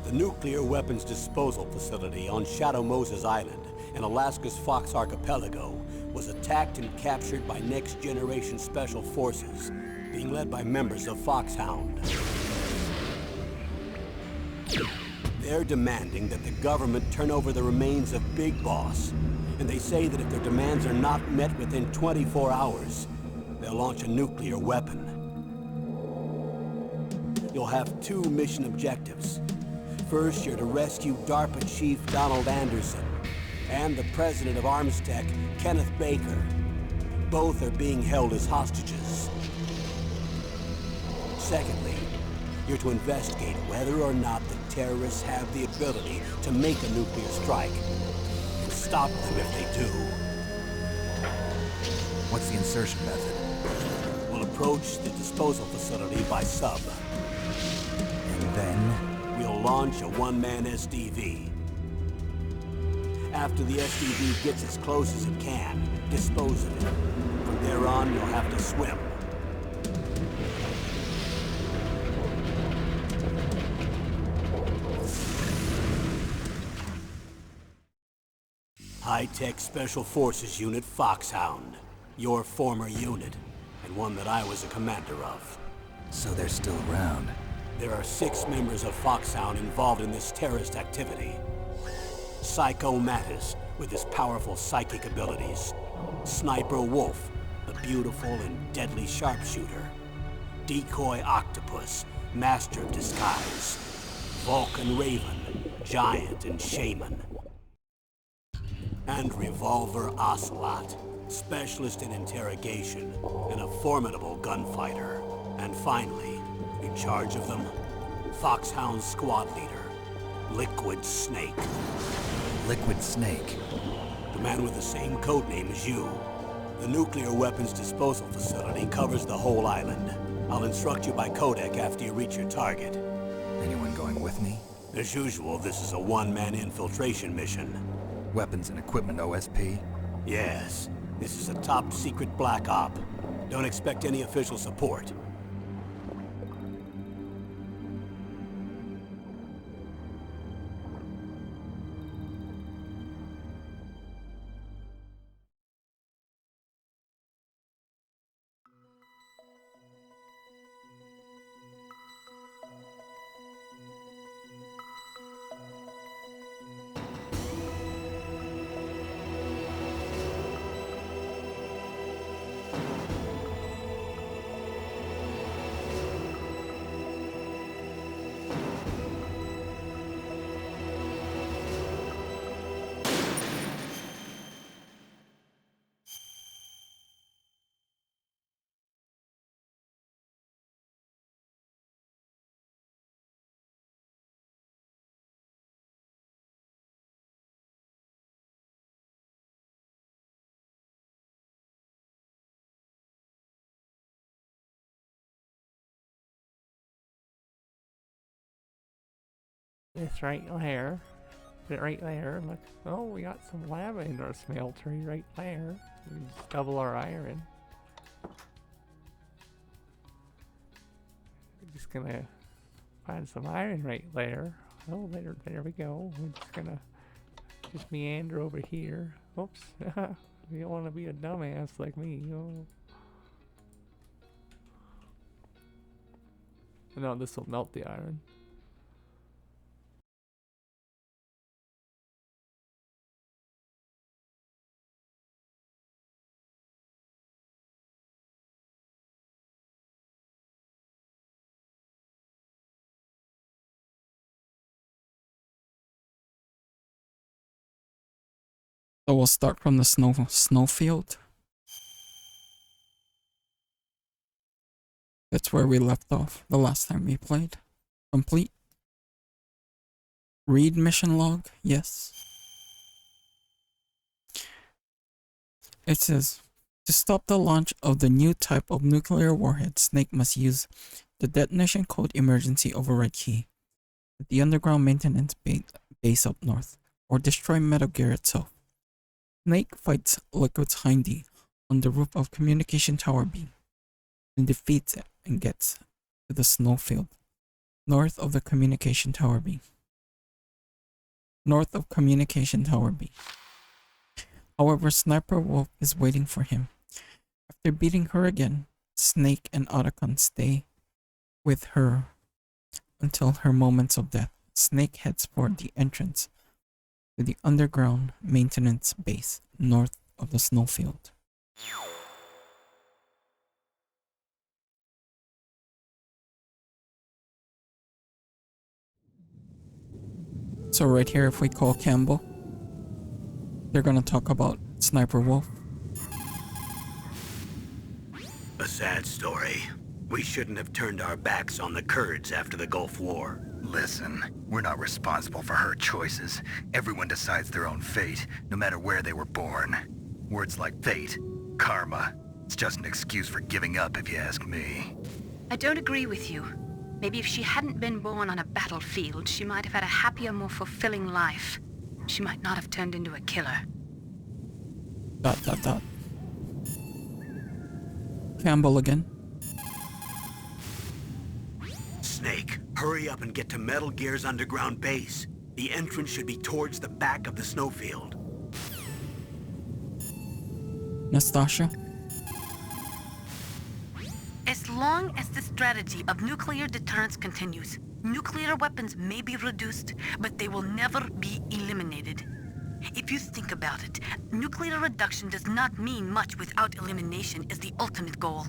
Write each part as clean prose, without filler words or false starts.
The nuclear weapons disposal facility on Shadow Moses Island in Alaska's Fox Archipelago was attacked and captured by next-generation special forces, being led by members of Foxhound. They're demanding that the government turn over the remains of Big Boss, and they say that if their demands are not met within 24 hours, they'll launch a nuclear weapon. You'll have two mission objectives. First, you're to rescue DARPA Chief Donald Anderson and the president of Armstech, Kenneth Baker. Both are being held as hostages. Secondly, you're to investigate whether or not the terrorists have the ability to make a nuclear strike, and stop them if they do. What's the insertion method? We'll approach the disposal facility by sub. And then? We'll launch a one-man SDV. After the SDV gets as close as it can, dispose of it. From there on, you'll have to swim. High-Tech Special Forces Unit Foxhound. Your former unit, and one that I was a commander of. So they're still around. There are 6 members of Foxhound involved in this terrorist activity. Psycho Mattis, with his powerful psychic abilities. Sniper Wolf, the beautiful and deadly sharpshooter. Decoy Octopus, master of disguise. Vulcan Raven, giant and shaman. And Revolver Ocelot, specialist in interrogation and a formidable gunfighter. And finally, in charge of them, Foxhound squad leader, Liquid Snake. Liquid Snake? The man with the same codename as you. The nuclear weapons disposal facility covers the whole island. I'll instruct you by codec after you reach your target. Anyone going with me? As usual, this is a one-man infiltration mission. Weapons and equipment OSP? Yes. This is a top-secret black op. Don't expect any official support. This right there. Right there. Look. Oh, we got some lava in our smeltery right there. We just double our iron. We're just gonna find some iron right there. Oh, there we go. We're just gonna just meander over here. Oops. You don't want to be a dumbass like me. Oh. No, this will melt the iron. So we'll start from the snowfield. That's where we left off the last time we played. Complete. Read mission log, yes. It says, to stop the launch of the new type of nuclear warhead, Snake must use the detonation code emergency override key at the underground maintenance base up north, or destroy Metal Gear itself. Snake fights Liquid's Hindy on the roof of Communication Tower B and defeats it and gets to the snowfield north of the Communication Tower B. north of Communication Tower B. However, Sniper Wolf is waiting for him. After beating her again, Snake and Otacon stay with her until her moments of death. Snake heads for the entrance to the underground maintenance base north of the snowfield. So right here, if we call Campbell, they're gonna talk about Sniper Wolf. A sad story. We shouldn't have turned our backs on the Kurds after the Gulf War. Listen, we're not responsible for her choices. Everyone decides their own fate, no matter where they were born. Words like fate, karma, it's just an excuse for giving up if you ask me. I don't agree with you. Maybe if she hadn't been born on a battlefield, she might have had a happier, more fulfilling life. She might not have turned into a killer. ... Campbell again. Snake, hurry up and get to Metal Gear's underground base. The entrance should be towards the back of the snowfield. Nastasha. As long as the strategy of nuclear deterrence continues, nuclear weapons may be reduced, but they will never be eliminated. If you think about it, nuclear reduction does not mean much without elimination as the ultimate goal.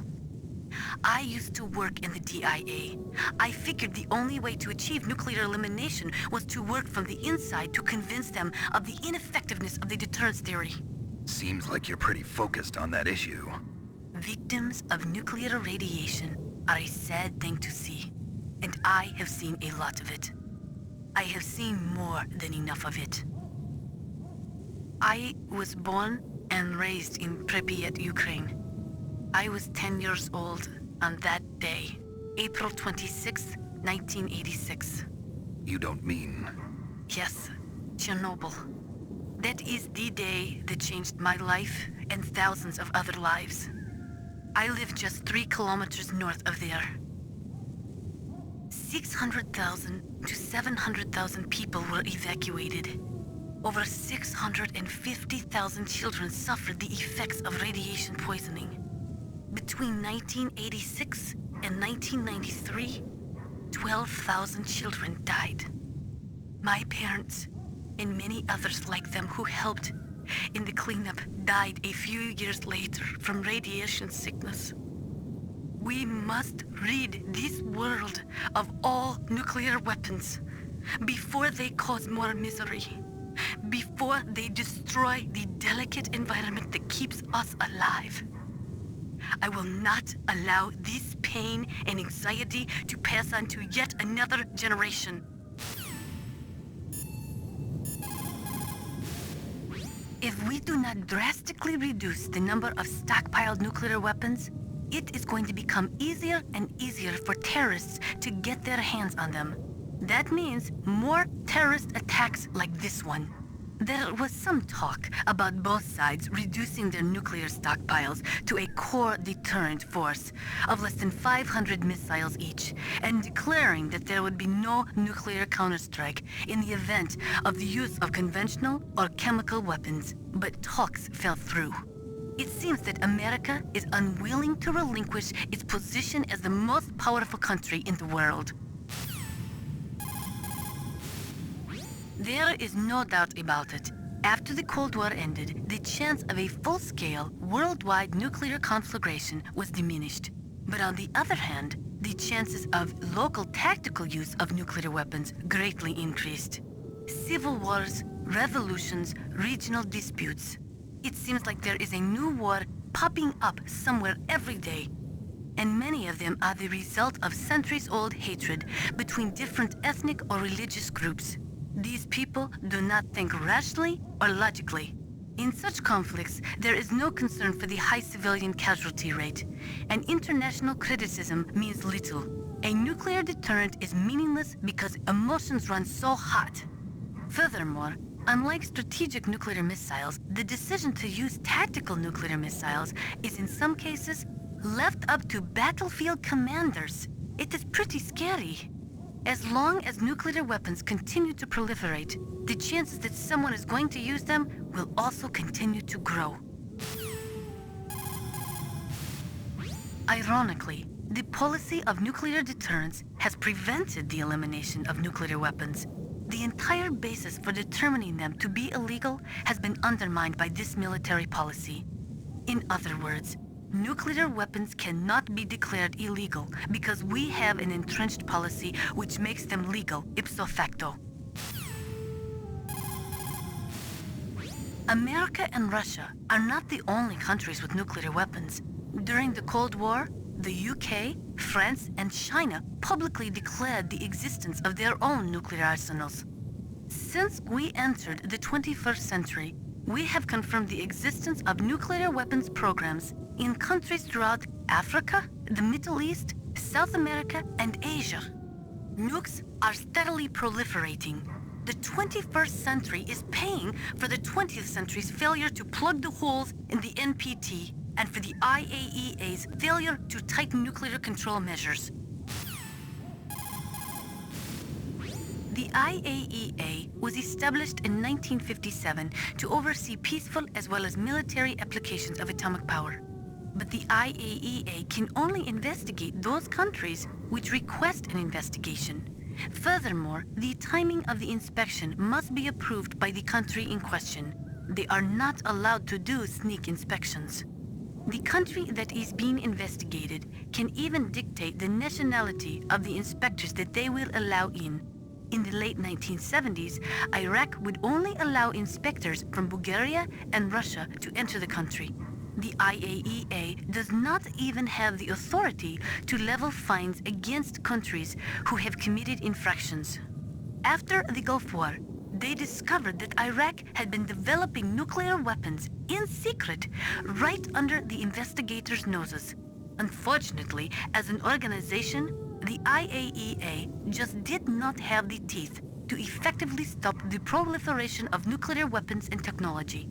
I used to work in the DIA. I figured the only way to achieve nuclear elimination was to work from the inside to convince them of the ineffectiveness of the deterrence theory. Seems like you're pretty focused on that issue. Victims of nuclear radiation are a sad thing to see, and I have seen a lot of it. I have seen more than enough of it. I was born and raised in Pripyat, Ukraine. I was 10 years old on that day, April 26, 1986. You don't mean... Yes, Chernobyl. That is the day that changed my life and thousands of other lives. I live just 3 kilometers north of there. 600,000 to 700,000 people were evacuated. Over 650,000 children suffered the effects of radiation poisoning. Between 1986 and 1993, 12,000 children died. My parents, and many others like them who helped in the cleanup, died a few years later from radiation sickness. We must rid this world of all nuclear weapons before they cause more misery, before they destroy the delicate environment that keeps us alive. I will not allow this pain and anxiety to pass on to yet another generation. If we do not drastically reduce the number of stockpiled nuclear weapons, it is going to become easier and easier for terrorists to get their hands on them. That means more terrorist attacks like this one. There was some talk about both sides reducing their nuclear stockpiles to a core deterrent force of less than 500 missiles each, and declaring that there would be no nuclear counterstrike in the event of the use of conventional or chemical weapons. But talks fell through. It seems that America is unwilling to relinquish its position as the most powerful country in the world. There is no doubt about it. After the Cold War ended, the chance of a full-scale, worldwide nuclear conflagration was diminished. But on the other hand, the chances of local tactical use of nuclear weapons greatly increased. Civil wars, revolutions, regional disputes. It seems like there is a new war popping up somewhere every day. And many of them are the result of centuries-old hatred between different ethnic or religious groups. These people do not think rationally or logically. In such conflicts, there is no concern for the high civilian casualty rate, and international criticism means little. A nuclear deterrent is meaningless because emotions run so hot. Furthermore, unlike strategic nuclear missiles, the decision to use tactical nuclear missiles is in some cases left up to battlefield commanders. It is pretty scary. As long as nuclear weapons continue to proliferate, the chances that someone is going to use them will also continue to grow. Ironically, the policy of nuclear deterrence has prevented the elimination of nuclear weapons. The entire basis for determining them to be illegal has been undermined by this military policy. In other words, nuclear weapons cannot be declared illegal because we have an entrenched policy which makes them legal ipso facto. America and Russia are not the only countries with nuclear weapons. During the Cold War, the UK, France, and China publicly declared the existence of their own nuclear arsenals. Since we entered the 21st century, we have confirmed the existence of nuclear weapons programs in countries throughout Africa, the Middle East, South America, and Asia. Nukes are steadily proliferating. The 21st century is paying for the 20th century's failure to plug the holes in the NPT and for the IAEA's failure to tighten nuclear control measures. The IAEA was established in 1957 to oversee peaceful as well as military applications of atomic power. But the IAEA can only investigate those countries which request an investigation. Furthermore, the timing of the inspection must be approved by the country in question. They are not allowed to do sneak inspections. The country that is being investigated can even dictate the nationality of the inspectors that they will allow in. In the late 1970s, Iraq would only allow inspectors from Bulgaria and Russia to enter the country. The IAEA does not even have the authority to level fines against countries who have committed infractions. After the Gulf War, they discovered that Iraq had been developing nuclear weapons in secret right under the investigators' noses. Unfortunately, as an organization, the IAEA just did not have the teeth to effectively stop the proliferation of nuclear weapons and technology.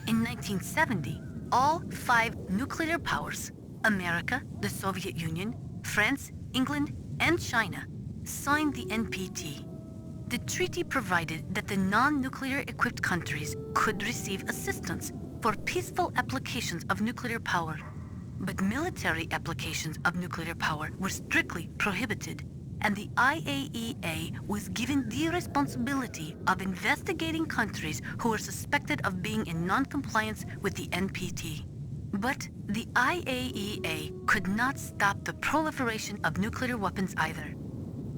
In 1970, all 5 nuclear powers, America, the Soviet Union, France, England, and China, signed the NPT. The treaty provided that the non-nuclear equipped countries could receive assistance for peaceful applications of nuclear power. But military applications of nuclear power were strictly prohibited, and the IAEA was given the responsibility of investigating countries who were suspected of being in non-compliance with the NPT. But the IAEA could not stop the proliferation of nuclear weapons either.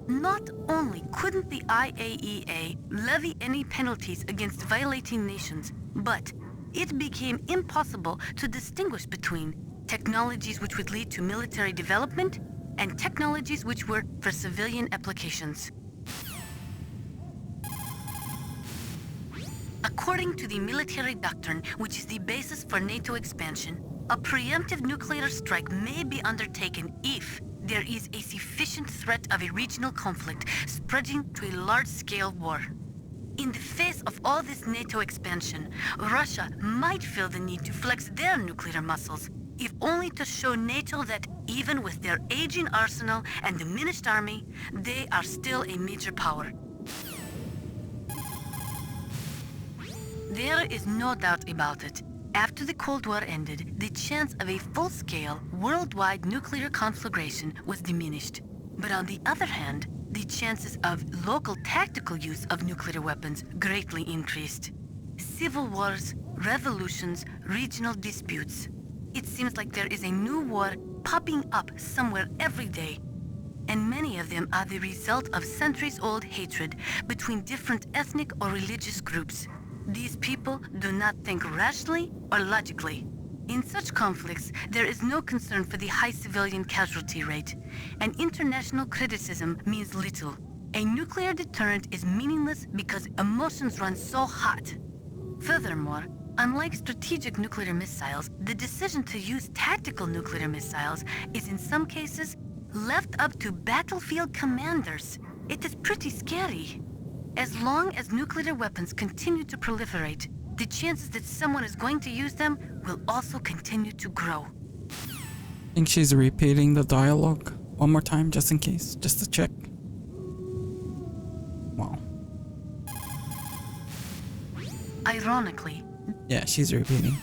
Not only couldn't the IAEA levy any penalties against violating nations, but it became impossible to distinguish between technologies which would lead to military development and technologies which were for civilian applications. According to the military doctrine, which is the basis for NATO expansion, a preemptive nuclear strike may be undertaken if there is a sufficient threat of a regional conflict spreading to a large-scale war. In the face of all this NATO expansion, Russia might feel the need to flex their nuclear muscles, if only to show NATO that even with their aging arsenal and diminished army, they are still a major power. There is no doubt about it. After the Cold War ended, the chance of a full-scale, worldwide nuclear conflagration was diminished. But on the other hand, the chances of local tactical use of nuclear weapons greatly increased. Civil wars, revolutions, regional disputes. It seems like there is a new war popping up somewhere every day. And many of them are the result of centuries-old hatred between different ethnic or religious groups. These people do not think rationally or logically. In such conflicts, there is no concern for the high civilian casualty rate, and international criticism means little. A nuclear deterrent is meaningless because emotions run so hot. Furthermore, unlike strategic nuclear missiles, the decision to use tactical nuclear missiles is in some cases left up to battlefield commanders. It is pretty scary. As long as nuclear weapons continue to proliferate, the chances that someone is going to use them will also continue to grow. Think she's repeating the dialogue? One more time, just in case, just to check. Wow. Ironically, Yeah, she's repeating.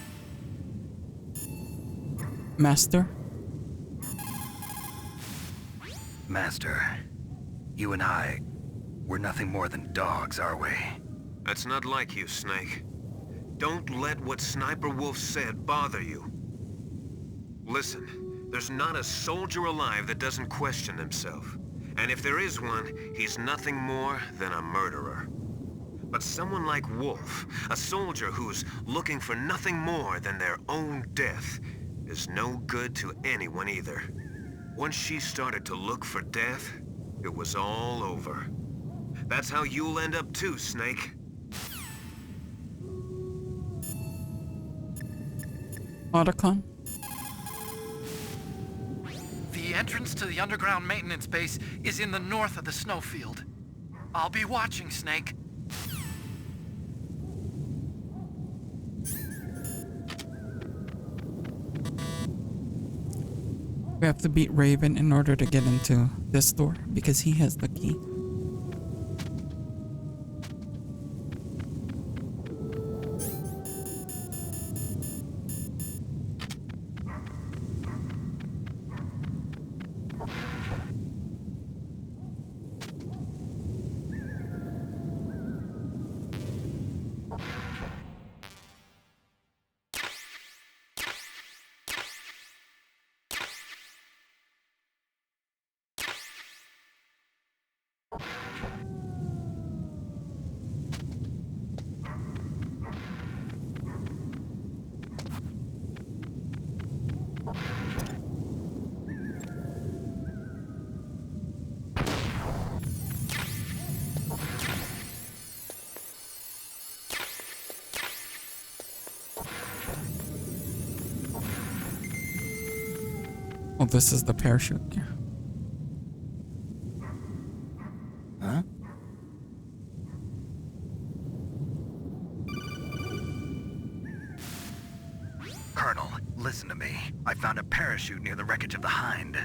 Master? Master, you and I, we're nothing more than dogs, are we? That's not like you, Snake. Don't let what Sniper Wolf said bother you. Listen, there's not a soldier alive that doesn't question himself. And if there is one, he's nothing more than a murderer. But someone like Wolf, a soldier who's looking for nothing more than their own death, is no good to anyone either. Once she started to look for death, it was all over. That's how you'll end up too, Snake. Otacon? The entrance to the underground maintenance base is in the north of the snowfield. I'll be watching, Snake. We have to beat Raven in order to get into this door because he has the key. Oh, this is the parachute. Yeah. Huh? Colonel, listen to me. I found a parachute near the wreckage of the Hind.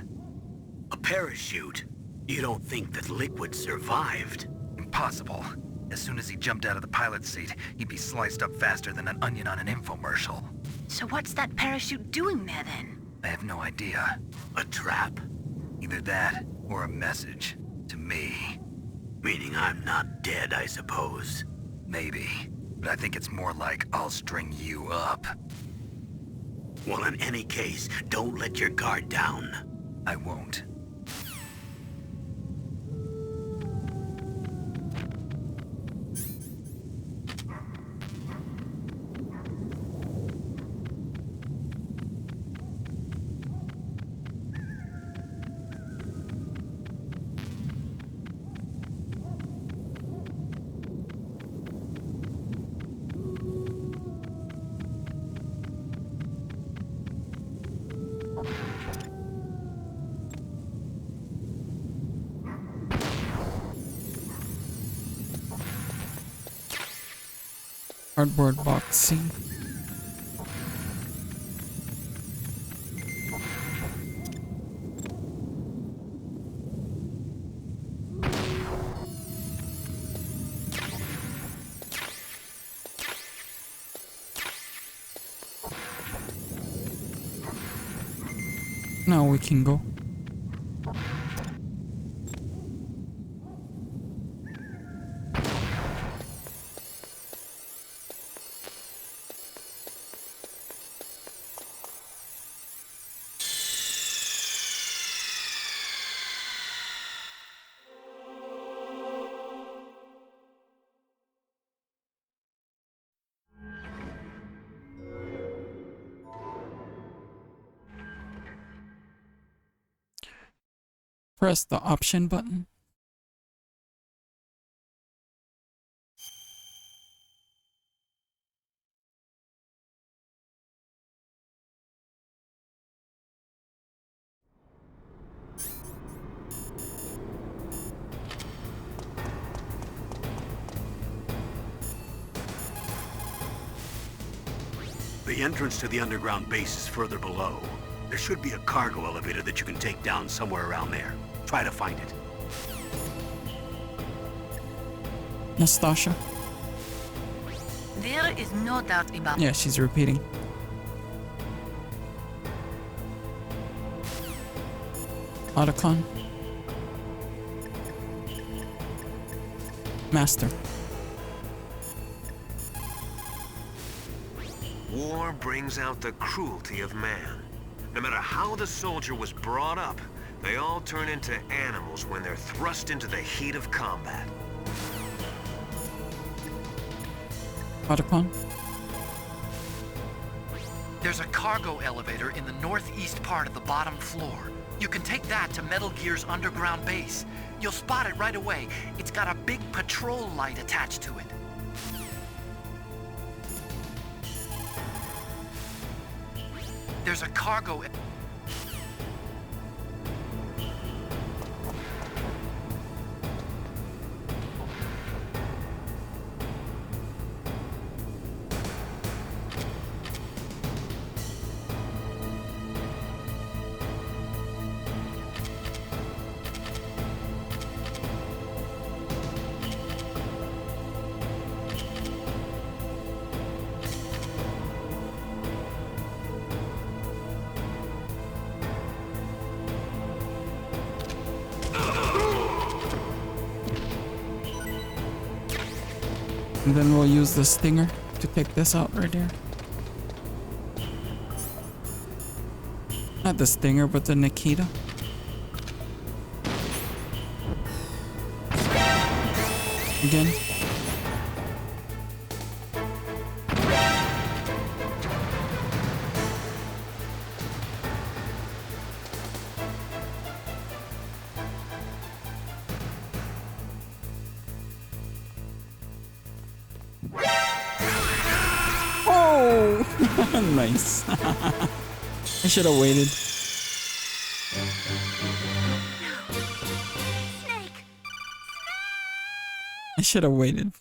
A parachute? You don't think that Liquid survived? Impossible. As soon as he jumped out of the pilot's seat, he'd be sliced up faster than an onion on an infomercial. so what's that parachute doing there then? I have no idea. A trap? Either that, or a message. To me. Meaning I'm not dead, I suppose. Maybe. But I think it's more like I'll string you up. Well, in any case, don't let your guard down. I won't. Cardboard boxing. Now we can go. Press the option button. The entrance to the underground base is further below. There should be a cargo elevator that you can take down somewhere around there. Try to find it. Nastasha. There is no doubt about Yeah, she's repeating. Otacon. Master. War brings out the cruelty of man. No matter how the soldier was brought up, they all turn into animals when they're thrust into the heat of combat. Otacon. There's a cargo elevator in the northeast part of the bottom floor. You can take that to Metal Gear's underground base. You'll spot it right away. It's got a big patrol light attached to it. There's a cargo... And then we'll use the stinger to take this out right here. Not the stinger, but the Nikita. Again. Oh! Nice. I should have waited. Snake. I should have waited.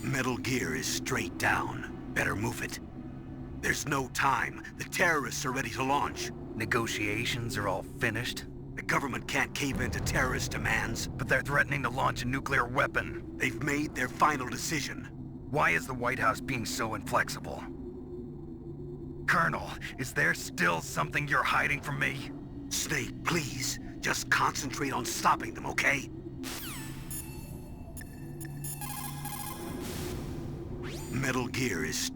Metal Gear is straight down. Better move it. There's no time. The terrorists are ready to launch. Negotiations are all finished, The government can't cave into terrorist demands. but they're threatening to launch a nuclear weapon. They've made their final decision. Why is the White House being so inflexible? Colonel, is there still something you're hiding from me? Snake, please. Just concentrate on stopping them, okay? Metal Gear is...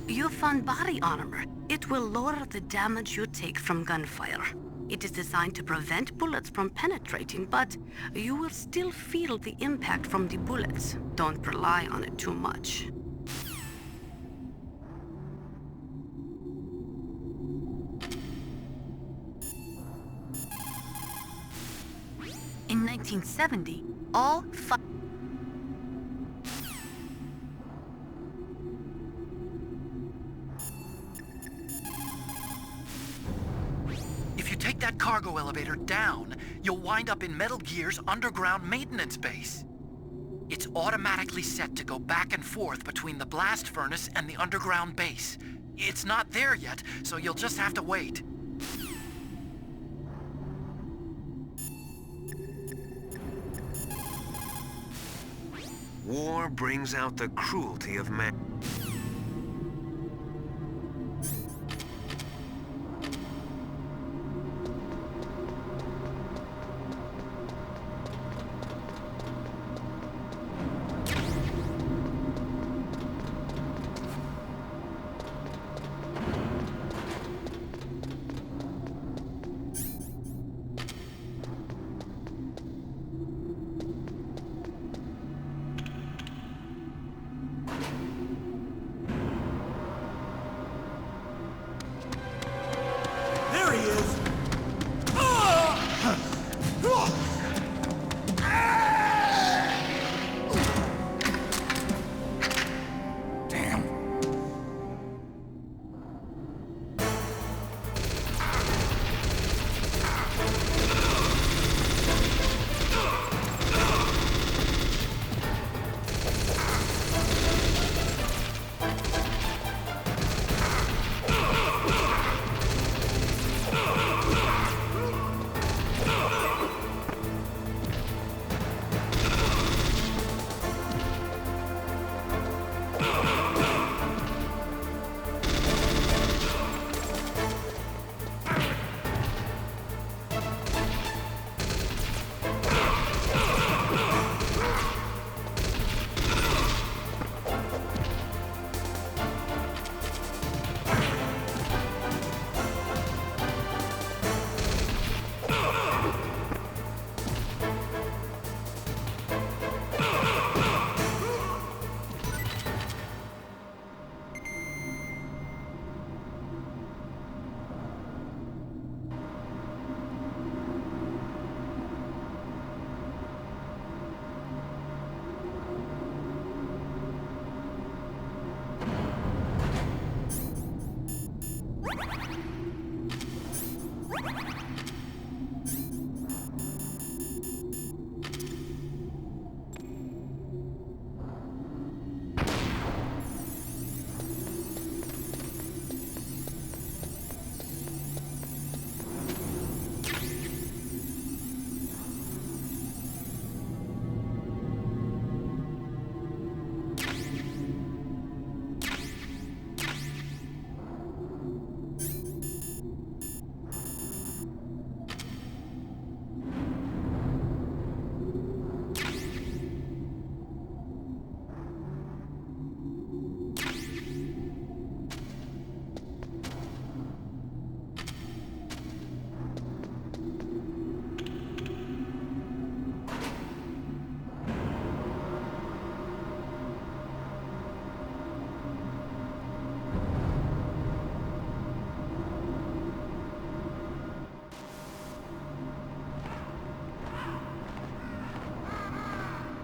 You found body armor. It will lower the damage you take from gunfire. It is designed to prevent bullets from penetrating, but you will still feel the impact from the bullets. Don't rely on it too much. In 1970, all If you take that cargo elevator down, you'll wind up in Metal Gear's underground maintenance base. It's automatically set to go back and forth between the blast furnace and the underground base. It's not there yet, so you'll just have to wait. War brings out the cruelty of man. There he is! Damn.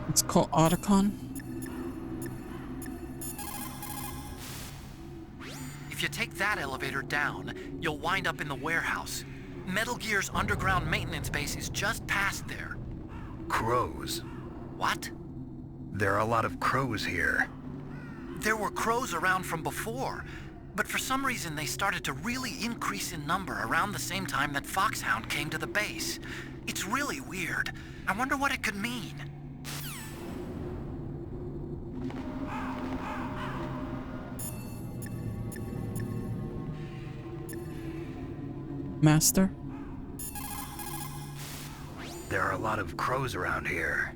It's called Otacon. If you take that elevator down, you'll wind up in the warehouse. Metal Gear's underground maintenance base is just past there. Crows. What? There are a lot of crows here. There were crows around from before, but for some reason they started to really increase in number around the same time that Foxhound came to the base. It's really weird. I wonder what it could mean. Master? There are a lot of crows around here.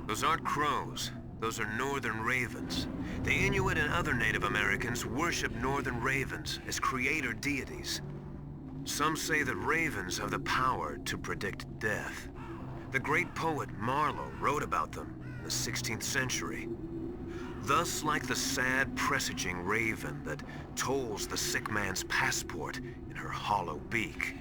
Those aren't crows. Those are northern ravens. The Inuit and other Native Americans worship northern ravens as creator deities. Some say that ravens have the power to predict death. The great poet Marlowe wrote about them in the 16th century. Thus, like the sad presaging raven that tolls the sick man's passport in her hollow beak,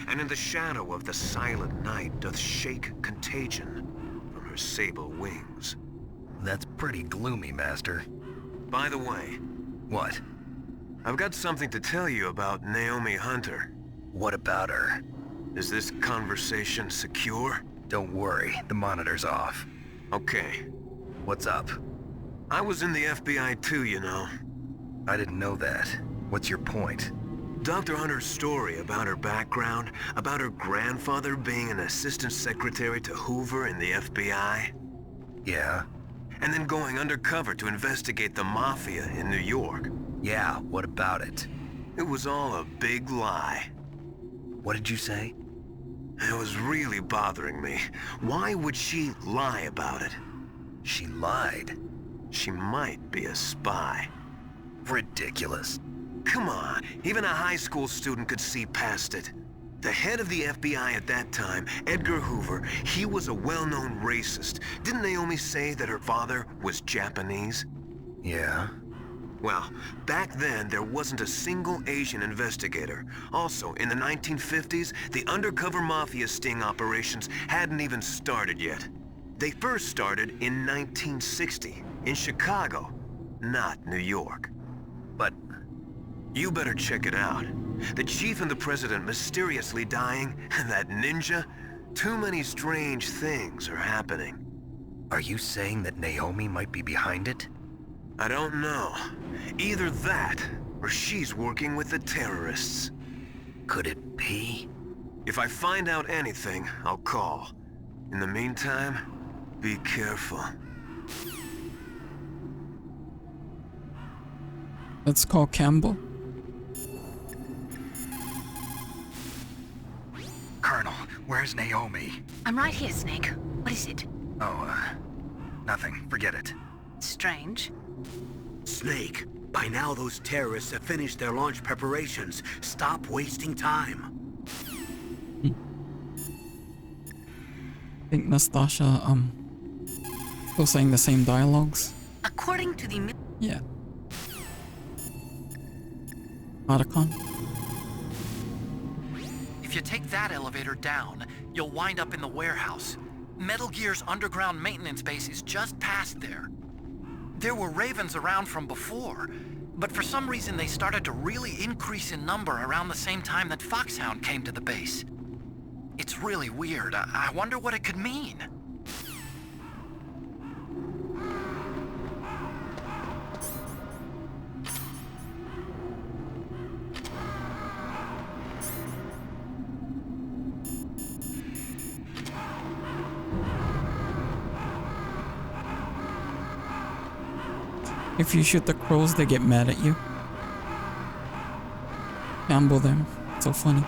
and in the shadow of the silent night doth shake contagion from her sable wings. That's pretty gloomy, Master. By the way, What? I've got something to tell you about Naomi Hunter. What about her? Is this conversation secure? Don't worry, the monitor's off. Okay. What's up? I was in the FBI too, you know. I didn't know that. What's your point? Dr. Hunter's story about her background, about her grandfather being an assistant secretary to Hoover in the FBI, Yeah? and then going undercover to investigate the Mafia in New York. Yeah, what about it? It was all a big lie. What did you say? It was really bothering me. Why would she lie about it? She lied. She might be a spy. Ridiculous. Come on, even a high school student could see past it. The head of the FBI at that time, Edgar Hoover, he was a well-known racist. Didn't Naomi say that her father was Japanese? Yeah? Well, back then, there wasn't a single Asian investigator. Also, in the 1950s, the undercover mafia sting operations hadn't even started yet. They first started in 1960, in Chicago, not New York. But You better check it out. The chief and the president mysteriously dying, and that ninja. Too many strange things are happening. are you saying that Naomi might be behind it? I don't know. Either that, or she's working with the terrorists. Could it be? If I find out anything, I'll call. In the meantime, be careful. Let's call Campbell. Colonel, where's Naomi? I'm right here, Snake. What is it? Oh, nothing. Forget it. Strange. Snake, by now those terrorists have finished their launch preparations. Stop wasting time. I think Nastasha, still saying the same dialogues. According to the Yeah. Otacon. If you take that elevator down, you'll wind up in the warehouse. Metal Gear's underground maintenance base is just past there. There were ravens around from before, but for some reason they started to really increase in number around the same time that Foxhound came to the base. It's really weird. I wonder what it could mean. If you shoot the crows, they get mad at you. Campbell them. So funny.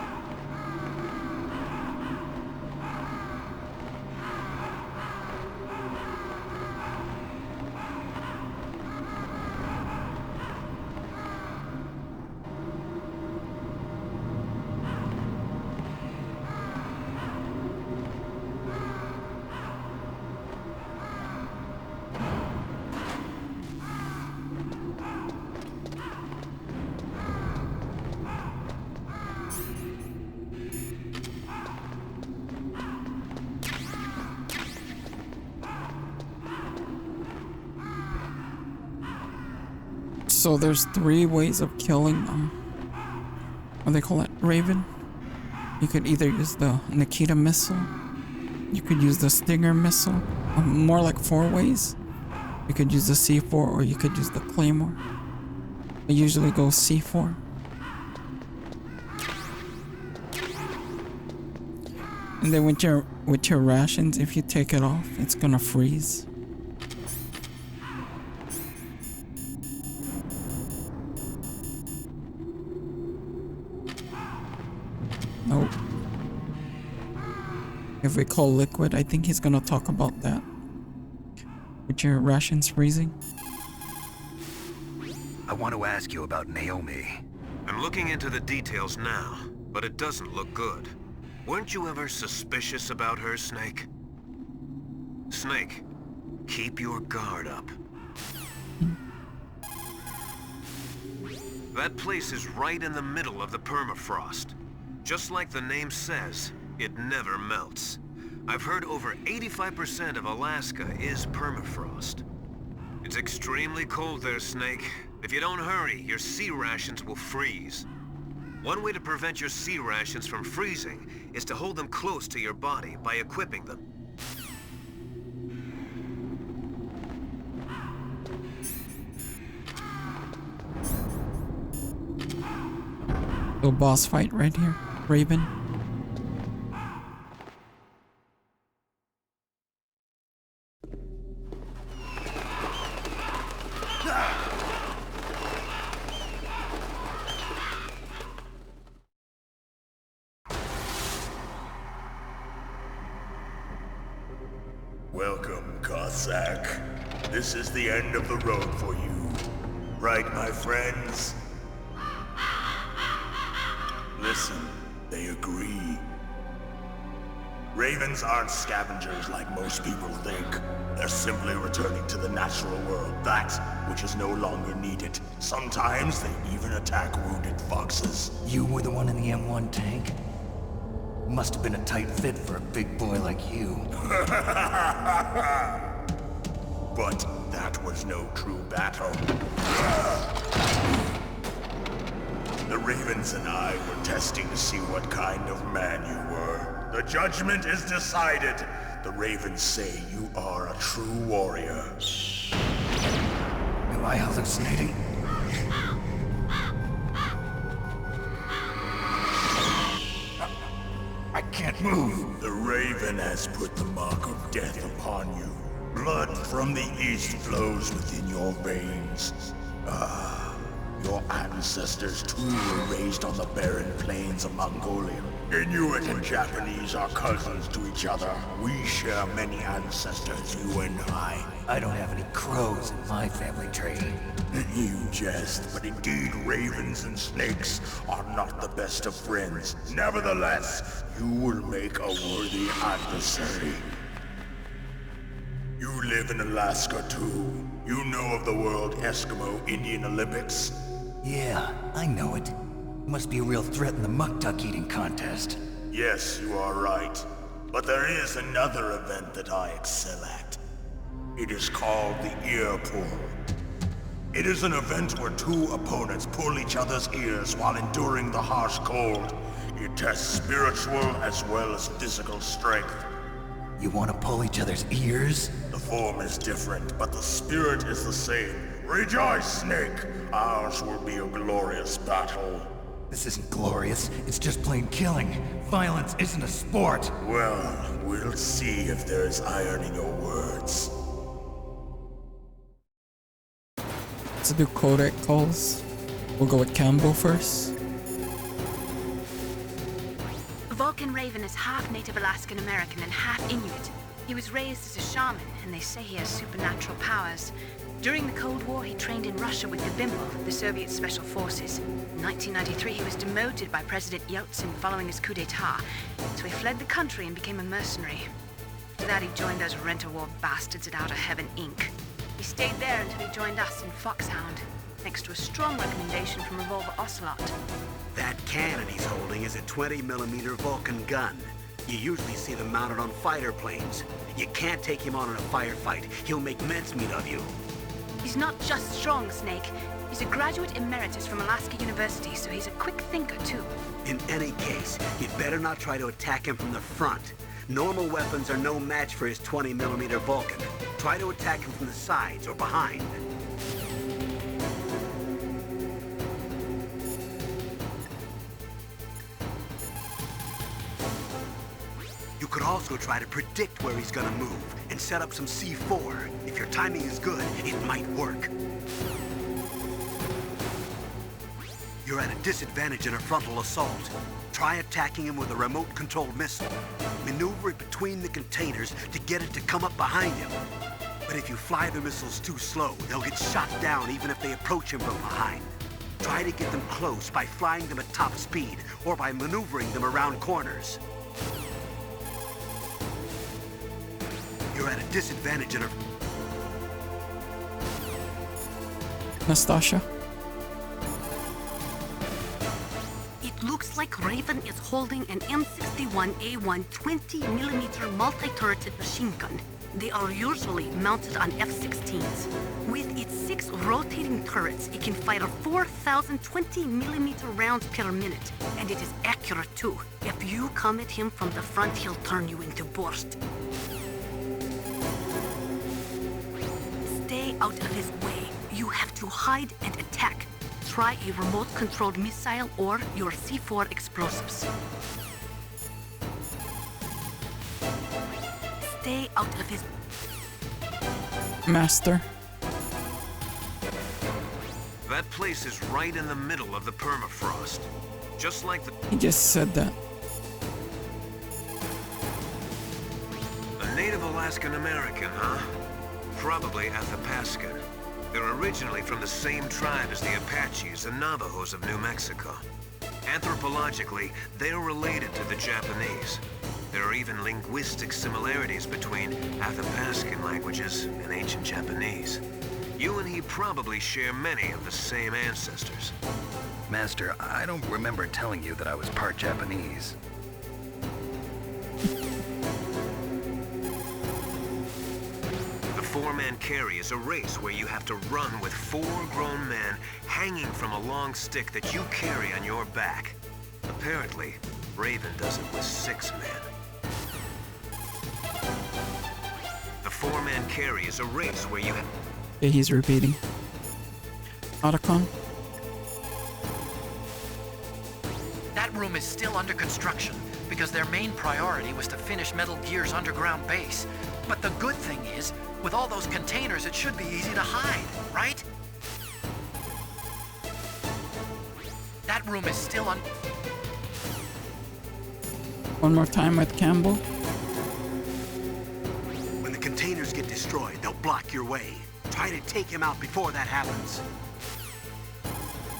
So there's 3 ways of killing, what do they call it? Raven? You could either use the Nikita missile, You could use the Stinger missile, more like 4 ways. You could use the C4 or you could use the Claymore. I usually go C4. And then with your rations, if you take it off, it's gonna freeze. Nope. If we call liquid, I think he's gonna talk about that. With your rations freezing. I want to ask you about Naomi. I'm looking into the details now, but it doesn't look good. Weren't you ever suspicious about her, Snake? Snake, keep your guard up. That place is right in the middle of the permafrost. Just like the name says, it never melts. I've heard over 85% of Alaska is permafrost. It's extremely cold there, Snake. If you don't hurry, your sea rations will freeze. One way to prevent your sea rations from freezing is to hold them close to your body by equipping them. Little boss fight right here, Raven. Welcome, Cossack. This is the end of the road for you. Right, my friends? Listen, they agree. Ravens aren't scavengers like most people think. They're simply returning to the natural world, that which is no longer needed. Sometimes they even attack wounded foxes. You were the one in the M1 tank? Must have been a tight fit for a big boy like you. But that was no true battle. The Ravens and I were testing to see what kind of man you were. The judgment is decided. The Ravens say you are a true warrior. Am I hallucinating? I can't move. The Raven has put the mark of death upon you. Blood from the east flows within your veins. Your ancestors too were raised on the barren plains of Mongolia. Inuit and Japanese are cousins to each other. We share many ancestors, you and I. I don't have any crows in my family tree. You jest, but indeed ravens and snakes are not the best of friends. Nevertheless, you will make a worthy adversary. You live in Alaska too. You know of the World Eskimo Indian Olympics? Yeah, I know it. Must be a real threat in the muck-duck eating contest. Yes, you are right. But there is another event that I excel at. It is called the ear pull. It is an event where two opponents pull each other's ears while enduring the harsh cold. It tests spiritual as well as physical strength. You want to pull each other's ears? The form is different, but the spirit is the same. Rejoice, Snake! Ours will be a glorious battle. This isn't glorious, it's just plain killing. Violence isn't a sport. Well, we'll see if there's iron in your words. Let's do codec calls. We'll go with Campbell first. Vulcan Raven is half Native Alaskan American and half Inuit. He was raised as a shaman, and they say he has supernatural powers. During the Cold War, he trained in Russia with the Bimbo, the Soviet Special Forces. In 1993, he was demoted by President Yeltsin following his coup d'etat, so he fled the country and became a mercenary. After that, he joined those rent-a-war bastards at Outer Heaven, Inc. He stayed there until he joined us in Foxhound, thanks to a strong recommendation from Revolver Ocelot. That cannon he's holding is a 20mm Vulcan gun. You usually see them mounted on fighter planes. You can't take him on in a firefight. He'll make mincemeat of you. He's not just strong, Snake. He's a graduate emeritus from Alaska University, so he's a quick thinker, too. In any case, you'd better not try to attack him from the front. Normal weapons are no match for his 20mm Vulcan. Try to attack him from the sides or behind. You could also try to predict where he's gonna move and set up some C4. If your timing is good, it might work. You're at a disadvantage in a frontal assault. Try attacking him with a remote-controlled missile. Maneuver it between the containers to get it to come up behind him. But if you fly the missiles too slow, they'll get shot down even if they approach him from behind. Try to get them close by flying them at top speed or by maneuvering them around corners. You're at a disadvantage in a... Nastasha? It looks like Raven is holding an M61A1 20mm multi-turreted machine gun. They are usually mounted on F-16s. With its 6 rotating turrets, it can fire 4,000 20mm rounds per minute, and it is accurate too. If you come at him from the front, he'll turn you into burst. Stay out of his way. You have to hide and attack. Try a remote-controlled missile or your C4 explosives. Stay out of his... Master? That place is right in the middle of the permafrost. Just like the... He just said that. A native Alaskan American, huh? Probably Athapascan. They're originally from the same tribe as the Apaches and Navajos of New Mexico. Anthropologically, they're related to the Japanese. There are even linguistic similarities between Athapascan languages and ancient Japanese. You and he probably share many of the same ancestors. Master, I don't remember telling you that I was part Japanese. The 4-man carry is a race where you have to run with 4 grown men hanging from a long stick that you carry on your back. Apparently, Raven does it with 6 men. The 4-man carry is a race where you have... Okay, he's repeating. Otacon? That room is still under construction because their main priority was to finish Metal Gear's underground base. But the good thing is, with all those containers, it should be easy to hide, right? That room is still One more time with Campbell. When the containers get destroyed, they'll block your way. Try to take him out before that happens.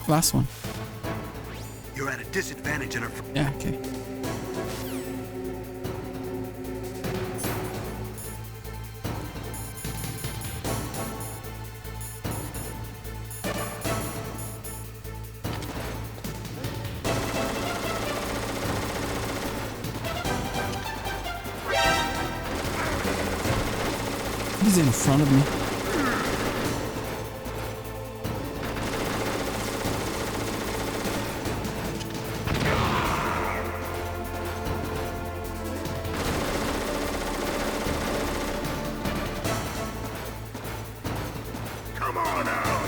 Last one. You're at a disadvantage in a... Yeah, okay. He's in front of me. Come on out!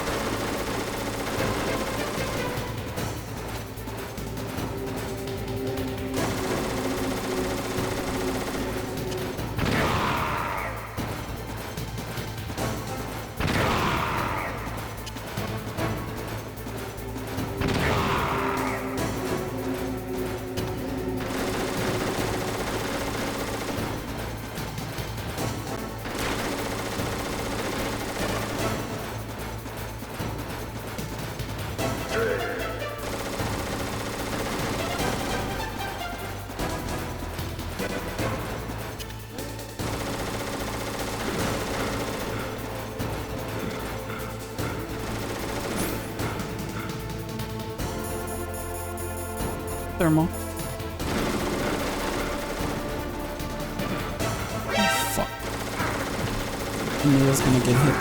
Thermal. Oh, fuck. I knew I was gonna get hit.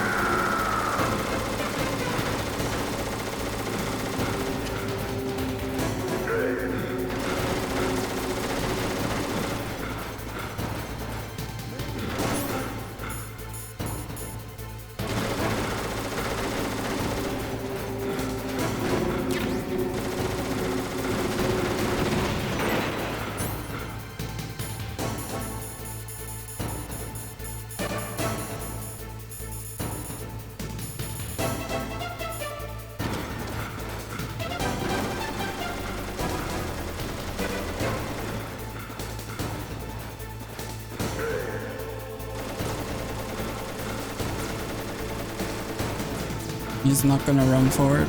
He's not gonna run forward.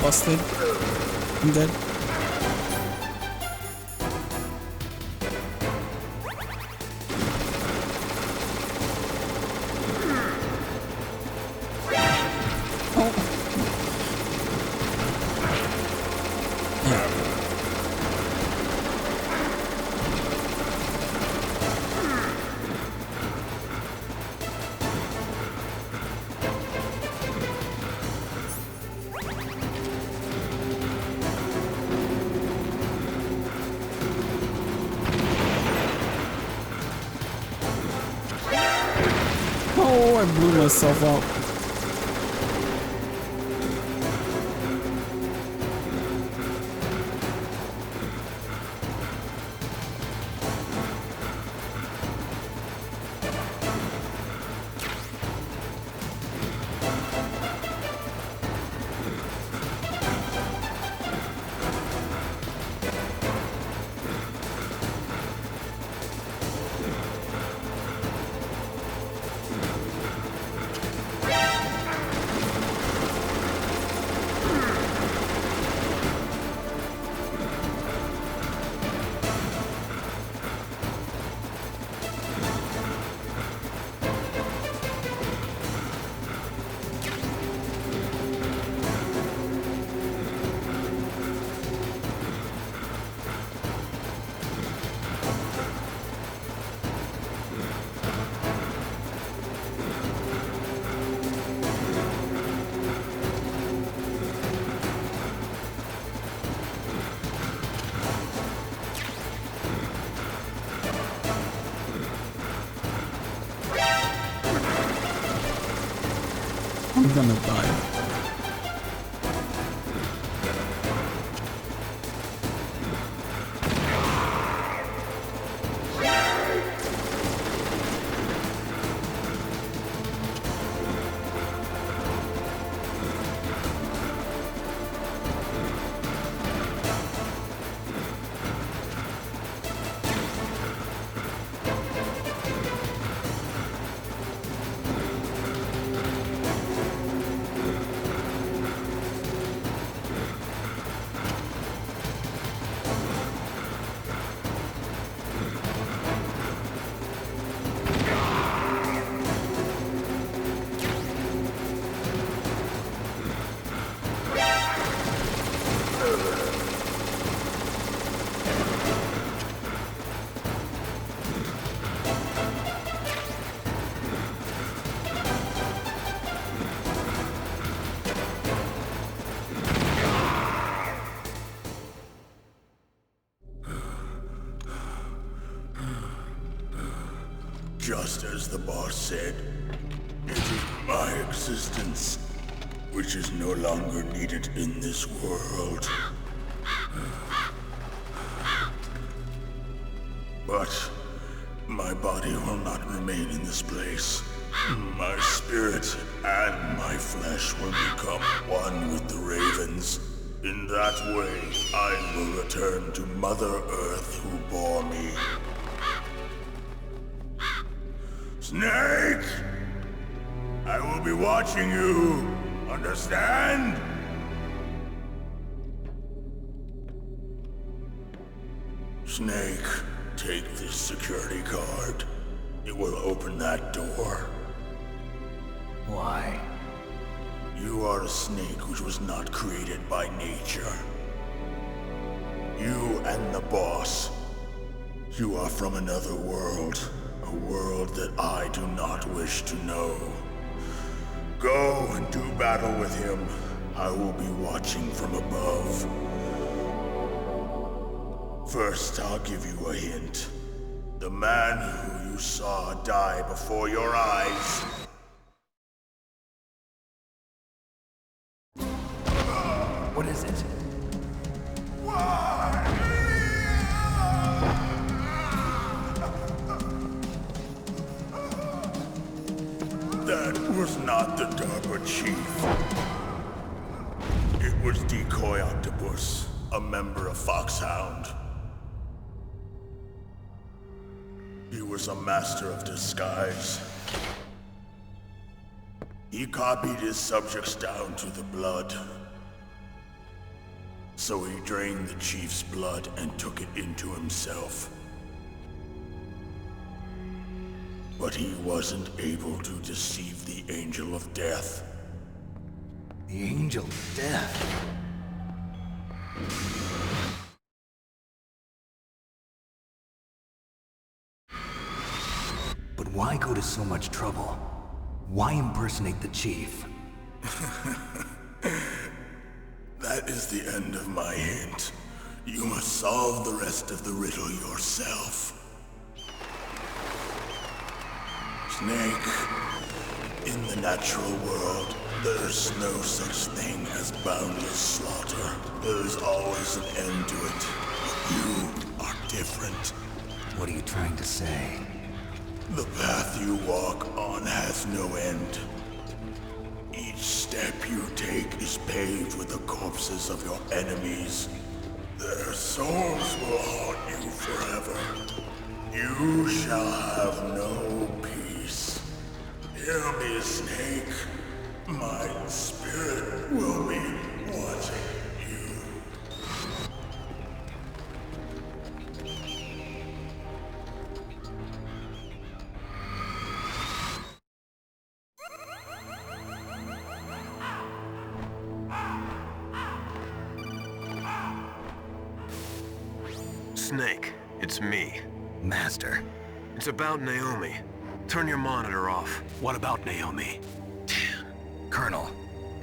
Busted. I'm dead. Oh. Yeah. Oh, I blew myself up. I'm gonna die. Just as the boss said, it is my existence which is no longer needed in this world. But my body will not remain in this place. My spirit and my flesh will become one with the ravens. In that way, I will return to Mother Earth who bore me. Snake! I will be watching you. Understand? Snake, take this security card. It will open that door. Why? You are a snake which was not created by nature. You and the boss. You are from another world. A world that I do not wish to know. Go and do battle with him. I will be watching from above. First, I'll give you a hint. The man who you saw die before your eyes. What is it? That was not the DARPA chief. It was Decoy Octopus, a member of Foxhound. He was a master of disguise. He copied his subjects down to the blood. So he drained the chief's blood and took it into himself. But he wasn't able to deceive the Angel of Death. The Angel of Death. But why go to so much trouble? Why impersonate the chief? That is the end of my hint. You must solve the rest of the riddle yourself. Snake, in the natural world, there's no such thing as boundless slaughter. There is always an end to it. But you are different. What are you trying to say? The path you walk on has no end. Each step you take is paved with the corpses of your enemies. Their souls will haunt you forever. You shall have no peace. Hear me, Snake. My spirit will be watching you. Snake, it's me. Master. It's about Naomi. Turn your monitor off. What about Naomi? Colonel,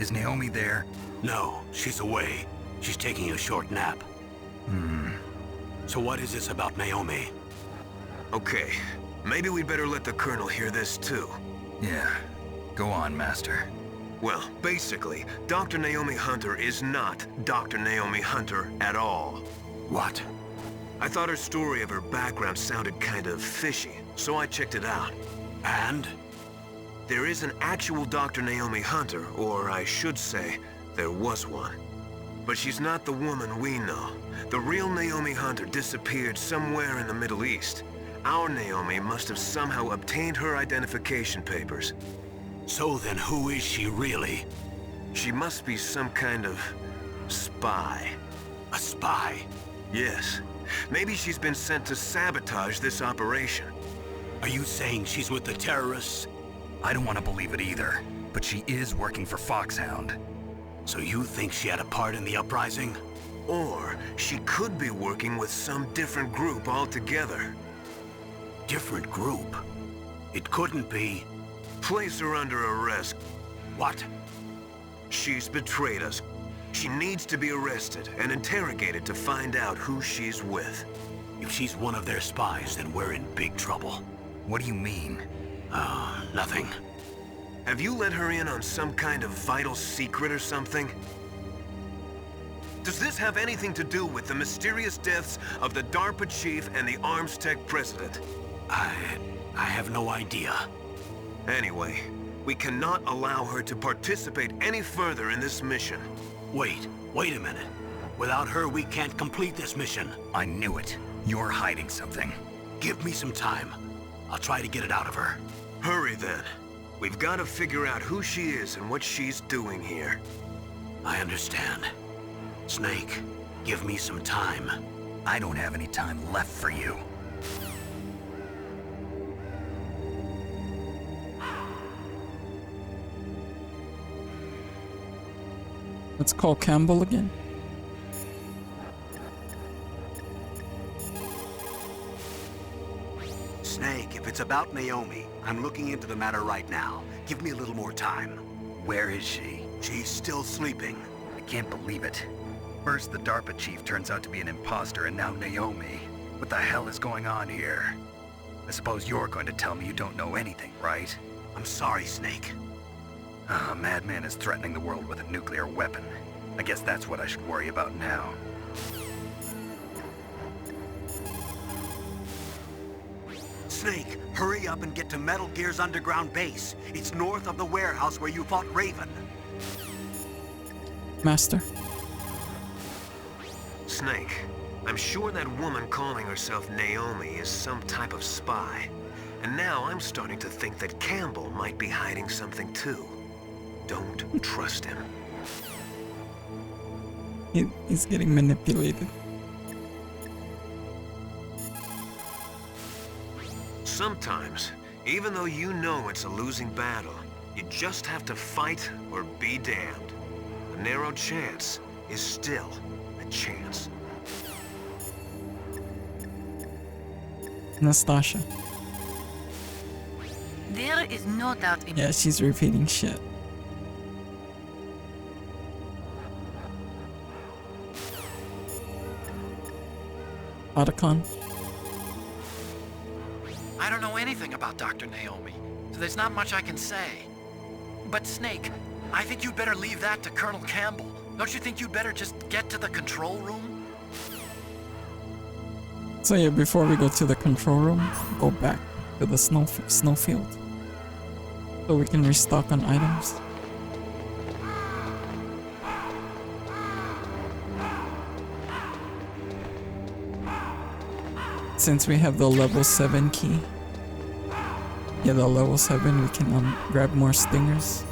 is Naomi there? No, she's away. She's taking a short nap. So what is this about Naomi? Okay, maybe we'd better let the Colonel hear this too. Yeah. Go on, Master. Well, basically, Dr. Naomi Hunter is not Dr. Naomi Hunter at all. What? I thought her story of her background sounded kind of fishy, so I checked it out. And? There is an actual Dr. Naomi Hunter, or I should say, there was one. But she's not the woman we know. The real Naomi Hunter disappeared somewhere in the Middle East. Our Naomi must have somehow obtained her identification papers. So then who is she really? She must be some kind of spy. A spy? Yes. Maybe she's been sent to sabotage this operation. Are you saying she's with the terrorists? I don't want to believe it either, but she is working for Foxhound. So you think she had a part in the uprising? Or she could be working with some different group altogether. Different group? It couldn't be. Place her under arrest. What? She's betrayed us. She needs to be arrested and interrogated to find out who she's with. If she's one of their spies, then we're in big trouble. What do you mean? Nothing. Have you let her in on some kind of vital secret or something? Does this have anything to do with the mysterious deaths of the DARPA chief and the Arms Tech president? I have no idea. Anyway, we cannot allow her to participate any further in this mission. Wait a minute. Without her, we can't complete this mission. I knew it. You're hiding something. Give me some time. I'll try to get it out of her. Hurry then. We've got to figure out who she is and what she's doing here. I understand. Snake, give me some time. I don't have any time left for you. Let's call Campbell again. Snake, if it's about Naomi, I'm looking into the matter right now. Give me a little more time. Where is she? She's still sleeping. I can't believe it. First, the DARPA chief turns out to be an imposter, and now Naomi. What the hell is going on here? I suppose you're going to tell me you don't know anything, right? I'm sorry, Snake. A madman is threatening the world with a nuclear weapon. I guess that's what I should worry about now. Snake, hurry up and get to Metal Gear's underground base. It's north of the warehouse where you fought Raven. Master. Snake, I'm sure that woman calling herself Naomi is some type of spy. And now I'm starting to think that Campbell might be hiding something too. Don't trust him. He's getting manipulated. Sometimes, even though you know it's a losing battle, you just have to fight or be damned. A narrow chance is still a chance. Nastasha. There is no doubt in Yeah, she's repeating shit. Otacon. I don't know anything about Dr. Naomi, so there's not much I can say. But Snake, I think you'd better leave that to Colonel Campbell. Don't you think you'd better just get to the control room? So yeah, before we go to the control room, go back to the snowfield. So we can restock on items. Since we have the level 7 key. Yeah, the level 7, we can grab more stingers.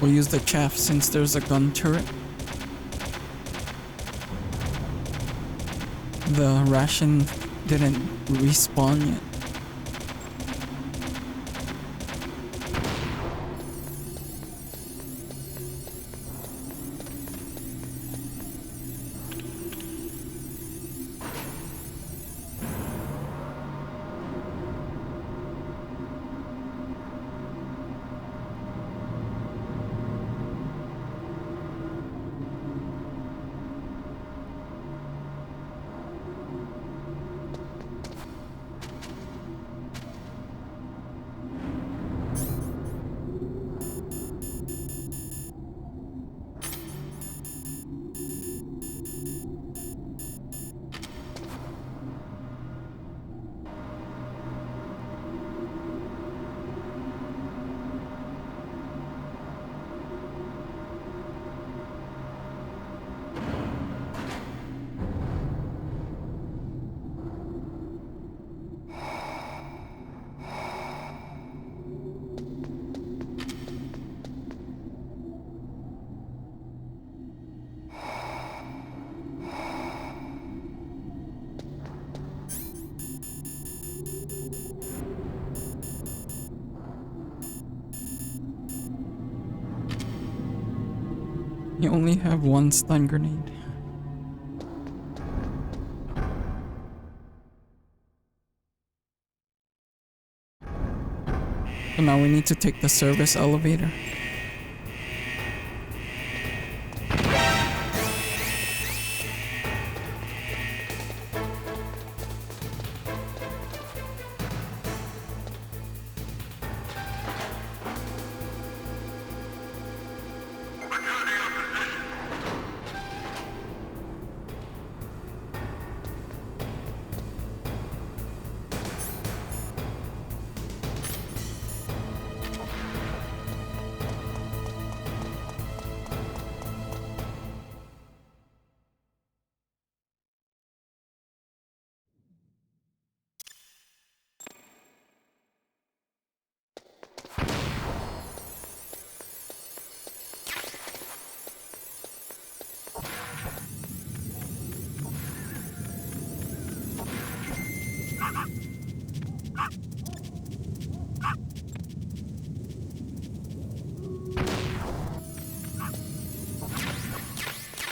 We'll use the chaff since there's a gun turret. The ration didn't respawn yet. You only have one stun grenade. So now we need to take the service elevator.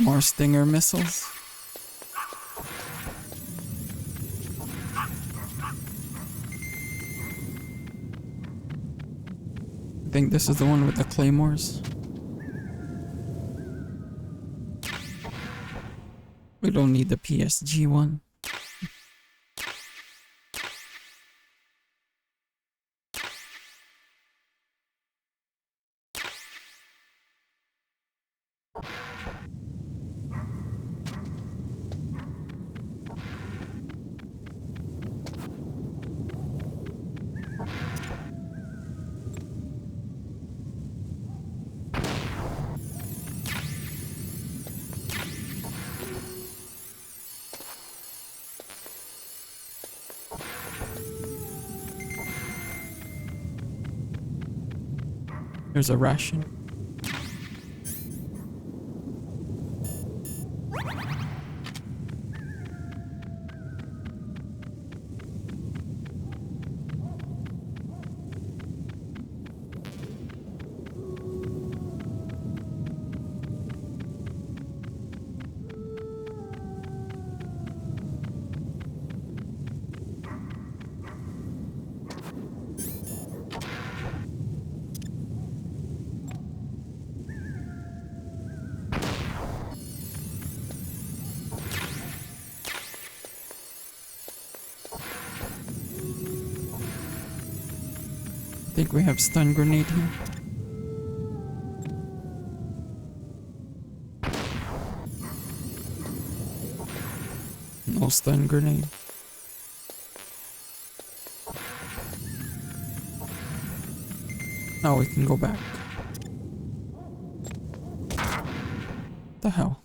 More Stinger missiles. I think this is the one with the claymores. We don't need the PSG one. There's a ration. I think we have stun grenade here. No stun grenade. Now we can go back. The hell?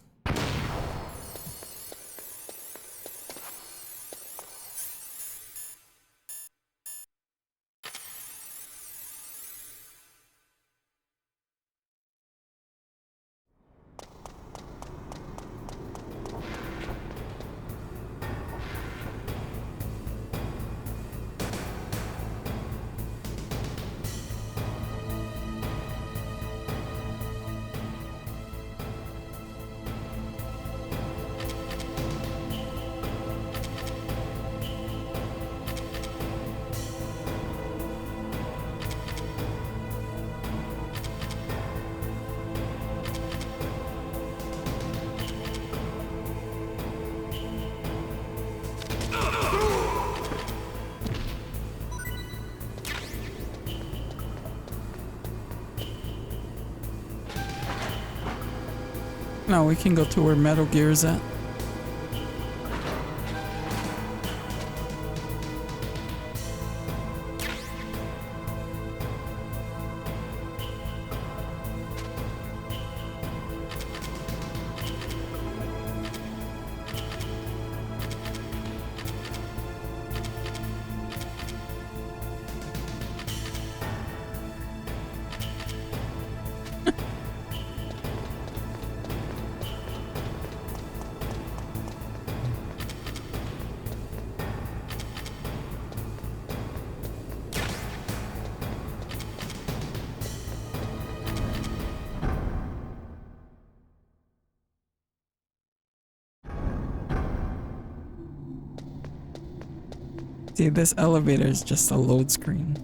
Now we can go to where Metal Gear is at. See, this elevator is just a load screen.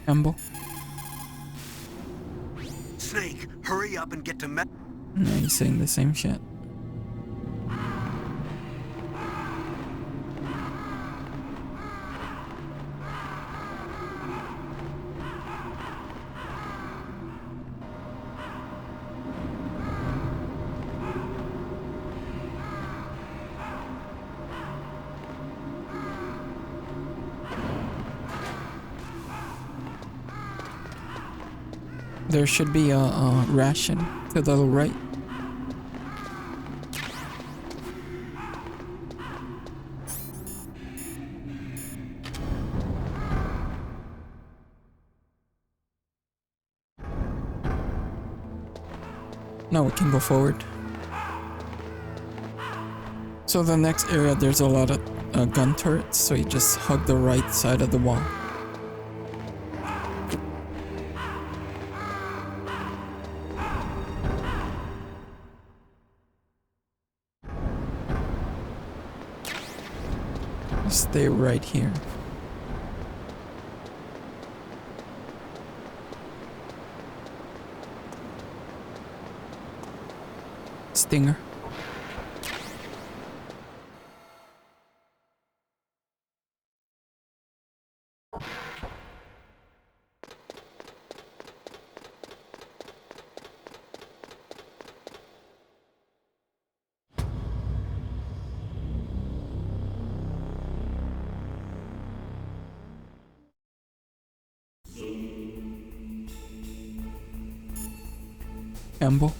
Ambo. Snake, hurry up and get to Met. No, he's saying the same shit. There should be a ration to the right. Now we can go forward. So the next area, there's a lot of gun turrets, so you just hug the right side of the wall. Stay right here. Stinger. Ambo.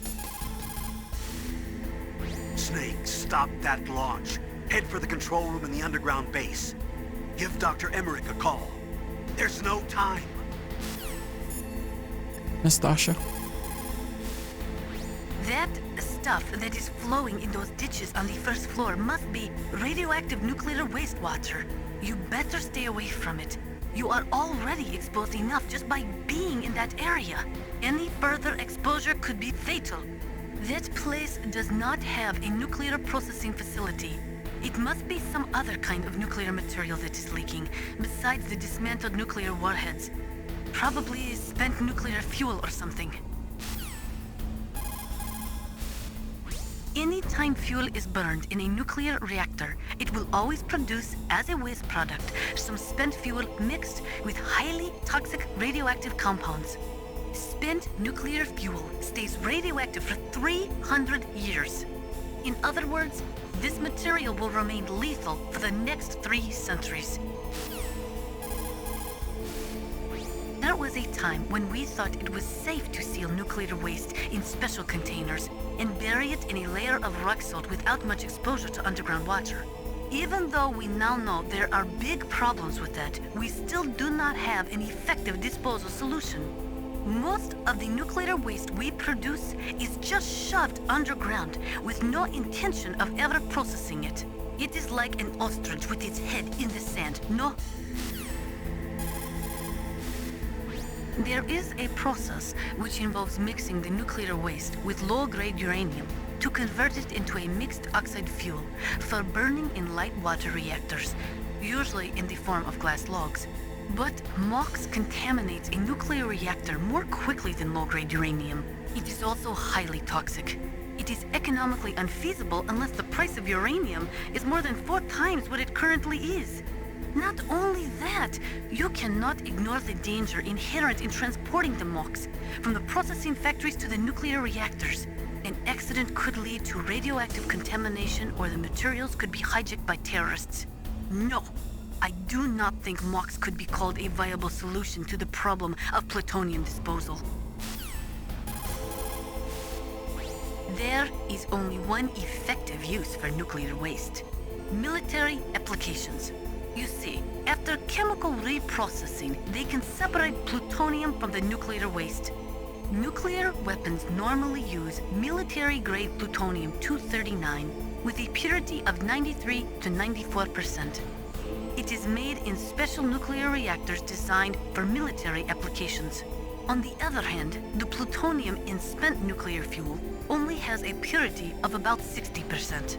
Snake, stop that launch. Head for the control room in the underground base. Give Dr. Emmerich a call. There's no time. Nastasha. That stuff that is flowing in those ditches on the first floor must be radioactive nuclear wastewater. You better stay away from it. You are already exposed enough just by being in that area. Any further exposure could be fatal. That place does not have a nuclear processing facility. It must be some other kind of nuclear material that is leaking, besides the dismantled nuclear warheads. Probably spent nuclear fuel or something. Anytime fuel is burned in a nuclear reactor, it will always produce, as a waste product, some spent fuel mixed with highly toxic radioactive compounds. Spent nuclear fuel stays radioactive for 300 years. In other words, this material will remain lethal for the next 3 centuries. There was a time when we thought it was safe to seal nuclear waste in special containers and bury it in a layer of rock salt without much exposure to underground water. Even though we now know there are big problems with that, we still do not have an effective disposal solution. Most of the nuclear waste we produce is just shoved underground with no intention of ever processing it. It is like an ostrich with its head in the sand. No. There is a process which involves mixing the nuclear waste with low-grade uranium to convert it into a mixed oxide fuel for burning in light water reactors, usually in the form of glass logs. But MOX contaminates a nuclear reactor more quickly than low-grade uranium. It is also highly toxic. It is economically unfeasible unless the price of uranium is more than 4 times what it currently is. Not only that, you cannot ignore the danger inherent in transporting the MOX from the processing factories to the nuclear reactors. An accident could lead to radioactive contamination, or the materials could be hijacked by terrorists. No, I do not think MOX could be called a viable solution to the problem of plutonium disposal. There is only one effective use for nuclear waste: military applications. You see, after chemical reprocessing, they can separate plutonium from the nuclear waste. Nuclear weapons normally use military-grade plutonium-239 with a purity of 93 to 94%. It is made in special nuclear reactors designed for military applications. On the other hand, the plutonium in spent nuclear fuel only has a purity of about 60%.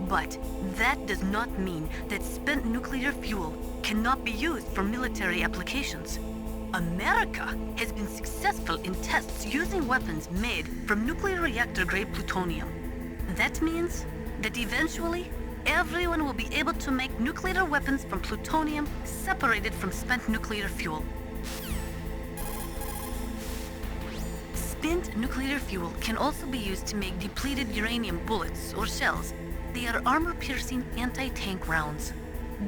But that does not mean that spent nuclear fuel cannot be used for military applications. America has been successful in tests using weapons made from nuclear reactor-grade plutonium. That means that eventually, everyone will be able to make nuclear weapons from plutonium separated from spent nuclear fuel. Spent nuclear fuel can also be used to make depleted uranium bullets or shells. They are armor-piercing anti-tank rounds.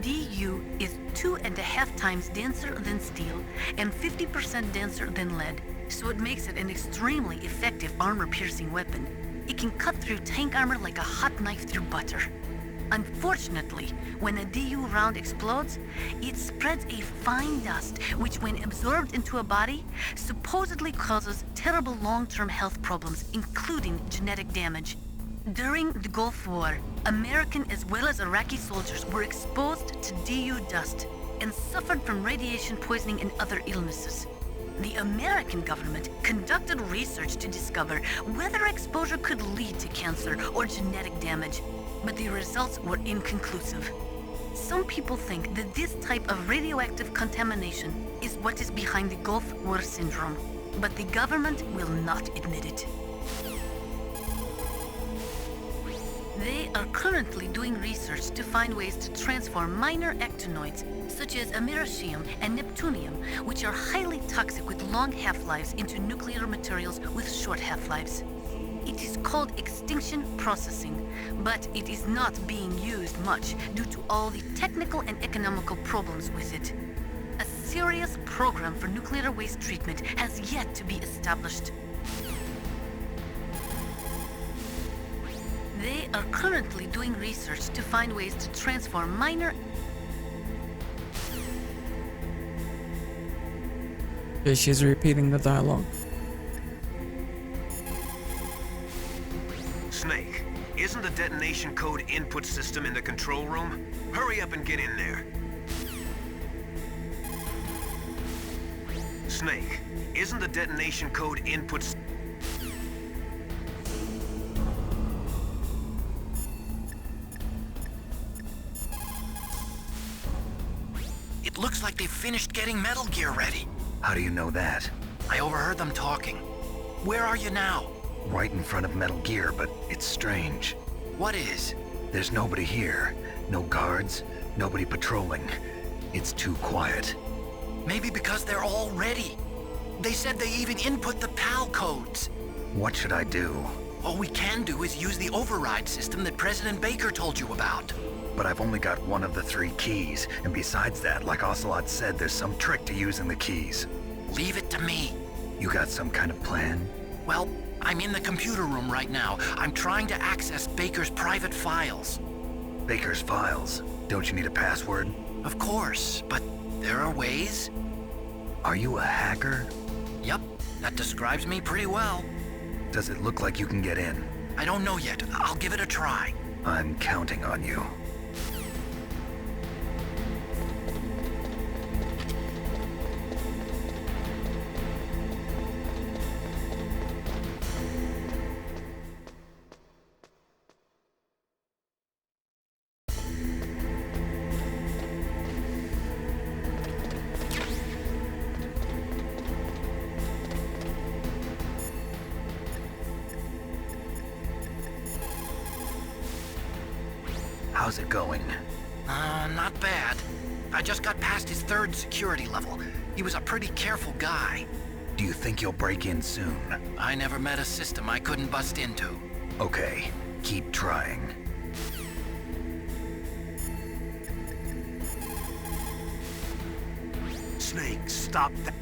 DU is 2.5 times denser than steel and 50% denser than lead, so it makes it an extremely effective armor-piercing weapon. It can cut through tank armor like a hot knife through butter. Unfortunately, when a DU round explodes, it spreads a fine dust which, when absorbed into a body, supposedly causes terrible long-term health problems, including genetic damage. During the Gulf War, American as well as Iraqi soldiers were exposed to DU dust and suffered from radiation poisoning and other illnesses. The American government conducted research to discover whether exposure could lead to cancer or genetic damage, but the results were inconclusive. Some people think that this type of radioactive contamination is what is behind the Gulf War syndrome, but the government will not admit it. They are currently doing research to find ways to transform minor actinoids, such as americium and neptunium, which are highly toxic with long half-lives, into nuclear materials with short half-lives. It is called extinction processing, but it is not being used much due to all the technical and economical problems with it. A serious program for nuclear waste treatment has yet to be established. They are currently doing research to find ways to transform minor... Okay, she's repeating the dialogue. Snake, isn't the detonation code input system in the control room? Hurry up and get in there. Snake, isn't the detonation code input... It looks like they've finished getting Metal Gear ready. How do you know that? I overheard them talking. Where are you now? Right in front of Metal Gear, but it's strange. What is? There's nobody here. No guards, nobody patrolling. It's too quiet. Maybe because they're all ready. They said they even input the PAL codes. What should I do? All we can do is use the override system that President Baker told you about. But I've only got one of the 3 keys, and besides that, like Ocelot said, there's some trick to using the keys. Leave it to me. You got some kind of plan? Well, I'm in the computer room right now. I'm trying to access Baker's private files. Baker's files? Don't you need a password? Of course, but there are ways. Are you a hacker? Yep, that describes me pretty well. Does it look like you can get in? I don't know yet. I'll give it a try. I'm counting on you. How's it going? Not bad. I just got past his 3rd security level. He was a pretty careful guy. Do you think you'll break in soon? I never met a system I couldn't bust into. Okay, keep trying. Snake, stop that.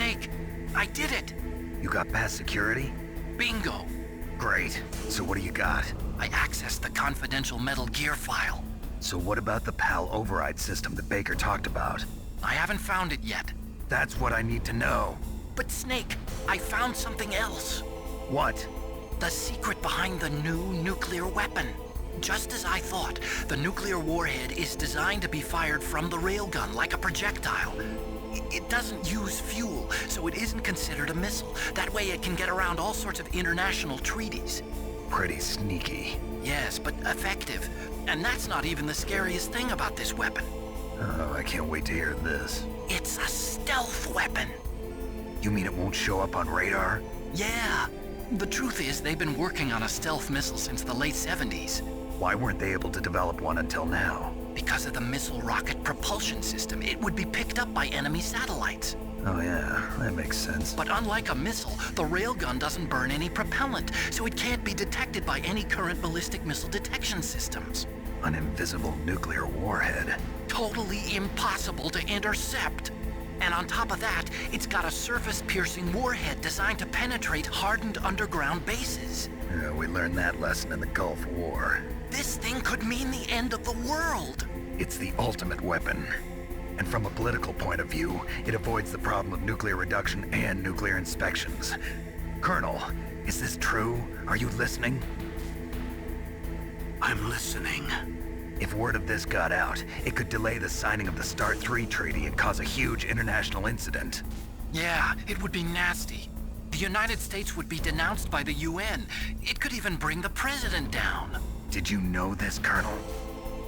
Snake, I did it! You got past security? Bingo! Great. So what do you got? I accessed the confidential Metal Gear file. So what about the PAL override system that Baker talked about? I haven't found it yet. That's what I need to know. But Snake, I found something else. What? The secret behind the new nuclear weapon. Just as I thought, the nuclear warhead is designed to be fired from the railgun like a projectile. It doesn't use fuel, so it isn't considered a missile. That way it can get around all sorts of international treaties. Pretty sneaky. Yes, but effective. And that's not even the scariest thing about this weapon. Oh, I can't wait to hear this. It's a stealth weapon. You mean it won't show up on radar? Yeah. The truth is, they've been working on a stealth missile since the late 70s. Why weren't they able to develop one until now? Because of the missile rocket propulsion system, it would be picked up by enemy satellites. Oh yeah, that makes sense. But unlike a missile, the railgun doesn't burn any propellant, so it can't be detected by any current ballistic missile detection systems. An invisible nuclear warhead. Totally impossible to intercept. And on top of that, it's got a surface-piercing warhead designed to penetrate hardened underground bases. Yeah, we learned that lesson in the Gulf War. This thing could mean the end of the world. It's the ultimate weapon. And from a political point of view, it avoids the problem of nuclear reduction and nuclear inspections. Colonel, is this true? Are you listening? I'm listening. If word of this got out, it could delay the signing of the START 3 treaty and cause a huge international incident. Yeah, it would be nasty. The United States would be denounced by the UN. It could even bring the president down. Did you know this, Colonel?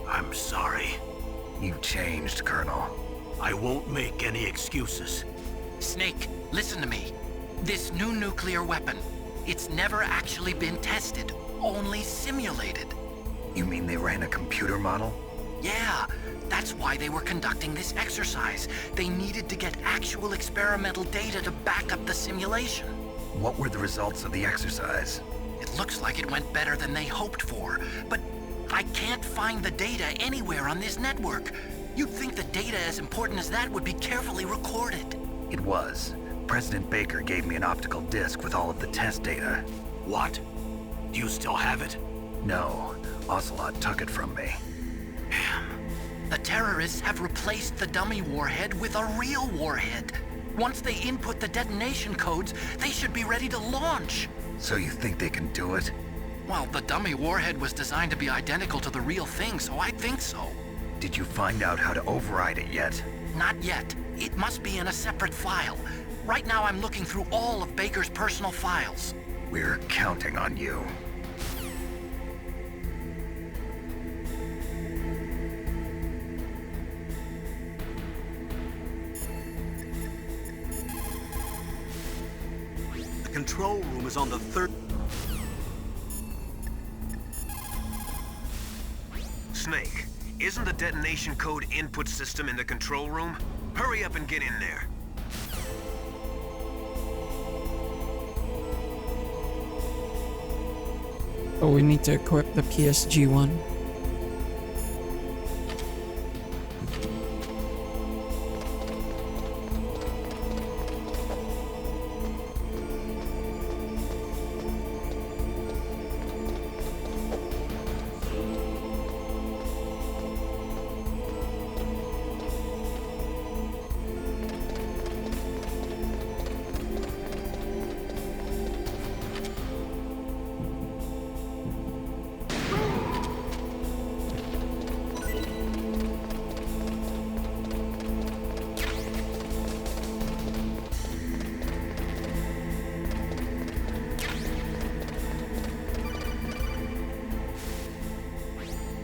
I'm sorry. You changed, Colonel. I won't make any excuses. Snake, listen to me. This new nuclear weapon, it's never actually been tested, only simulated. You mean they ran a computer model? Yeah, that's why they were conducting this exercise. They needed to get actual experimental data to back up the simulation. What were the results of the exercise? It looks like it went better than they hoped for, but I can't find the data anywhere on this network. You'd think the data as important as that would be carefully recorded. It was. President Baker gave me an optical disc with all of the test data. What? Do you still have it? No, Ocelot took it from me. The terrorists have replaced the dummy warhead with a real warhead. Once they input the detonation codes, they should be ready to launch. So you think they can do it? Well, the dummy warhead was designed to be identical to the real thing, so I think so. Did you find out how to override it yet? Not yet. It must be in a separate file. Right now I'm looking through all of Baker's personal files. We're counting on you. The control room is on the third... Snake, isn't the detonation code input system in the control room? Hurry up and get in there. Oh, we need to equip the PSG one.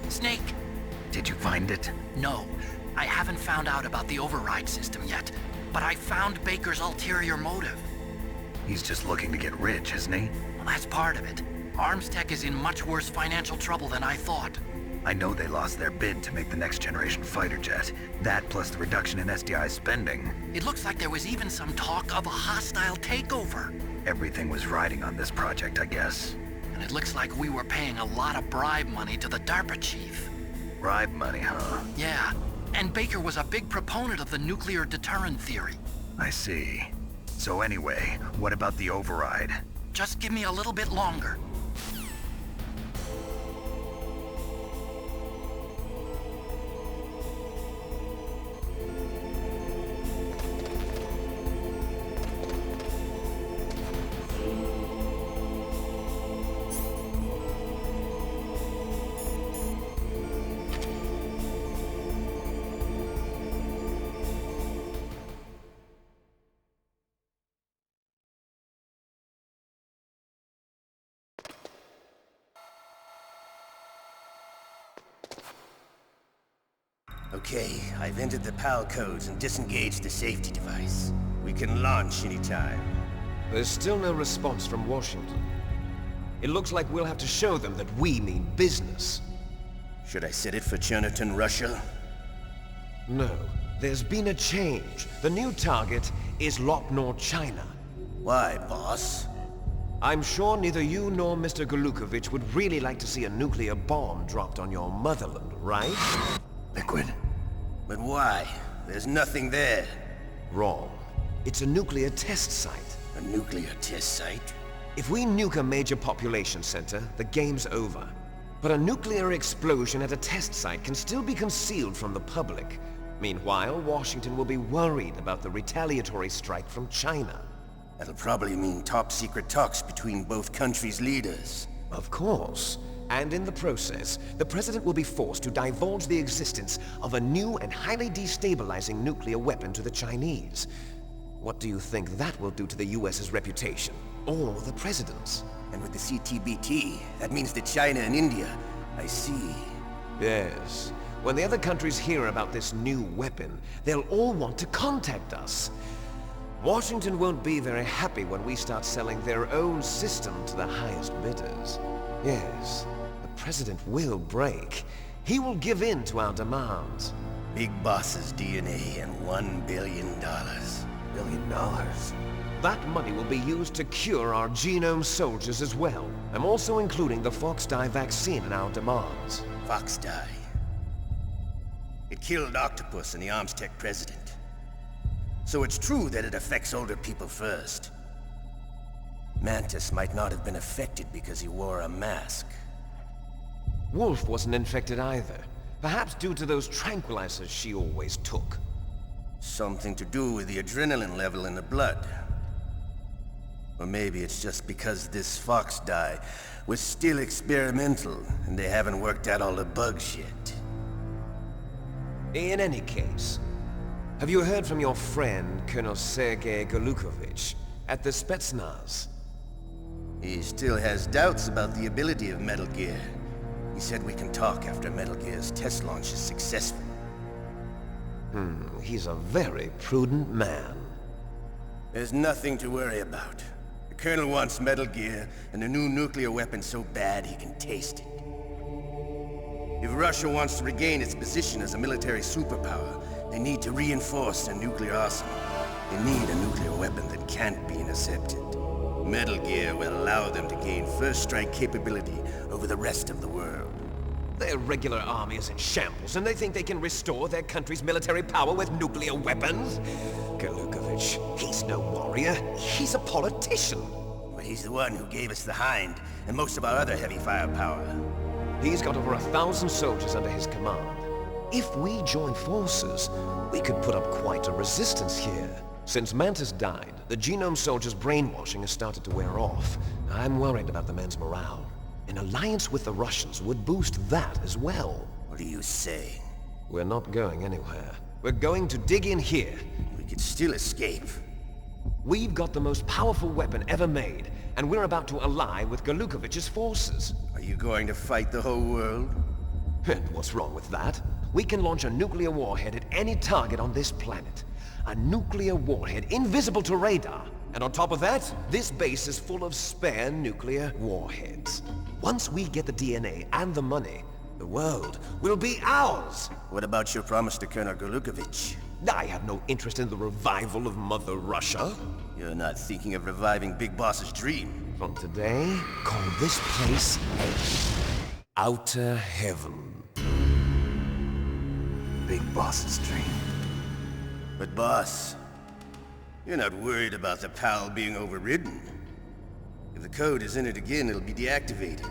Snake! Did you find it? No, I haven't found out about the override system yet, but I found Baker's ulterior motive. He's just looking to get rich, isn't he? Well, that's part of it. Armstech is in much worse financial trouble than I thought. I know they lost their bid to make the next generation fighter jet. That plus the reduction in SDI spending. It looks like there was even some talk of a hostile takeover. Everything was riding on this project, I guess. And it looks like we were paying a lot of bribe money to the DARPA chief. Bribe money, huh? Yeah, and Baker was a big proponent of the nuclear deterrent theory. I see. So anyway, what about the override? Just give me a little bit longer. Okay, I've entered the PAL codes and disengaged the safety device. We can launch anytime. There's still no response from Washington. It looks like we'll have to show them that we mean business. Should I set it for Cherniton, Russia? No, there's been a change. The new target is Lopnor, China. Why, boss? I'm sure neither you nor Mr. Golukovich would really like to see a nuclear bomb dropped on your motherland, right? Liquid. But why? There's nothing there. Wrong. It's a nuclear test site. A nuclear test site? If we nuke a major population center, the game's over. But a nuclear explosion at a test site can still be concealed from the public. Meanwhile, Washington will be worried about the retaliatory strike from China. That'll probably mean top-secret talks between both countries' leaders. Of course. And in the process, the President will be forced to divulge the existence of a new and highly destabilizing nuclear weapon to the Chinese. What do you think that will do to the US's reputation? Or the President's? And with the CTBT, that means that China and India... I see. Yes. When the other countries hear about this new weapon, they'll all want to contact us. Washington won't be very happy when we start selling their own system to the highest bidders. Yes, the President will break. He will give in to our demands. Big Boss's DNA and $1 billion. $1 billion? That money will be used to cure our genome soldiers as well. I'm also including the Fox-Die vaccine in our demands. Fox-Die. It killed Octopus and the Armstech president. So it's true that it affects older people first. Mantis might not have been affected because he wore a mask. Wolf wasn't infected either. Perhaps due to those tranquilizers she always took. Something to do with the adrenaline level in the blood. Or maybe it's just because this Fox-Die was still experimental and they haven't worked out all the bugs yet. In any case, have you heard from your friend, Colonel Sergei Golukovich, at the Spetsnaz? He still has doubts about the ability of Metal Gear. He said we can talk after Metal Gear's test launch is successful. He's a very prudent man. There's nothing to worry about. The Colonel wants Metal Gear and a new nuclear weapon so bad he can taste it. If Russia wants to regain its position as a military superpower, they need to reinforce their nuclear arsenal. They need a nuclear weapon that can't be intercepted. Metal Gear will allow them to gain first strike capability over the rest of the world. Their regular army is in shambles, and they think they can restore their country's military power with nuclear weapons? Golukovich, he's no warrior. He's a politician. But he's the one who gave us the Hind and most of our other heavy firepower. He's got over 1,000 soldiers under his command. If we join forces, we could put up quite a resistance here. Since Mantis died, the genome soldiers' brainwashing has started to wear off. I'm worried about the men's morale. An alliance with the Russians would boost that as well. What are you saying? We're not going anywhere. We're going to dig in here. We could still escape. We've got the most powerful weapon ever made, and we're about to ally with Golukovich's forces. Are you going to fight the whole world? And what's wrong with that? We can launch a nuclear warhead at any target on this planet. A nuclear warhead invisible to radar. And on top of that, this base is full of spare nuclear warheads. Once we get the DNA and the money, the world will be ours! What about your promise to Colonel Golukovich? I have no interest in the revival of Mother Russia. You're not thinking of reviving Big Boss's dream. From today, call this place Outer Heaven. Big Boss's dream. But boss, You're not worried about the PAL being overridden. If the code is in it again, it'll be deactivated.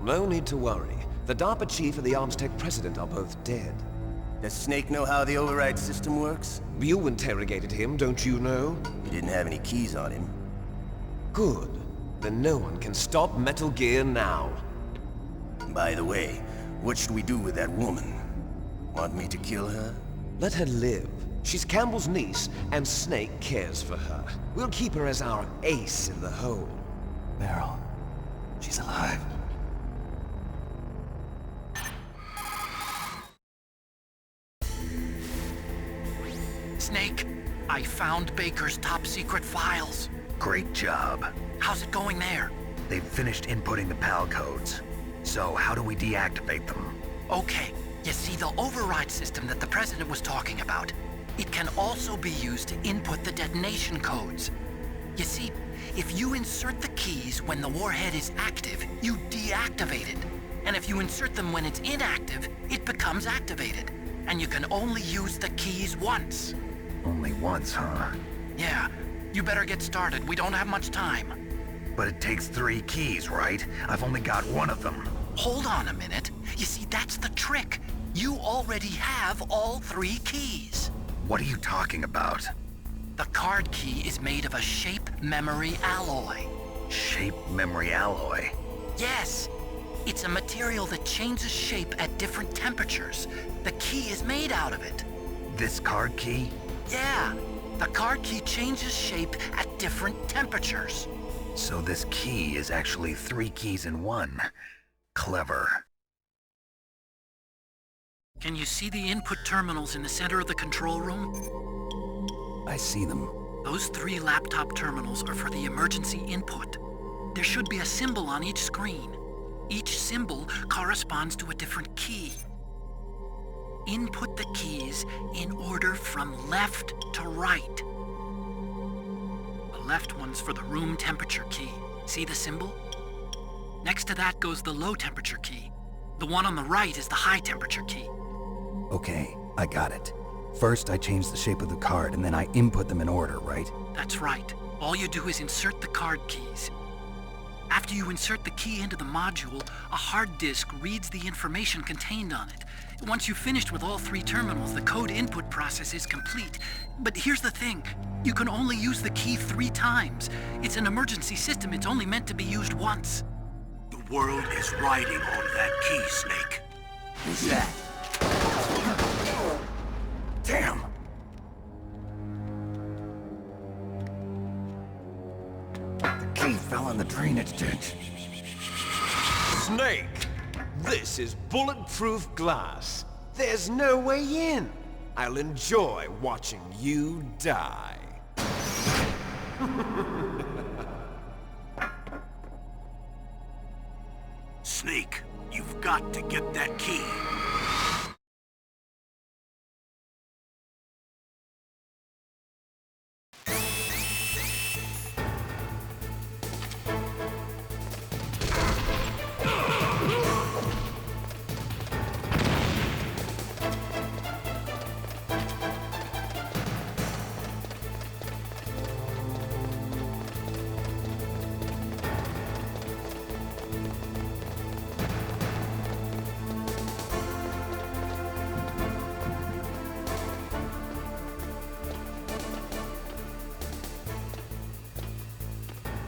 No need to worry. The DARPA chief and the Armstech president are both dead. Does Snake know how the override system works? You interrogated him, don't you know? He didn't have any keys on him. Good. Then no one can stop Metal Gear now. By the way, what should we do with that woman? Want me to kill her? Let her live. She's Campbell's niece, and Snake cares for her. We'll keep her as our ace in the hole. Meryl, she's alive. Snake, I found Baker's top secret files. Great job. How's it going there? They've finished inputting the PAL codes. So how do we deactivate them? Okay, you see the override system that the President was talking about? It can also be used to input the detonation codes. You see, if you insert the keys when the warhead is active, you deactivate it. And if you insert them when it's inactive, it becomes activated. And you can only use the keys once. Only once, huh? Yeah, you better get started. We don't have much time. But it takes 3 keys, right? I've only got 1 of them. Hold on a minute. You see, that's the trick. You already have all 3 keys. What are you talking about? The card key is made of a shape memory alloy. Shape memory alloy? Yes. It's a material that changes shape at different temperatures. The key is made out of it. This card key? Yeah. The card key changes shape at different temperatures. So this key is actually 3 keys in 1. Clever. Can you see the input terminals in the center of the control room? I see them. Those 3 laptop terminals are for the emergency input. There should be a symbol on each screen. Each symbol corresponds to a different key. Input the keys in order from left to right. The left one's for the room temperature key. See the symbol? Next to that goes the low temperature key. The one on the right is the high temperature key. Okay, I got it. First, I change the shape of the card, and then I input them in order, right? That's right. All you do is insert the card keys. After you insert the key into the module, a hard disk reads the information contained on it. Once you've finished with all 3 terminals, the code input process is complete. But here's the thing. You can only use the key 3 times. It's an emergency system. It's only meant to be used once. The world is riding on that key, Snake. Who's that? Damn! The key fell in the drainage ditch. Snake! This is bulletproof glass. There's no way in. I'll enjoy watching you die. Snake, you've got to get that key.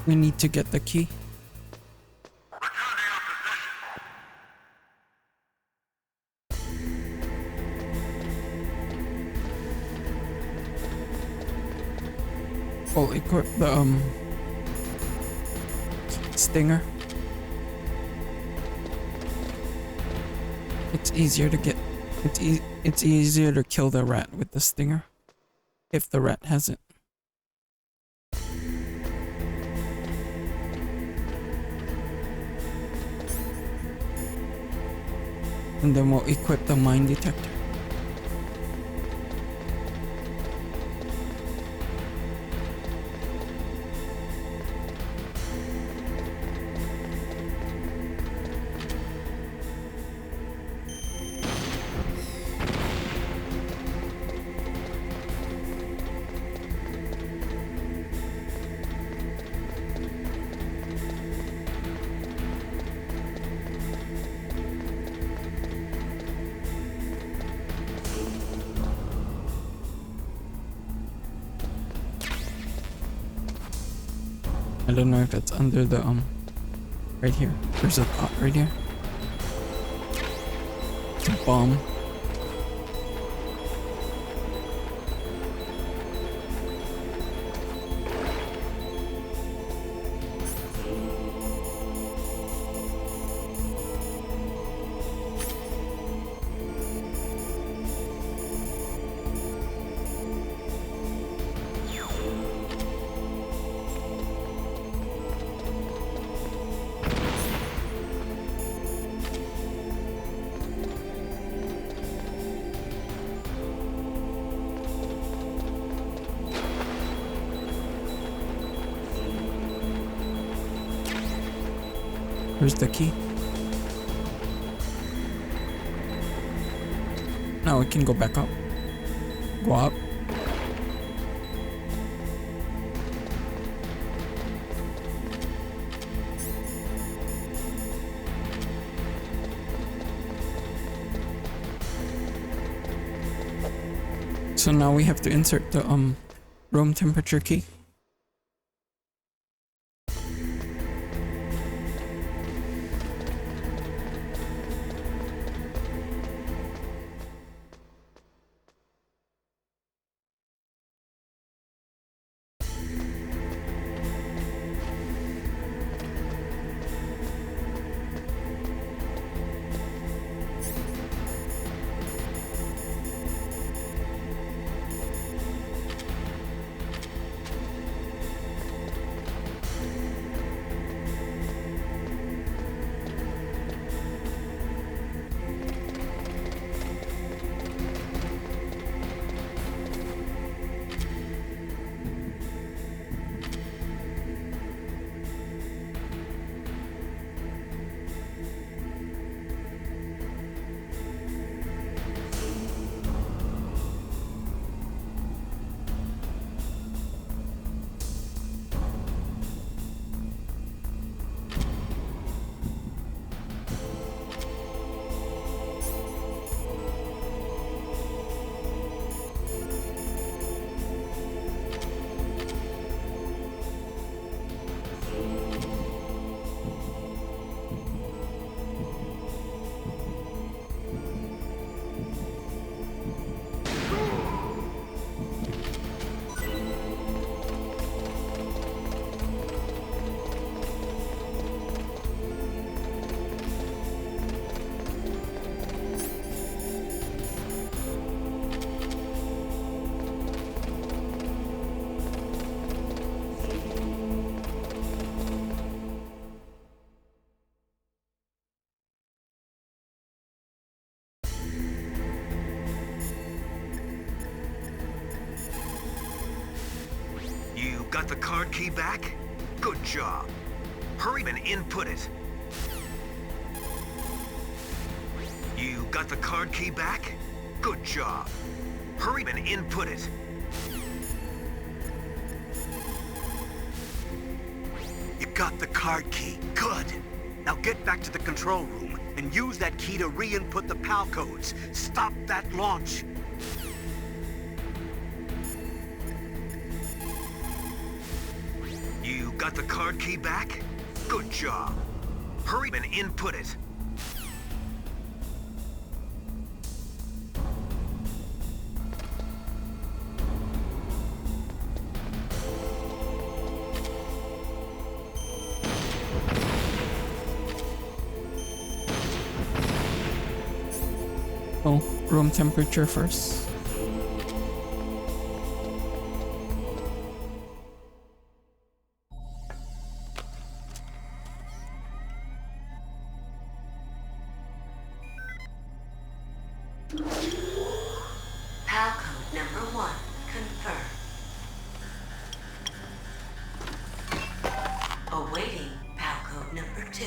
We need to get the key. We'll equip the stinger. It's easier to get. It's easier to kill the rat with the stinger, if the rat has it. And then we'll equip the mine detector. I don't know if that's under the right here. There's a pot right here. It's a bomb. Where's the key? Now we can go back up. Go up. So now we have to insert the room temperature key. You got the card key back? Good job. Hurry and input it. You got the card key back? Good job. Hurry and input it. You got the card key. Good. Now get back to the control room and use that key to re-input the PAL codes. Stop that launch. You got the card key back? Good job. Hurry and input it. Oh, room temperature first. PAL code number 1, confirmed. Awaiting PAL code number 2.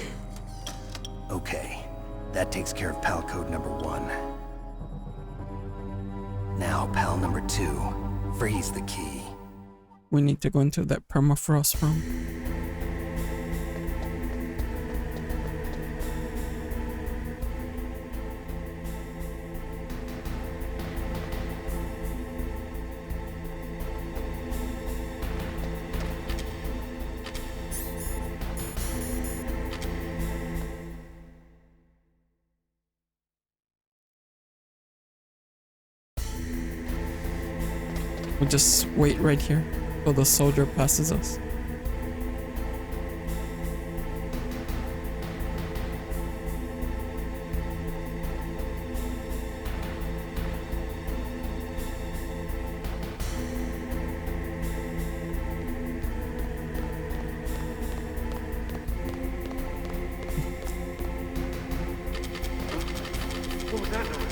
Okay, that takes care of PAL code number 1. Now, PAL number 2, freeze the key. We need to go into that permafrost room. We'll just wait right here till the soldier passes us. What was that noise?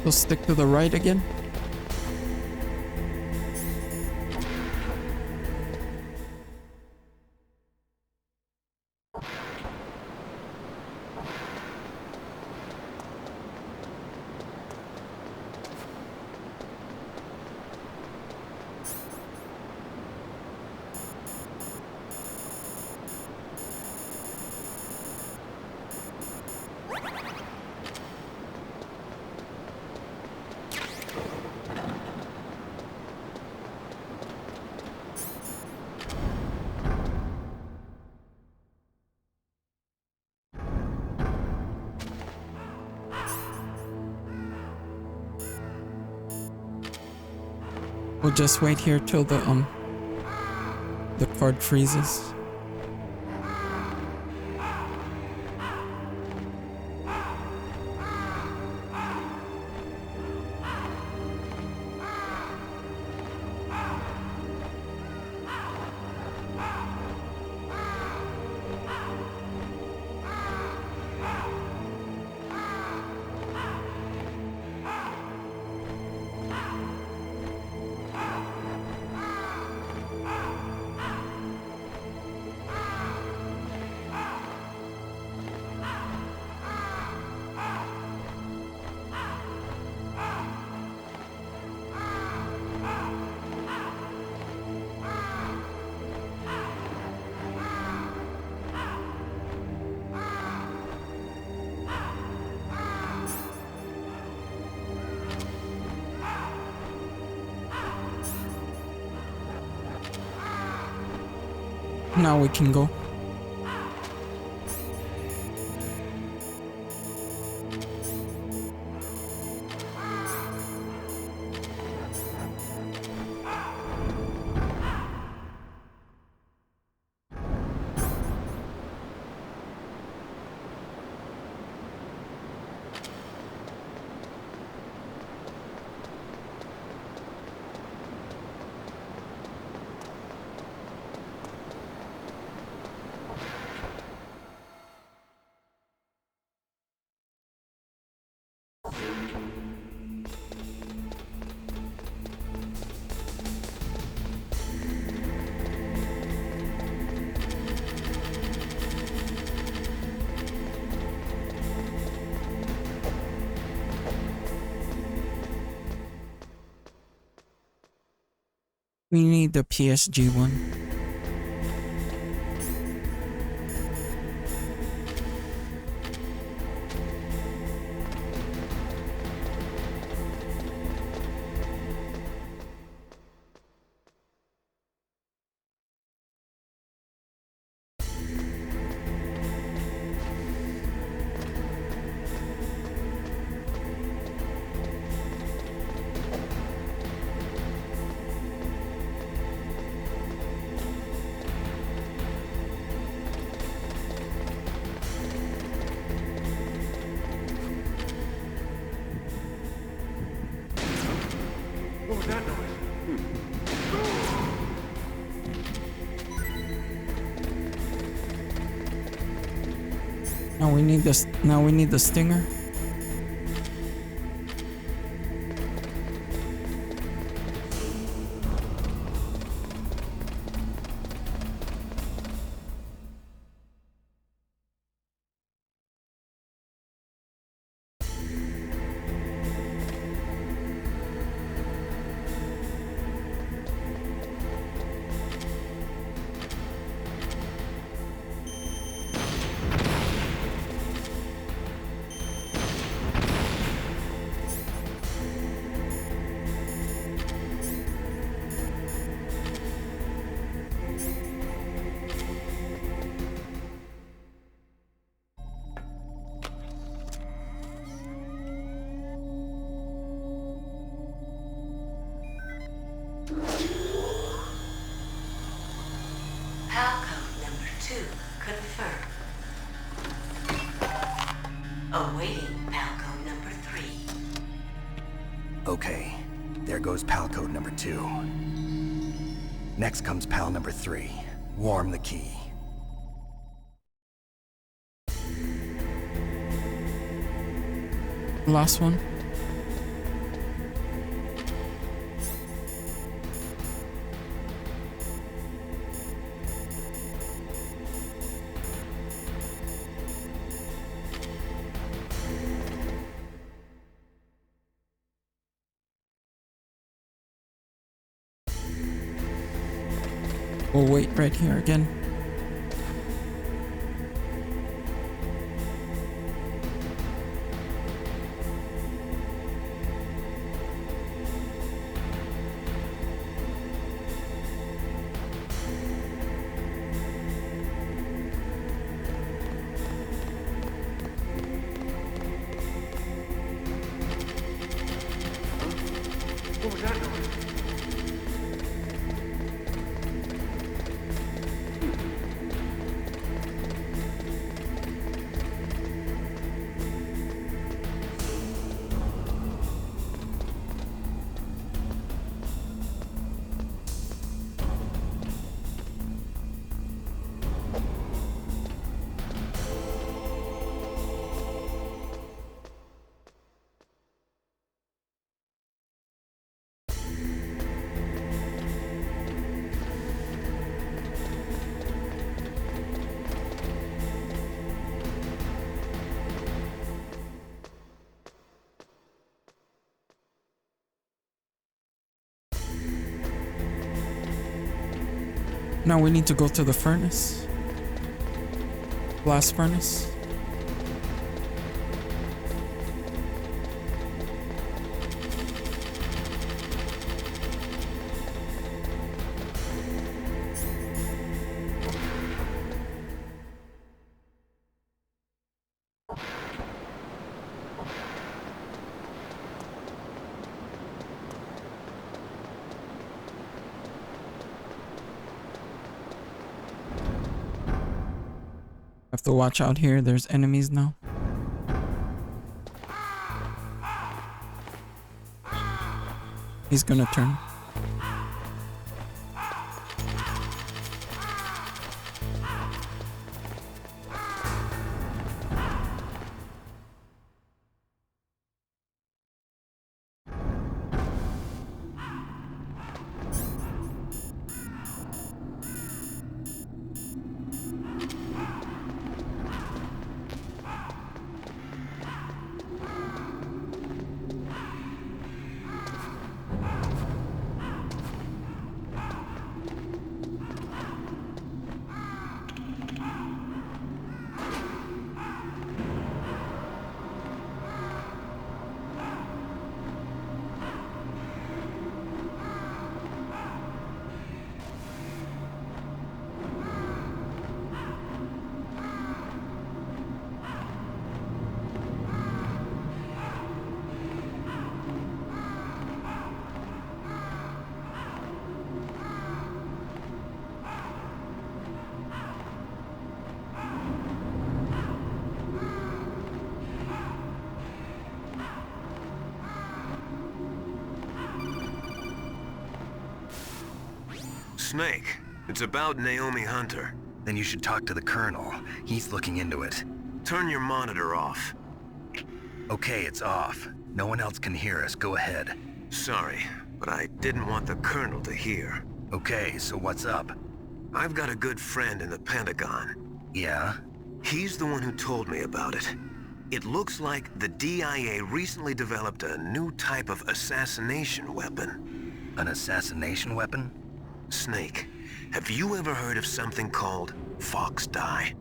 We'll stick to the right again. We'll just wait here till the card freezes. Now we can go. We need the PSG one. What was that noise? Now we need the stinger. Palcode number 2 confirmed. Awaiting Palcode number 3. Okay, there goes pal code number 2. Next comes pal number 3. Warm the key. Last one. We'll wait right here again. What was that noise? Now we need to go to the furnace. Blast furnace. Have to watch out here, there's enemies now. He's gonna turn. Snake, it's about Naomi Hunter. Then you should talk to the Colonel. He's looking into it. Turn your monitor off. Okay, it's off. No one else can hear us. Go ahead. Sorry, but I didn't want the Colonel to hear. Okay, so what's up? I've got a good friend in the Pentagon. Yeah? He's the one who told me about it. It looks like the DIA recently developed a new type of assassination weapon. An assassination weapon? Snake, have you ever heard of something called Fox Dye?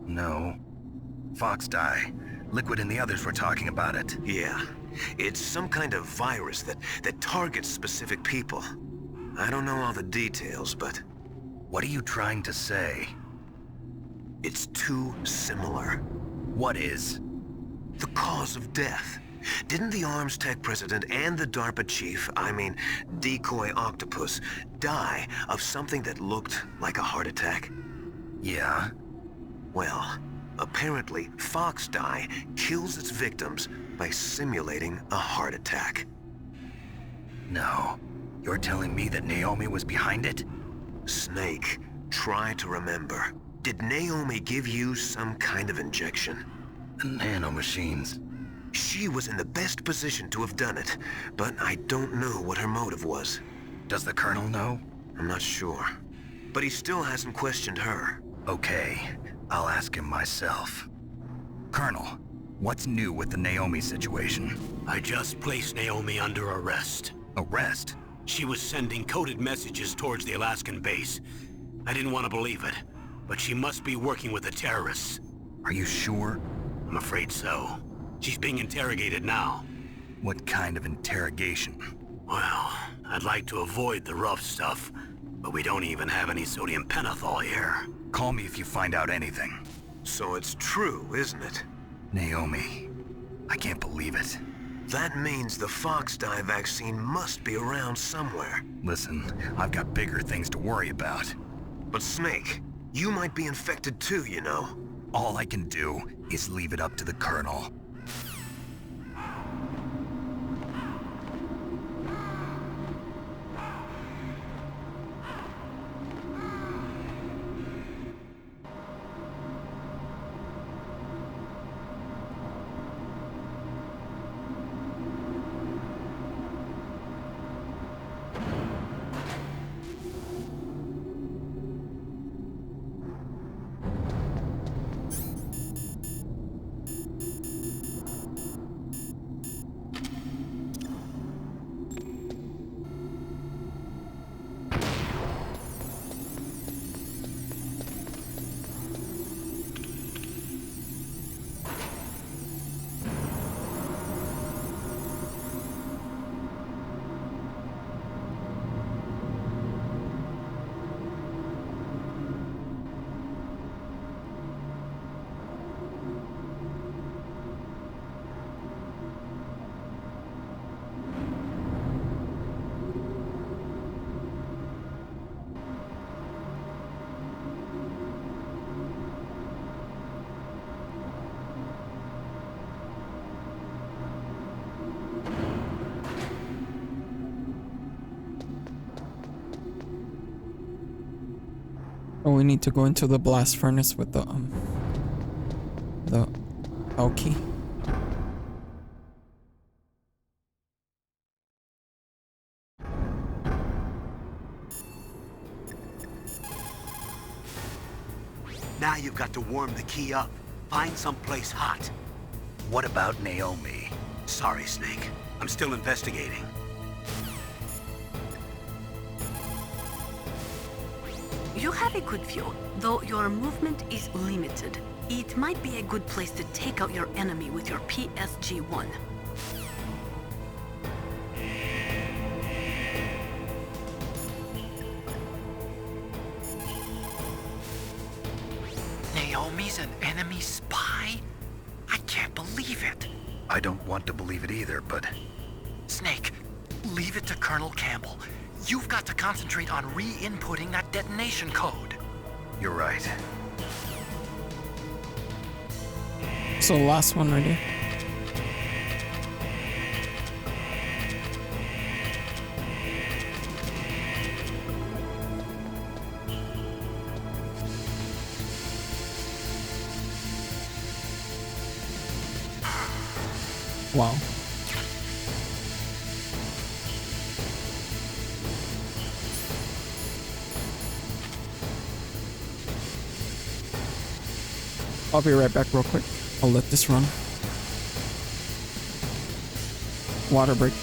No. Fox dye. Liquid and the others were talking about it. Yeah. It's some kind of virus that targets specific people. I don't know all the details, but... What are you trying to say? It's too similar. What is? The cause of death. Didn't the Arms Tech president and the DARPA chief, I mean, Decoy Octopus, die of something that looked like a heart attack? Yeah? Well, apparently Fox Dye kills its victims by simulating a heart attack. No. You're telling me that Naomi was behind it? Snake, try to remember. Did Naomi give you some kind of injection? Nanomachines. She was in the best position to have done it, but I don't know what her motive was. Does the Colonel know? I'm not sure. But he still hasn't questioned her. Okay, I'll ask him myself. Colonel, what's new with the Naomi situation? I just placed Naomi under arrest. Arrest? She was sending coded messages towards the Alaskan base. I didn't want to believe it, but she must be working with the terrorists. Are you sure? I'm afraid so. She's being interrogated now. What kind of interrogation? Well, I'd like to avoid the rough stuff, but we don't even have any sodium pentothal here. Call me if you find out anything. So it's true, isn't it? Naomi, I can't believe it. That means the Fox Dye vaccine must be around somewhere. Listen, I've got bigger things to worry about. But Snake, you might be infected too, you know. All I can do is leave it up to the Colonel. Oh, we need to go into the blast furnace with the L-key. Now you've got to warm the key up. Find someplace hot. What about Naomi? Sorry, Snake. I'm still investigating. You have a good view, though your movement is limited. It might be a good place to take out your enemy with your PSG-1. Naomi's an enemy spy? I can't believe it. I don't want to believe it either, but... Snake, leave it to Colonel Campbell. You've got to concentrate on re-inputting that detonation code. You're right. So last one right here. Wow. I'll be right back real quick. I'll let this run. Water break.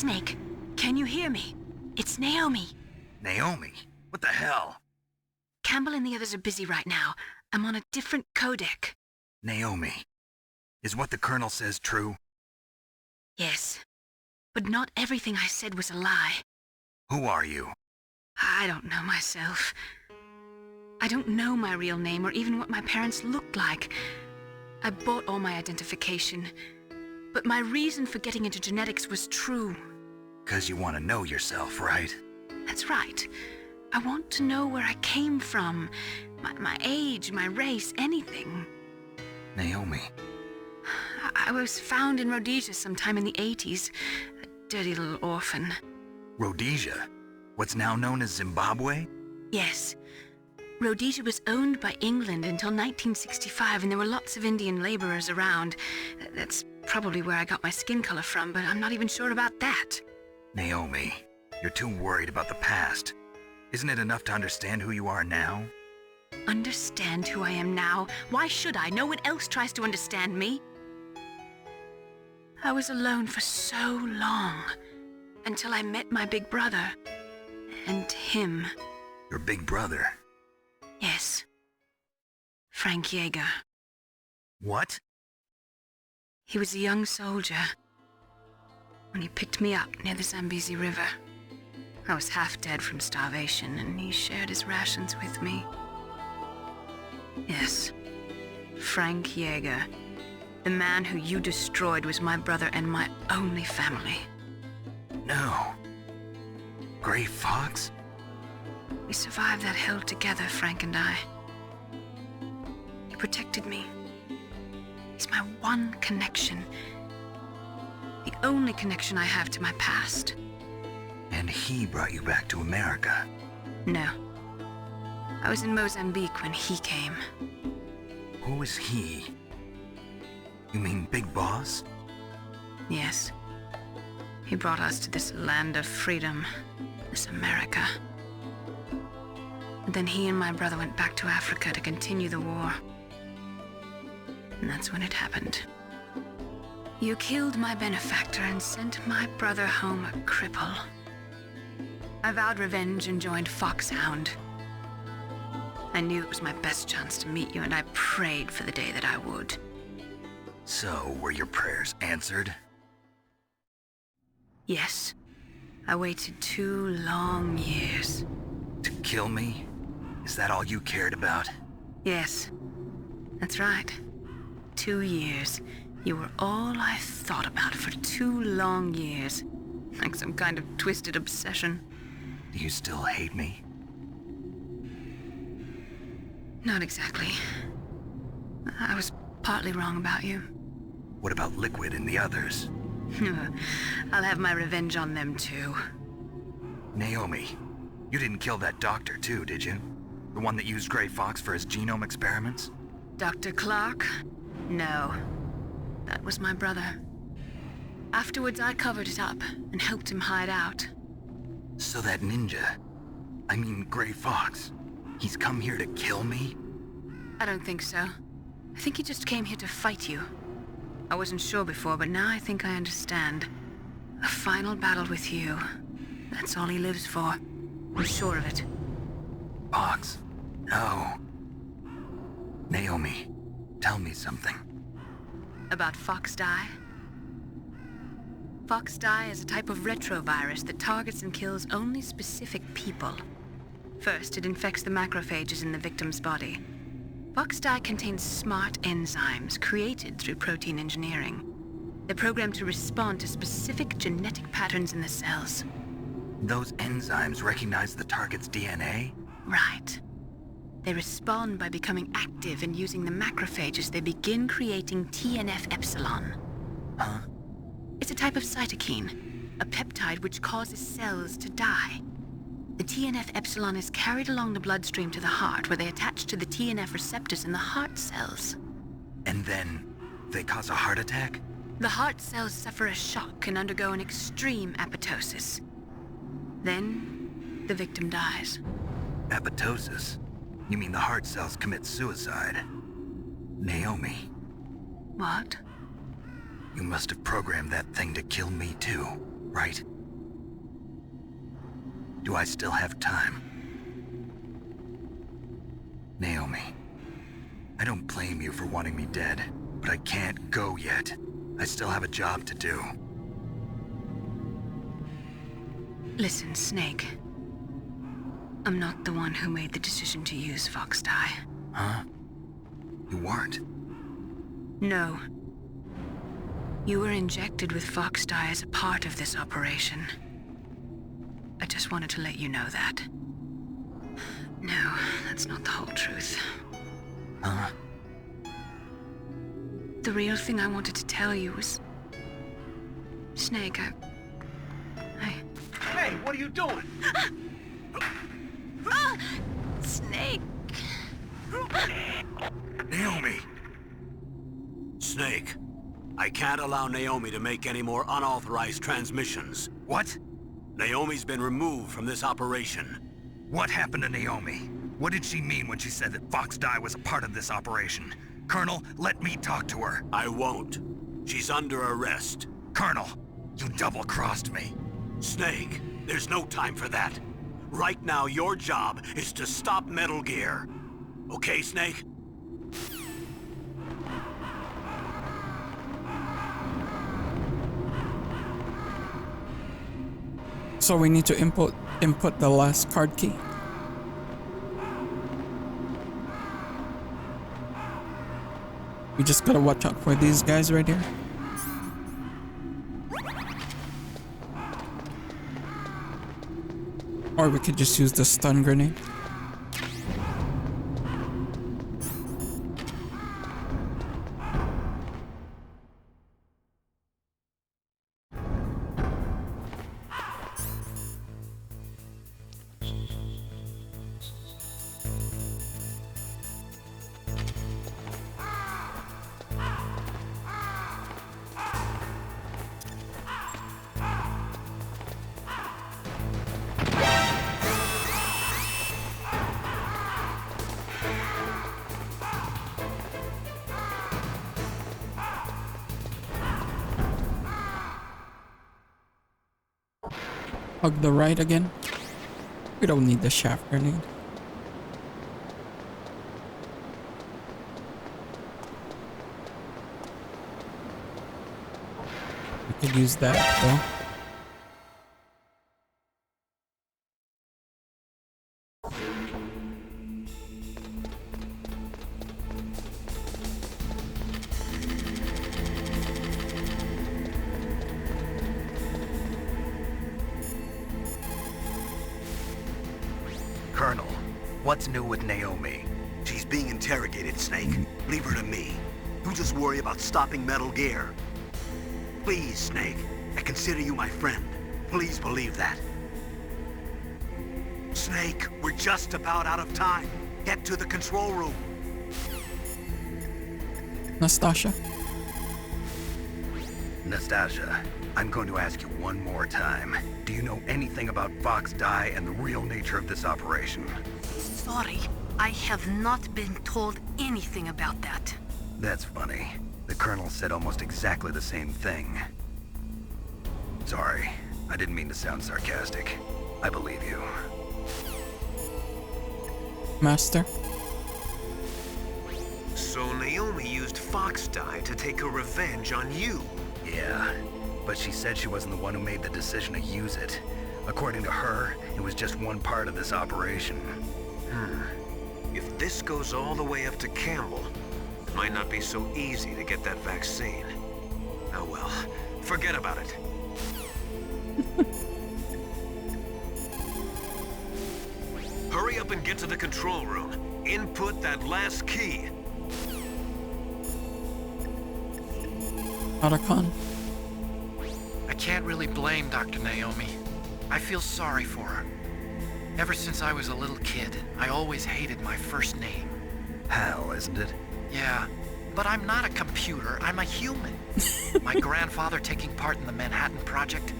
Snake, can you hear me? It's Naomi. Naomi? What the hell? Campbell and the others are busy right now. I'm on a different codec. Naomi, is what the Colonel says true? Yes, but not everything I said was a lie. Who are you? I don't know myself. I don't know my real name or even what my parents looked like. I bought all my identification, but my reason for getting into genetics was true. 'Cause you want to know yourself, right? That's right. I want to know where I came from, my age, my race, anything. Naomi. I was found in Rhodesia sometime in the 80s, a dirty little orphan. Rhodesia? What's now known as Zimbabwe? Yes. Rhodesia was owned by England until 1965, and there were lots of Indian laborers around. That's probably where I got my skin color from, but I'm not even sure about that. Naomi, you're too worried about the past. Isn't it enough to understand who you are now? Understand who I am now? Why should I? No one else tries to understand me. I was alone for so long, until I met my big brother. And him. Your big brother? Yes. Frank Yeager. What? He was a young soldier when he picked me up near the Zambezi River. I was half dead from starvation, and he shared his rations with me. Yes, Frank Yeager. The man who you destroyed was my brother and my only family. No. Gray Fox? We survived that hell together, Frank and I. He protected me. He's my one connection. The only connection I have to my past. And he brought you back to America? No. I was in Mozambique when he came. Who is he? You mean Big Boss? Yes. He brought us to this land of freedom, this America. And then he and my brother went back to Africa to continue the war. And that's when it happened. You killed my benefactor and sent my brother home a cripple. I vowed revenge and joined Foxhound. I knew it was my best chance to meet you, and I prayed for the day that I would. So, were your prayers answered? Yes. I waited 2 long years. To kill me? Is that all you cared about? Yes. That's right. 2 years. You were all I thought about for 2 long years. Like some kind of twisted obsession. Do you still hate me? Not exactly. I was partly wrong about you. What about Liquid and the others? I'll have my revenge on them too. Naomi, you didn't kill that doctor too, did you? The one that used Gray Fox for his genome experiments? Dr. Clark? No. That was my brother. Afterwards, I covered it up and helped him hide out. So that ninja, I mean Gray Fox, he's come here to kill me? I don't think so. I think he just came here to fight you. I wasn't sure before, but now I think I understand. A final battle with you. That's all he lives for. I'm sure of it. Fox, no. Naomi, tell me something. About Fox Die? Fox Die is a type of retrovirus that targets and kills only specific people. First, it infects the macrophages in the victim's body. Fox Die contains smart enzymes created through protein engineering. They're programmed to respond to specific genetic patterns in the cells. Those enzymes recognize the target's DNA? Right. They respond by becoming active and using the macrophages. They begin creating TNF-epsilon. Huh? It's a type of cytokine, a peptide which causes cells to die. The TNF-epsilon is carried along the bloodstream to the heart, where they attach to the TNF receptors in the heart cells. And then they cause a heart attack? The heart cells suffer a shock and undergo an extreme apoptosis. Then, the victim dies. Apoptosis? You mean the heart cells commit suicide? Naomi. What? You must have programmed that thing to kill me too, right? Do I still have time? Naomi, I don't blame you for wanting me dead, but I can't go yet. I still have a job to do. Listen, Snake. I'm not the one who made the decision to use Fox Dye. Huh? You weren't? No. You were injected with Fox Dye as a part of this operation. I just wanted to let you know that. No, that's not the whole truth. Huh? The real thing I wanted to tell you was... Snake, I... Hey, what are you doing? Snake! Naomi! Snake, I can't allow Naomi to make any more unauthorized transmissions. What? Naomi's been removed from this operation. What happened to Naomi? What did she mean when she said that Fox Dye was a part of this operation? Colonel, let me talk to her. I won't. She's under arrest. Colonel, you double-crossed me. Snake, there's no time for that. Right now, your job is to stop Metal Gear. Okay, Snake? So we need to input the last card key. We just gotta watch out for these guys right here. Or we could just use the stun grenade. Hug the right again. We don't need the shaft grenade. We could use that though. Colonel, what's new with Naomi? She's being interrogated, Snake. Leave her to me. You just worry about stopping Metal Gear. Please, Snake. I consider you my friend. Please believe that. Snake, we're just about out of time. Get to the control room. Nastasia. Nastasia, I'm going to ask you one more time. Do you know anything about Fox Dye and the real nature of this operation? Sorry, I have not been told anything about that. That's funny. The Colonel said almost exactly the same thing. Sorry, I didn't mean to sound sarcastic. I believe you. Master. So Naomi used Fox Dye to take her revenge on you. Yeah, but she said she wasn't the one who made the decision to use it. According to her, it was just one part of this operation. If this goes all the way up to Campbell, it might not be so easy to get that vaccine. Oh well, forget about it. Hurry up and get to the control room. Input that last key. Otacon. I can't really blame Dr. Naomi. I feel sorry for her. Ever since I was a little kid, I always hated my first name. Hal, isn't it? Yeah, but I'm not a computer, I'm a human. My grandfather taking part in the Manhattan Project,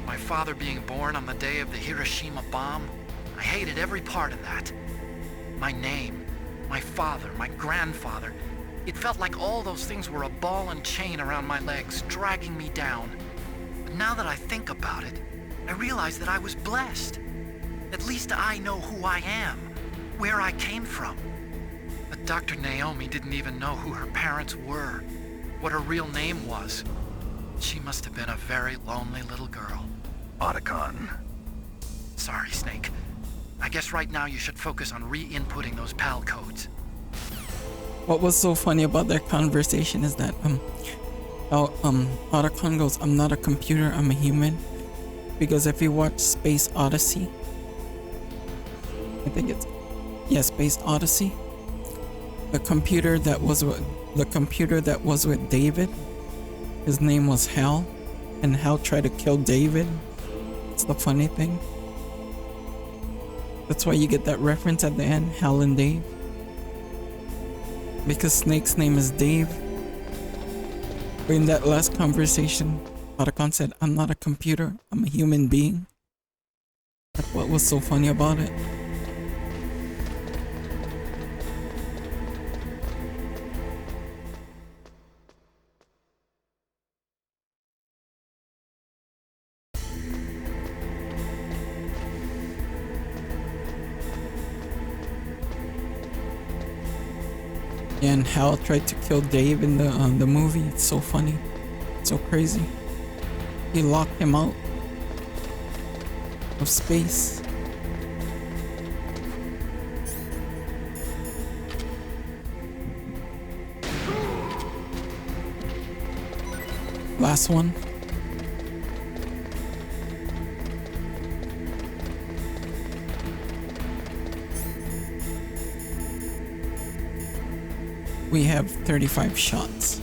my father being born on the day of the Hiroshima bomb. I hated every part of that. My name, my father, my grandfather. It felt like all those things were a ball and chain around my legs, dragging me down. But now that I think about it, I realize that I was blessed. At least I know who I am, where I came from. But Dr. Naomi didn't even know who her parents were, what her real name was. She must have been a very lonely little girl. Otacon. Sorry, Snake. I guess right now you should focus on re-inputting those PAL codes. What was so funny about their conversation is that Otacon goes, "I'm not a computer, I'm a human." Because if you watch Space Odyssey, I think it's Space Odyssey, the computer that was with David, his name was Hal, and Hal tried to kill David. It's the funny thing. That's why you get that reference at the end, Hal and Dave. Because Snake's name is Dave. But in that last conversation, Otacon said, "I'm not a computer, I'm a human being." That's what was so funny about it. Yeah, and Hal tried to kill Dave in the movie. It's so funny, so crazy. He locked him out of space. Last one. We have 35 shots.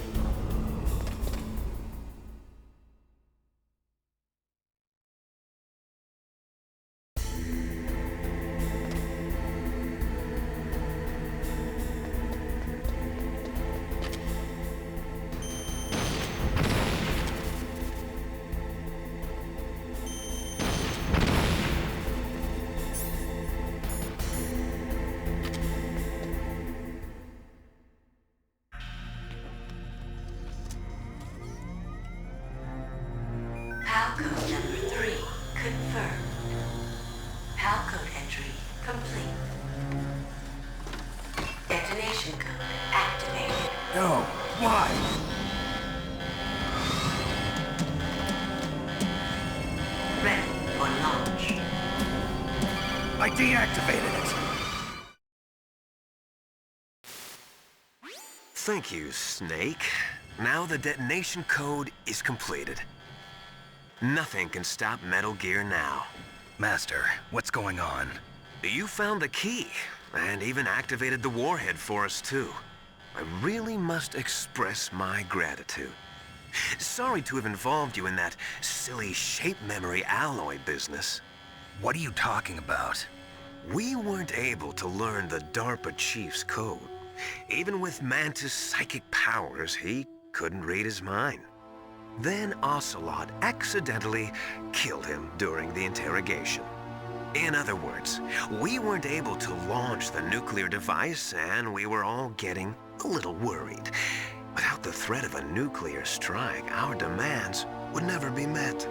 PAL code number 3 confirmed. PAL code entry complete. Detonation code activated. No, why? Ready for launch. I deactivated it. Thank you, Snake. Now the detonation code is completed. Nothing can stop Metal Gear now. Master, what's going on? You found the key, and even activated the warhead for us, too. I really must express my gratitude. Sorry to have involved you in that silly shape memory alloy business. What are you talking about? We weren't able to learn the DARPA chief's code. Even with Mantis' psychic powers, he couldn't read his mind. Then Ocelot accidentally killed him during the interrogation. In other words, we weren't able to launch the nuclear device, and we were all getting a little worried. Without the threat of a nuclear strike, our demands would never be met.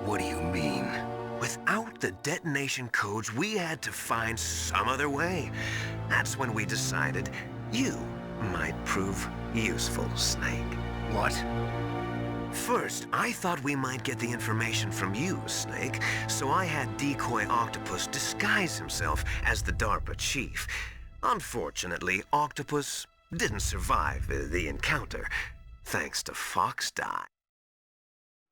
What do you mean? Without the detonation codes, we had to find some other way. That's when we decided you might prove useful, Snake. What? First, I thought we might get the information from you, Snake, so I had Decoy Octopus disguise himself as the DARPA chief. Unfortunately, Octopus didn't survive the encounter, thanks to Fox Die.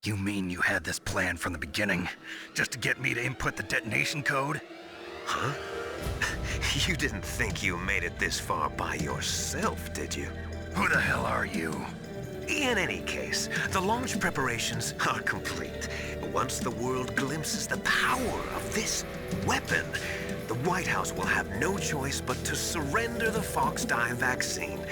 You mean you had this plan from the beginning, just to get me to input the detonation code? Huh? You didn't think you made it this far by yourself, did you? Who the hell are you? In any case, the launch preparations are complete. Once the world glimpses the power of this weapon, the White House will have no choice but to surrender the Fox Die vaccine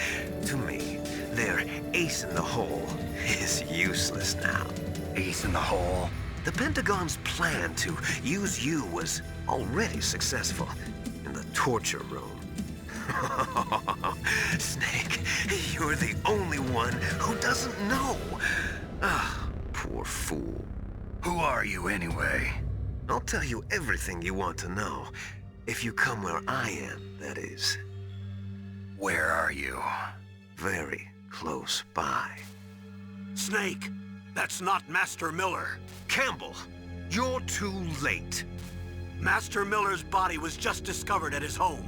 to me. Their ace in the hole is useless now. Ace in the hole? The Pentagon's plan to use you was already successful in the torture room. Snake, you're the only one who doesn't know. Ah, poor fool. Who are you anyway? I'll tell you everything you want to know. If you come where I am, that is. Where are you? Very close by. Snake, that's not Master Miller. Campbell, you're too late. Master Miller's body was just discovered at his home.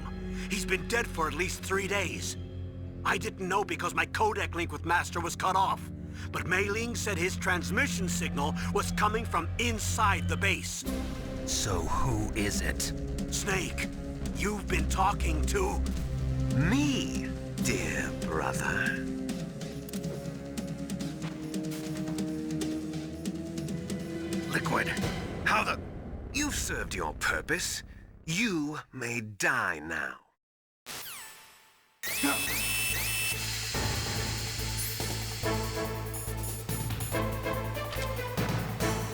He's been dead for at least 3 days. I didn't know because my codec link with Master was cut off. But Mei Ling said his transmission signal was coming from inside the base. So who is it? Snake, you've been talking to... Me, dear brother. Liquid. How the... You've served your purpose. You may die now.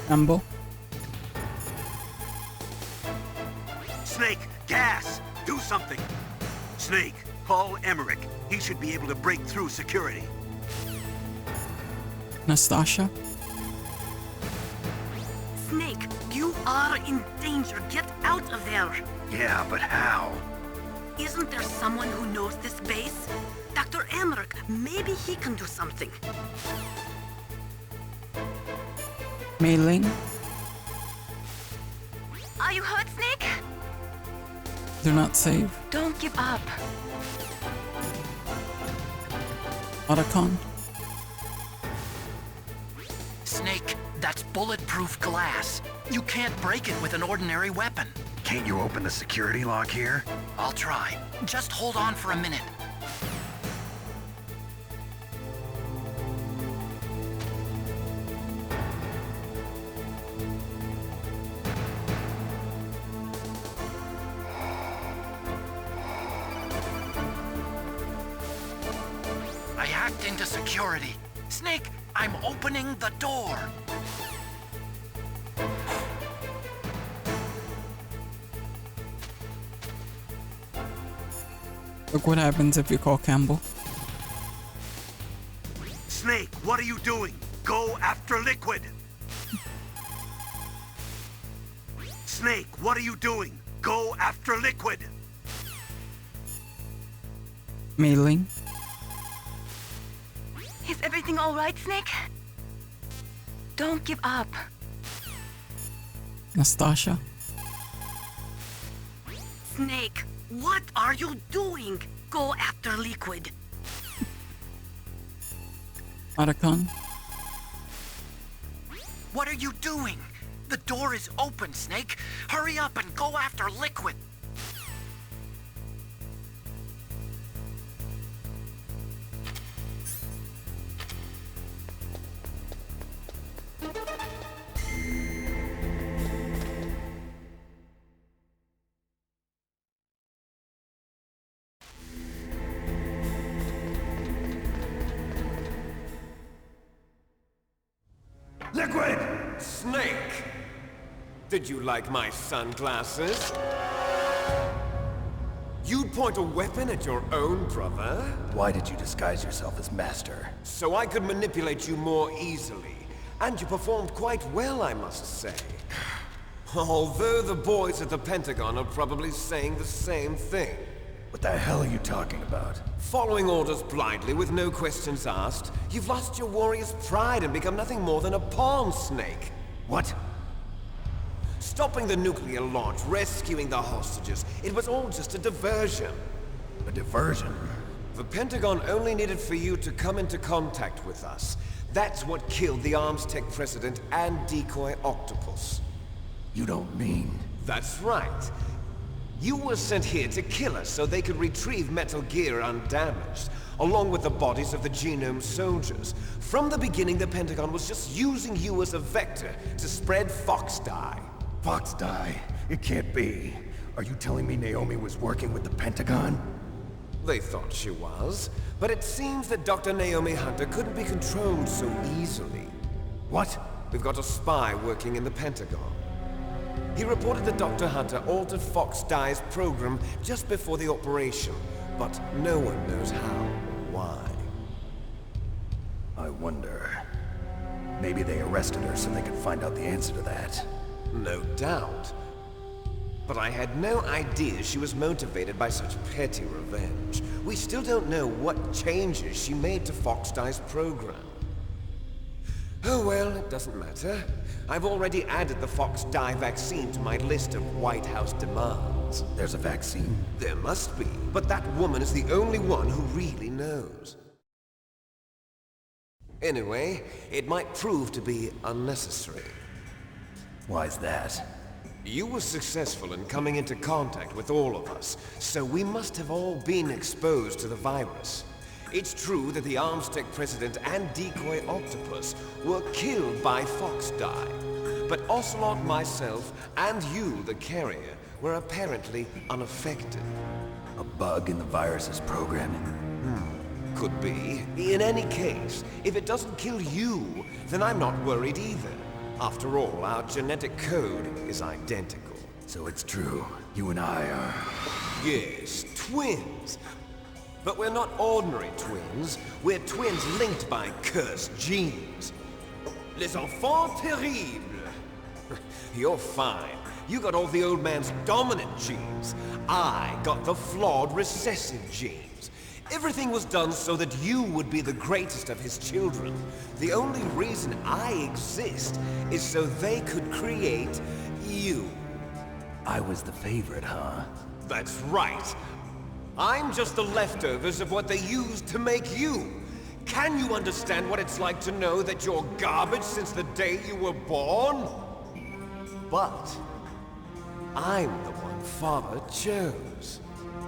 Campbell? Snake, gas! Do something! Snake, call Emmerich. He should be able to break through security. Nastasha? Snake, you are in danger. Get out of there. Yeah, but how? Isn't there someone who knows this base? Dr. Emmerich, maybe he can do something. Mei Ling? Are you hurt, Snake? Do not save. Don't give up. Otacon? Snake, that's bulletproof glass. You can't break it with an ordinary weapon. Can't you open the security lock here? I'll try. Just hold on for a minute. I hacked into security. Snake, I'm opening the door. Look what happens if you call Campbell. Snake, what are you doing? Go after Liquid! Snake, what are you doing? Go after Liquid! Mei Ling? Is everything all right, Snake? Don't give up. Nastasha? Snake, what are you doing? Go after Liquid. Otacon? What are you doing? The door is open, Snake. Hurry up and go after Liquid. Liquid! Snake! Did you like my sunglasses? You'd point a weapon at your own brother? Why did you disguise yourself as Master? So I could manipulate you more easily. And you performed quite well, I must say. Although the boys at the Pentagon are probably saying the same thing. What the hell are you talking about? Following orders blindly with no questions asked, you've lost your warrior's pride and become nothing more than a pawn, Snake. What? Stopping the nuclear launch, rescuing the hostages, it was all just a diversion. A diversion? The Pentagon only needed for you to come into contact with us. That's what killed the Arms Tech president and decoy octopus. You don't mean... That's right. You were sent here to kill us so they could retrieve Metal Gear undamaged, along with the bodies of the Genome soldiers. From the beginning, the Pentagon was just using you as a vector to spread Fox dye. Fox dye? It can't be. Are you telling me Naomi was working with the Pentagon? They thought she was, but it seems that Dr. Naomi Hunter couldn't be controlled so easily. What? We've got a spy working in the Pentagon. He reported that Dr. Hunter altered Fox Dye's program just before the operation, but no one knows how or why. I wonder... Maybe they arrested her so they could find out the answer to that. No doubt. But I had no idea she was motivated by such petty revenge. We still don't know what changes she made to Fox-Die's program. Oh well, it doesn't matter. I've already added the Fox-Die vaccine to my list of White House demands. There's a vaccine? There must be, but that woman is the only one who really knows. Anyway, it might prove to be unnecessary. Why's that? You were successful in coming into contact with all of us, so we must have all been exposed to the virus. It's true that the Armstech president and decoy octopus were killed by Fox-Die, but Ocelot, myself, and you, the carrier, were apparently unaffected. A bug in the virus's programming? Could be. In any case, if it doesn't kill you, then I'm not worried either. After all, our genetic code is identical. So it's true. You and I are... Yes, twins. But we're not ordinary twins. We're twins linked by cursed genes. Les enfants terribles. You're fine. You got all the old man's dominant genes. I got the flawed recessive genes. Everything was done so that you would be the greatest of his children. The only reason I exist is so they could create you. I was the favorite, huh? That's right. I'm just the leftovers of what they used to make you. Can you understand what it's like to know that you're garbage since the day you were born? But I'm the one Father chose.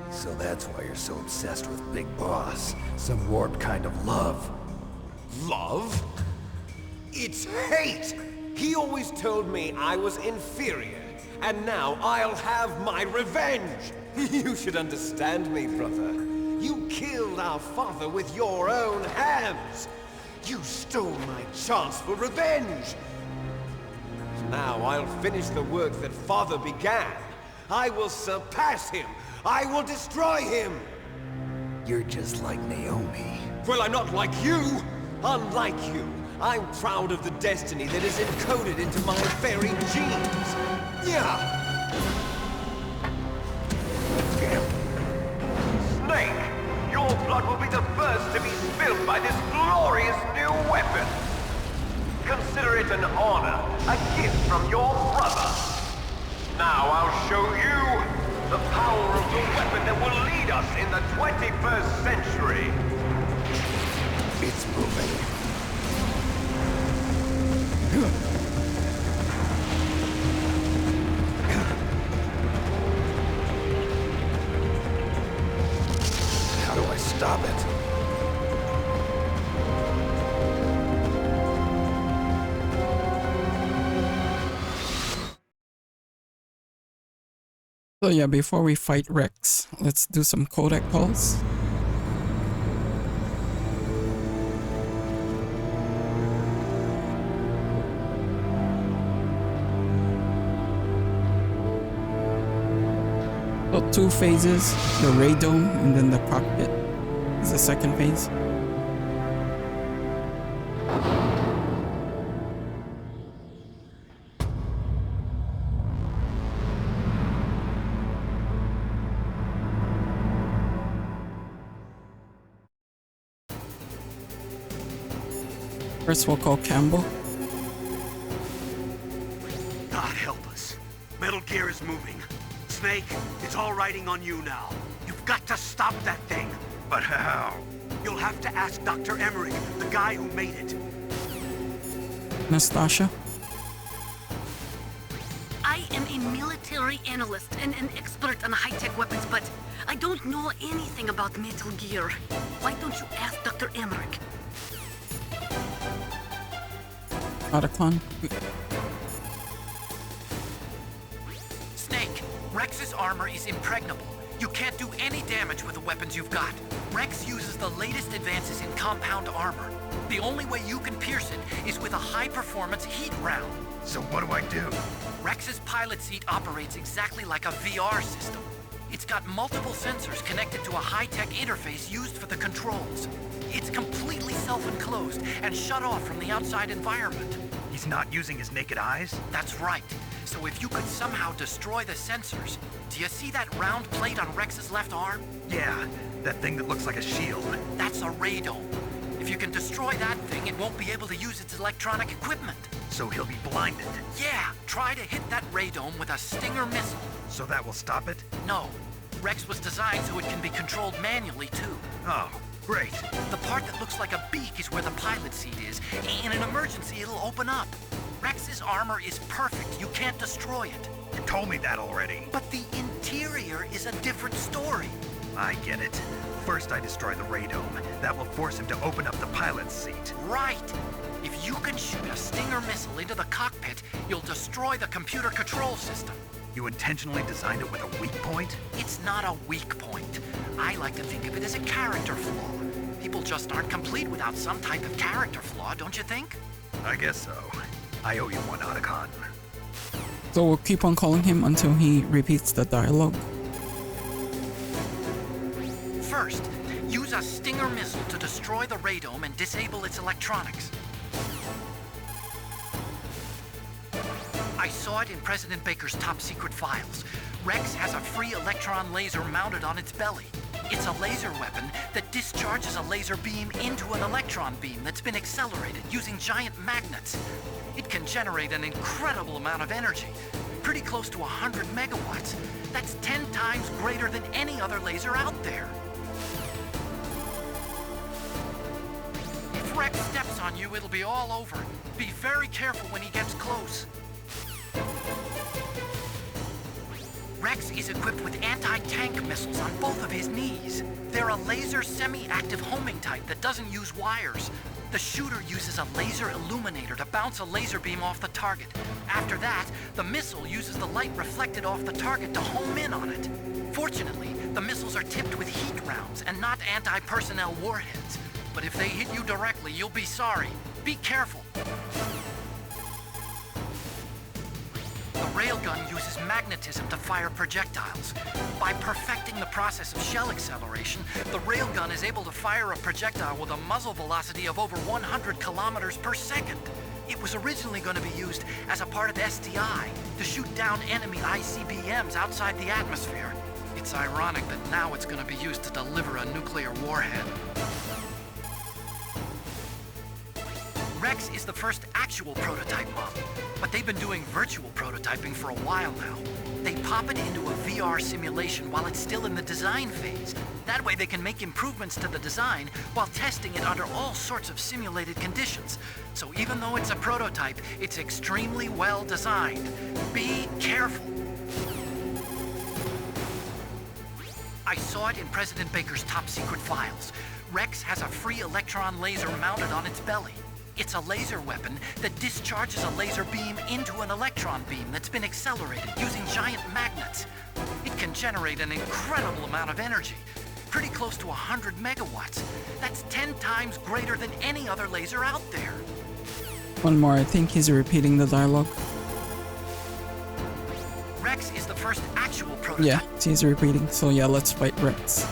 So that's why you're so obsessed with Big Boss. Some warped kind of love. Love? It's hate! He always told me I was inferior, and now I'll have my revenge! You should understand me, brother. You killed our father with your own hands! You stole my chance for revenge! Now I'll finish the work that Father began. I will surpass him! I will destroy him! You're just like Naomi. Well, I'm not like you! Unlike you, I'm proud of the destiny that is encoded into my very genes! Yeah! Snake! Your blood will be the first to be spilled by this glorious new weapon! Consider it an honor, a gift from your brother! Now I'll show you the power of the weapon that will lead us in the 21st century! It's moving. How do I stop it? So yeah, before we fight Rex, let's do some codec calls. So 2 phases, the radome and then the cockpit is the second phase. First we'll call Campbell. God help us. Metal Gear is moving. Snake, it's all riding on you now. You've got to stop that thing. But how? You'll have to ask Dr. Emmerich, the guy who made it. Nastasha. I am a military analyst and an expert on high-tech weapons, but I don't know anything about Metal Gear. Why don't you ask Dr. Emmerich? Otacon. Snake, Rex's armor is impregnable. You can't do any damage with the weapons you've got. Rex uses the latest advances in compound armor. The only way you can pierce it is with a high-performance heat round. So what do I do? Rex's pilot seat operates exactly like a VR system. It's got multiple sensors connected to a high-tech interface used for the controls. It's completely self-enclosed and shut off from the outside environment. He's not using his naked eyes? That's right. So if you could somehow destroy the sensors, do you see that round plate on Rex's left arm? Yeah, that thing that looks like a shield. That's a radome. If you can destroy that thing, it won't be able to use its electronic equipment. So he'll be blinded. Yeah, try to hit that radome with a Stinger missile. So that will stop it? No. Rex was designed so it can be controlled manually, too. Oh, great. The part that looks like a beak is where the pilot seat is. In an emergency, it'll open up. Rex's armor is perfect. You can't destroy it. You told me that already. But the interior is a different story. I get it. First I destroy the radome. That will force him to open up the pilot's seat. Right. If you can shoot a Stinger missile into the cockpit, you'll destroy the computer control system. You intentionally designed it with a weak point? It's not a weak point. I like to think of it as a character flaw. People just aren't complete without some type of character flaw, don't you think? I guess so. I owe you one, Otacon. So we'll keep on calling him until he repeats the dialogue. First, use a Stinger missile to destroy the radome and disable its electronics. I saw it in President Baker's top secret files. Rex has a free electron laser mounted on its belly. It's a laser weapon that discharges a laser beam into an electron beam that's been accelerated using giant magnets. It can generate an incredible amount of energy, pretty close to 100 megawatts. That's 10 times greater than any other laser out there. If Rex steps on you, it'll be all over. Be very careful when he gets close. Rex is equipped with anti-tank missiles on both of his knees. They're a laser semi-active homing type that doesn't use wires. The shooter uses a laser illuminator to bounce a laser beam off the target. After that, the missile uses the light reflected off the target to home in on it. Fortunately, the missiles are tipped with heat rounds and not anti-personnel warheads. But if they hit you directly, you'll be sorry. Be careful. The railgun uses magnetism to fire projectiles. By perfecting the process of shell acceleration, the railgun is able to fire a projectile with a muzzle velocity of over 100 kilometers per second. It was originally going to be used as a part of SDI to shoot down enemy ICBMs outside the atmosphere. It's ironic that now it's going to be used to deliver a nuclear warhead. Rex is the first actual prototype model, but they've been doing virtual prototyping for a while now. They pop it into a VR simulation while it's still in the design phase. That way they can make improvements to the design while testing it under all sorts of simulated conditions. So even though it's a prototype, it's extremely well designed. Be careful. I saw it in President Baker's top secret files. Rex has a free electron laser mounted on its belly. It's a laser weapon that discharges a laser beam into an electron beam that's been accelerated using giant magnets. It can generate an incredible amount of energy, pretty close to 100 megawatts. That's 10 times greater than any other laser out there. One more, I think he's repeating the dialogue. Rex is the first actual prototype. Yeah, he's repeating. So yeah, let's fight Rex.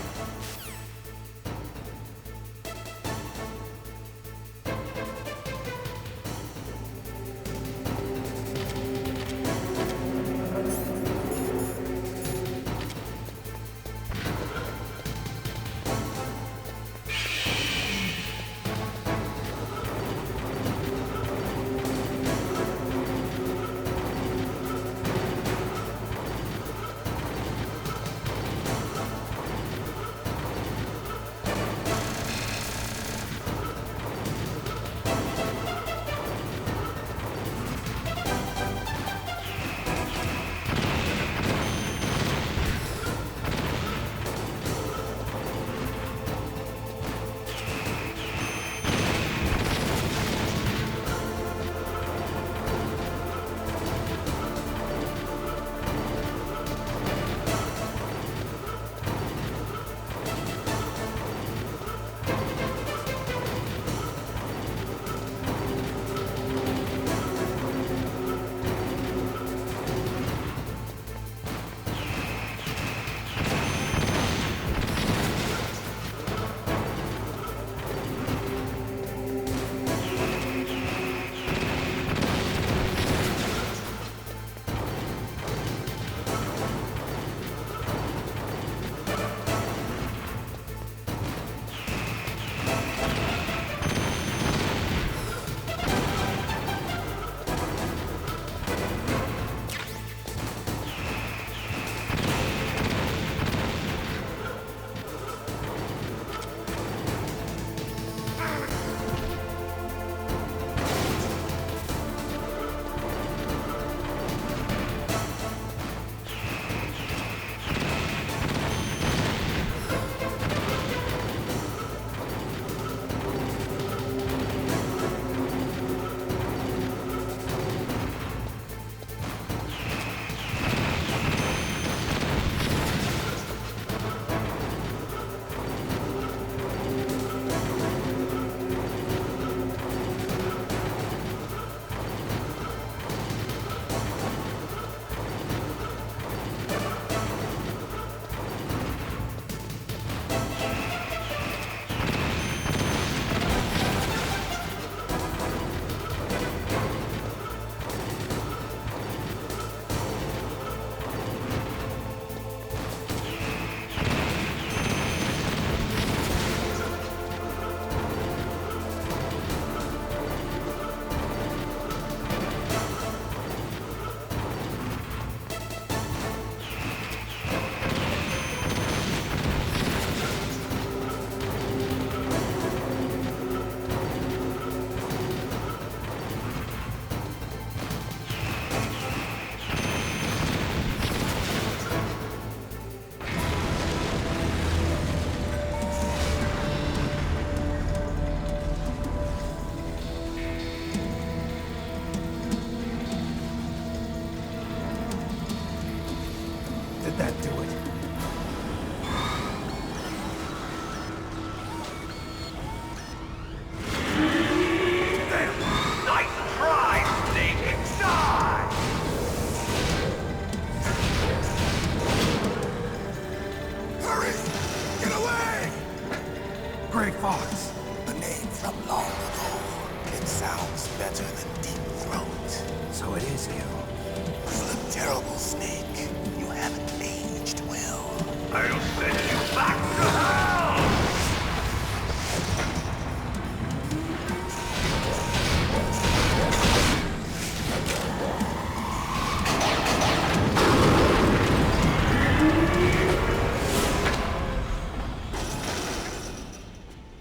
better than Deep Throat. So it is you. You look terrible, Snake. You haven't aged well. I'll send you back to hell!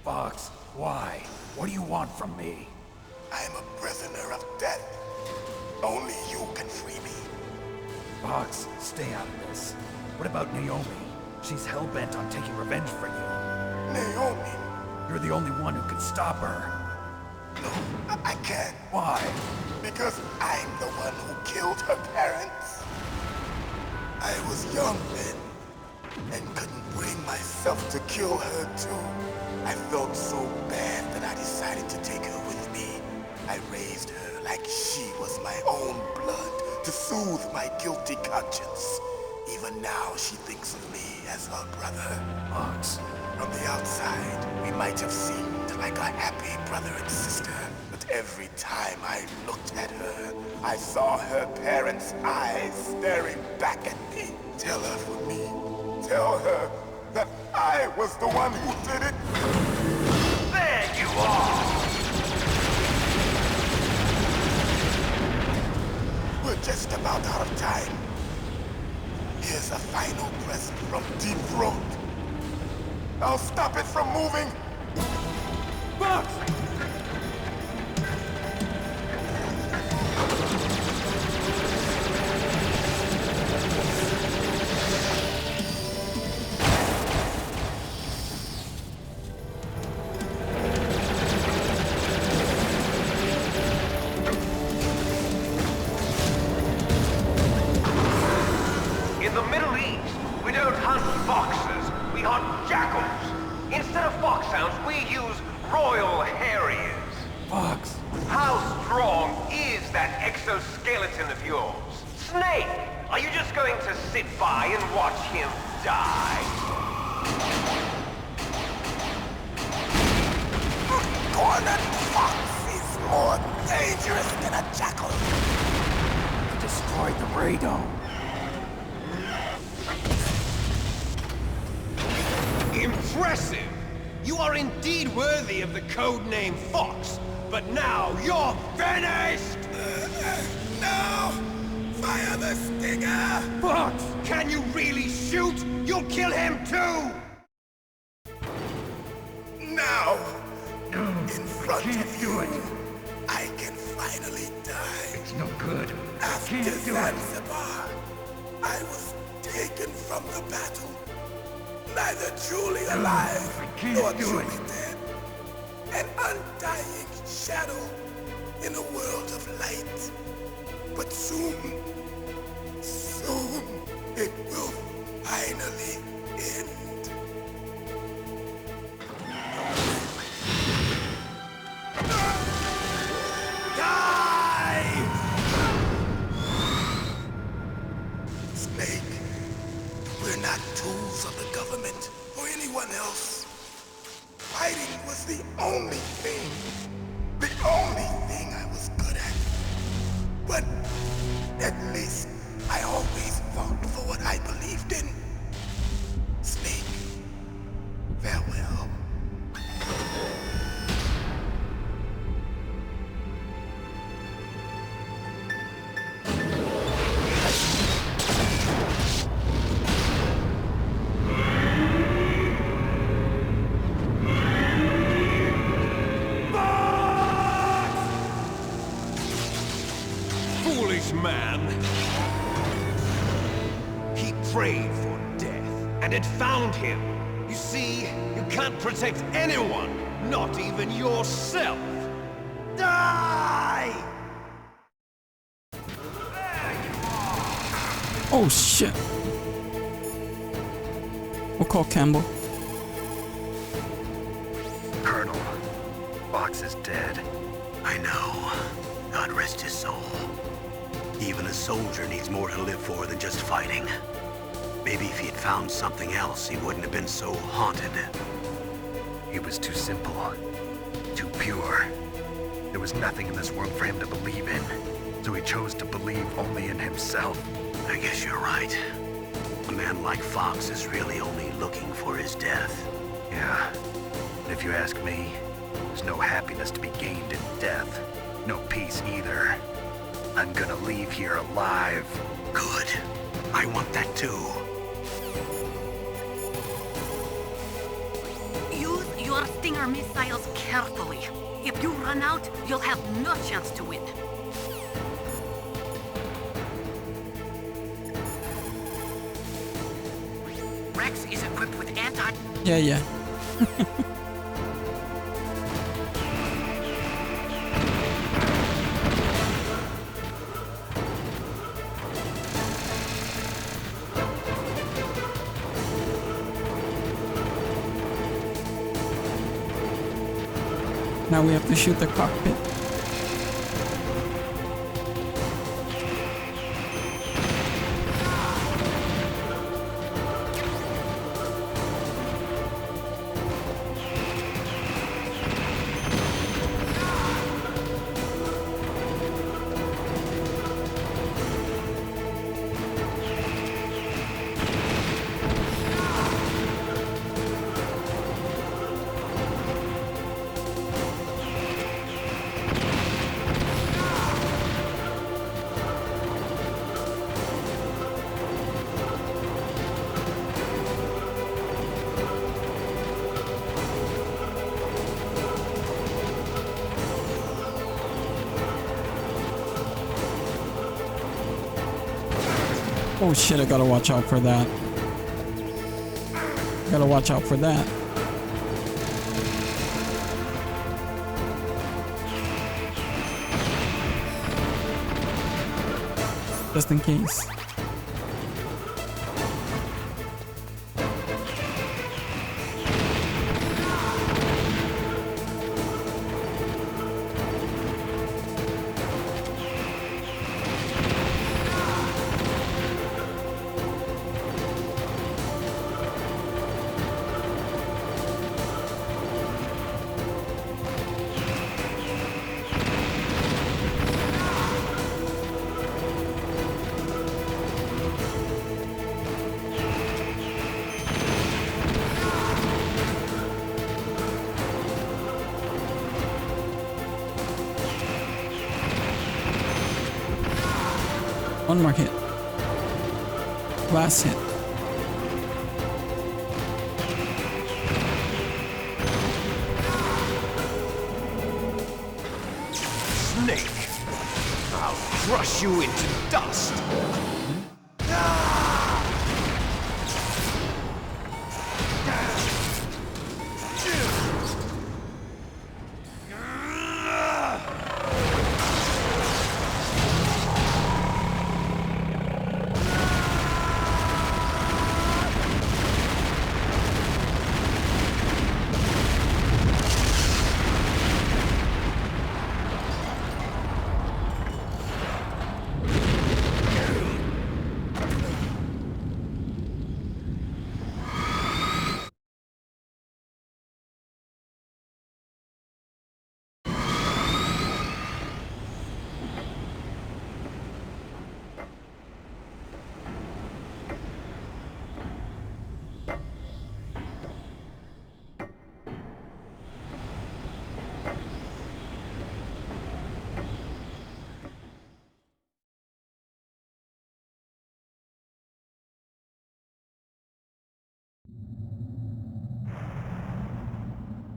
Fox, why? What do you want from me? I am a prisoner of death. Only you can free me. Fox, stay out of this. What about Naomi? She's hell-bent on taking revenge for you. Naomi? You're the only one who can stop her. No, I can't. Why? Because I'm the one who killed her parents. I was young then, and couldn't bring myself to kill her too. I felt so bad that I decided to take her with me. I raised her like she was my own blood to soothe my guilty conscience. Even now she thinks of me as her brother. Fox. From the outside, we might have seemed like a happy brother and sister. But every time I looked at her, I saw her parents' eyes staring back at me. Tell her for me. Tell her that I was the one who did it. There you are! We're just about out of time. Here's a final present from Deep Throat. I'll stop it from moving. Fox! In the Middle East, we don't hunt foxes, we hunt jackals. Instead of foxhounds, we use royal harriers. Fox. How strong is that exoskeleton of yours? Snake, are you just going to sit by and watch him die? Cornered fox is more dangerous than a jackal. You destroyed the radome. Impressive! You are indeed worthy of the codename Fox, but now you're finished! No! Fire the stinger! Fox! Can you really shoot? You'll kill him too! Now! In front of you, I can finally die. It's no good. After Zanzibar, I was taken from the battle. Neither truly alive nor truly dead. An undying shadow in a world of light. But soon, it will finally end. Die! Snake, we're not tools of the government or anyone else. Fighting was the only thing I was good at. But at least I always fought for what I believed in. Snake, farewell. Foolish man! He prayed for death, and it found him. You see, you can't protect anyone, not even yourself. Die! Oh shit. We'll call Campbell. Colonel, Fox is dead. I know. God rest his soul. Even a soldier needs more to live for than just fighting. Maybe if he had found something else, he wouldn't have been so haunted. He was too simple, too pure. There was nothing in this world for him to believe in, so he chose to believe only in himself. I guess you're right. A man like Fox is really only looking for his death. Yeah. And if you ask me, there's no happiness to be gained in death. No peace either. I'm gonna leave here alive. Good. I want that too. Use your Stinger missiles carefully. If you run out, you'll have no chance to win. Rex is equipped with anti... Yeah. Now we have to shoot the cockpit. Oh shit, I gotta watch out for that. Gotta watch out for that. Just in case. One more hit. Last hit. Snake! I'll crush you into dust!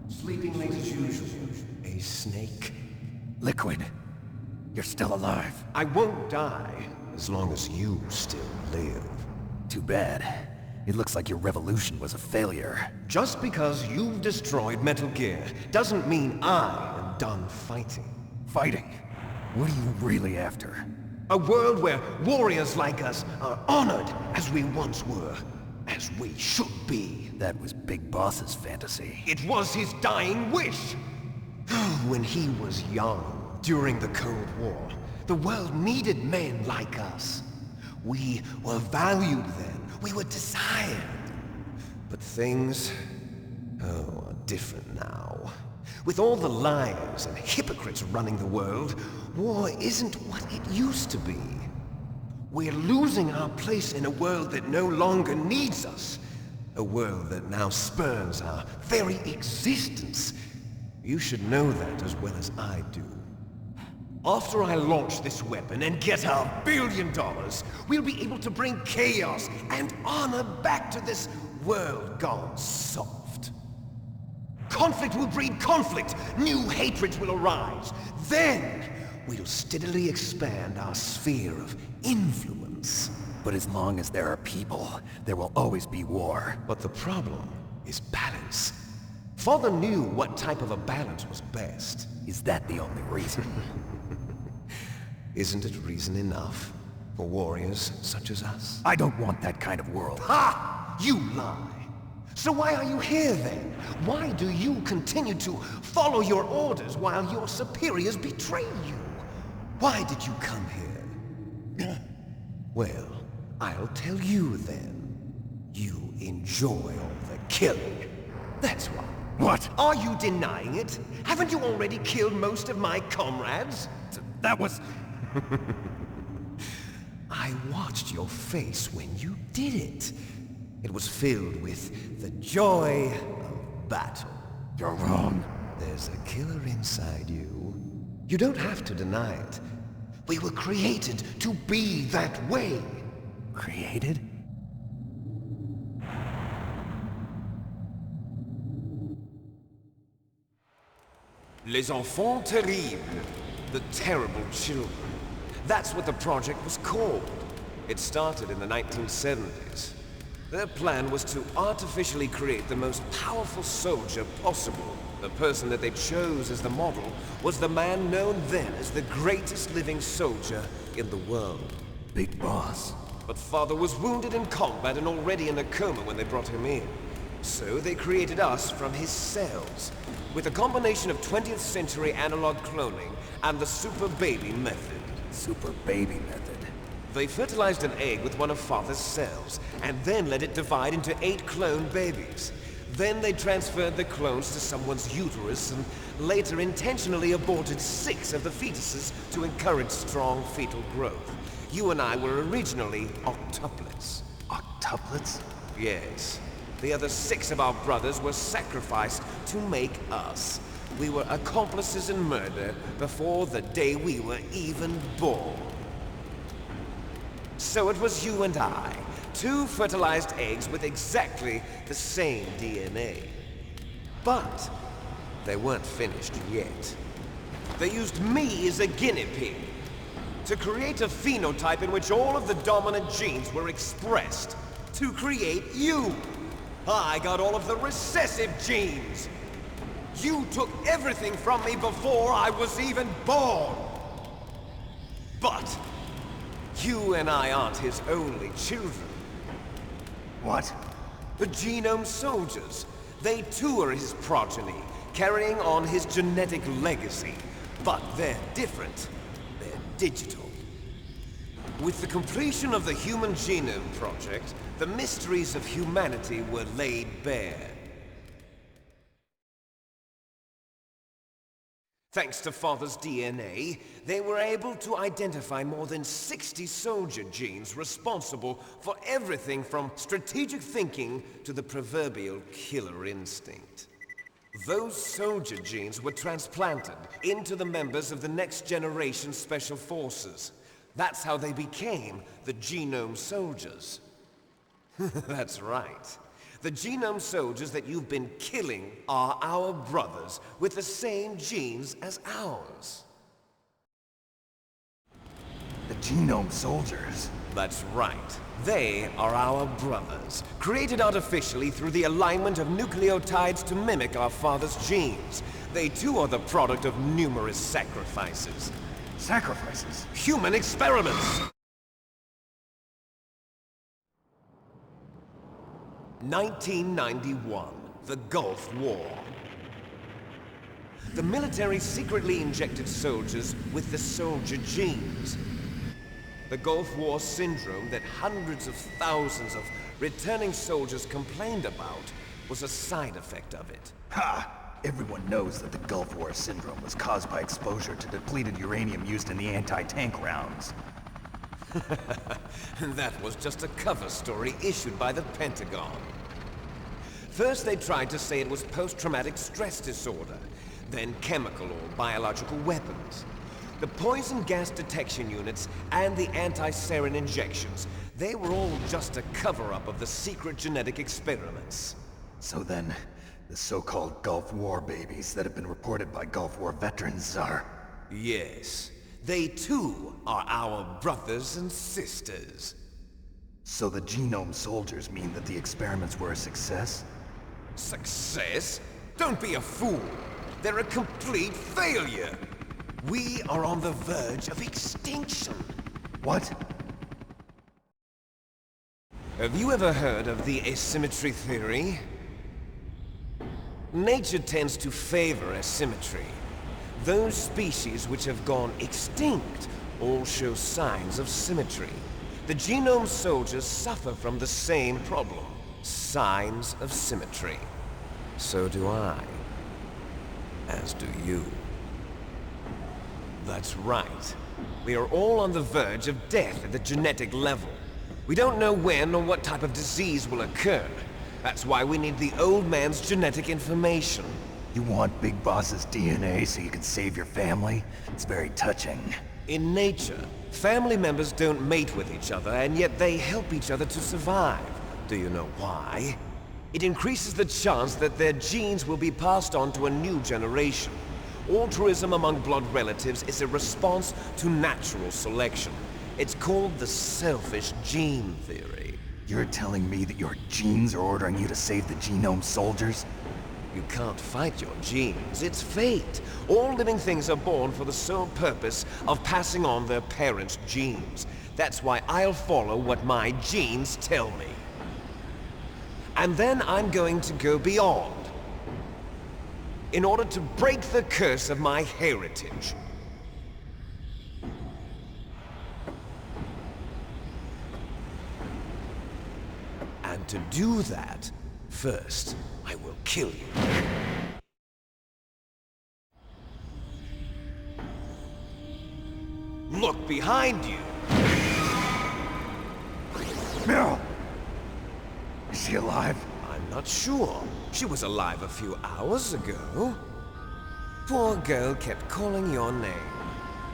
Sleeping late as usual. A snake. Liquid. You're still alive. I won't die as long as you still live. Too bad. It looks like your revolution was a failure. Just because you've destroyed Metal Gear doesn't mean I am done fighting. Fighting? What are you really after? A world where warriors like us are honored as we once were, as we should be. That was Big Boss's fantasy. It was his dying wish. When he was young, during the Cold War, the world needed men like us. We were valued then. We were desired. But things, are different now. With all the liars and hypocrites running the world, war isn't what it used to be. We're losing our place in a world that no longer needs us. A world that now spurns our very existence. You should know that as well as I do. After I launch this weapon and get our $1 billion, we'll be able to bring chaos and honor back to this world gone soft. Conflict will breed conflict. New hatreds will arise. Then, we'll steadily expand our sphere of influence. But as long as there are people, there will always be war. But the problem is balance. Father knew what type of a balance was best. Is that the only reason? Isn't it reason enough for warriors such as us? I don't want that kind of world. Ha! You lie! So why are you here then? Why do you continue to follow your orders while your superiors betray you? Why did you come here? Well, I'll tell you then. You enjoy all the killing. That's why. What? Are you denying it? Haven't you already killed most of my comrades? That was... I watched your face when you did it. It was filled with the joy of battle. You're wrong. There's a killer inside you. You don't have to deny it. We were created to be that way. Created? Les enfants terribles. The terrible children. That's what the project was called. It started in the 1970s. Their plan was to artificially create the most powerful soldier possible. The person that they chose as the model was the man known then as the greatest living soldier in the world. Big Boss. But Father was wounded in combat and already in a coma when they brought him in. So they created us from his cells, with a combination of 20th century analog cloning and the super baby method. Super baby method. They fertilized an egg with one of Father's cells, and then let it divide into 8 clone babies. Then they transferred the clones to someone's uterus, and later intentionally aborted 6 of the fetuses to encourage strong fetal growth. You and I were originally octuplets. Octuplets? Yes. The other 6 of our brothers were sacrificed to make us. We were accomplices in murder before the day we were even born. So it was you and I, 2 fertilized eggs with exactly the same DNA. But they weren't finished yet. They used me as a guinea pig to create a phenotype in which all of the dominant genes were expressed to create you. I got all of the recessive genes. You took everything from me before I was even born. But you and I aren't his only children. What? The Genome Soldiers. They too are his progeny, carrying on his genetic legacy. But they're different. They're digital. With the completion of the Human Genome Project, the mysteries of humanity were laid bare. Thanks to Father's DNA, they were able to identify more than 60 soldier genes responsible for everything from strategic thinking to the proverbial killer instinct. Those soldier genes were transplanted into the members of the next generation Special Forces. That's how they became the Genome Soldiers. That's right. The Genome Soldiers that you've been killing are our brothers with the same genes as ours. The Genome Soldiers? That's right. They are our brothers, created artificially through the alignment of nucleotides to mimic our father's genes. They too are the product of numerous sacrifices. Sacrifices? Human experiments! 1991, the Gulf War. The military secretly injected soldiers with the soldier genes. The Gulf War syndrome that hundreds of thousands of returning soldiers complained about was a side effect of it. Ha! Everyone knows that the Gulf War syndrome was caused by exposure to depleted uranium used in the anti-tank rounds. That was just a cover story issued by the Pentagon. First they tried to say it was post-traumatic stress disorder, then chemical or biological weapons. The poison gas detection units and the anti-sarin injections, they were all just a cover-up of the secret genetic experiments. So then, the so-called Gulf War babies that have been reported by Gulf War veterans are... Yes. They too are our brothers and sisters. So the genome soldiers mean that the experiments were a success? Success? Don't be a fool. They're a complete failure. We are on the verge of extinction. What? Have you ever heard of the asymmetry theory? Nature tends to favor asymmetry. Those species which have gone extinct all show signs of symmetry. The genome soldiers suffer from the same problem. Signs of symmetry. So do I. As do you. That's right. We are all on the verge of death at the genetic level. We don't know when or what type of disease will occur. That's why we need the old man's genetic information. You want Big Boss's DNA so you can save your family? It's very touching. In nature, family members don't mate with each other, and yet they help each other to survive. Do you know why? It increases the chance that their genes will be passed on to a new generation. Altruism among blood relatives is a response to natural selection. It's called the selfish gene theory. You're telling me that your genes are ordering you to save the genome soldiers? You can't fight your genes. It's fate. All living things are born for the sole purpose of passing on their parents' genes. That's why I'll follow what my genes tell me. And then I'm going to go beyond. In order to break the curse of my heritage. And to do that, first, I will kill you. Look behind you! Meryl! Is she alive? I'm not sure. She was alive a few hours ago. Poor girl kept calling your name.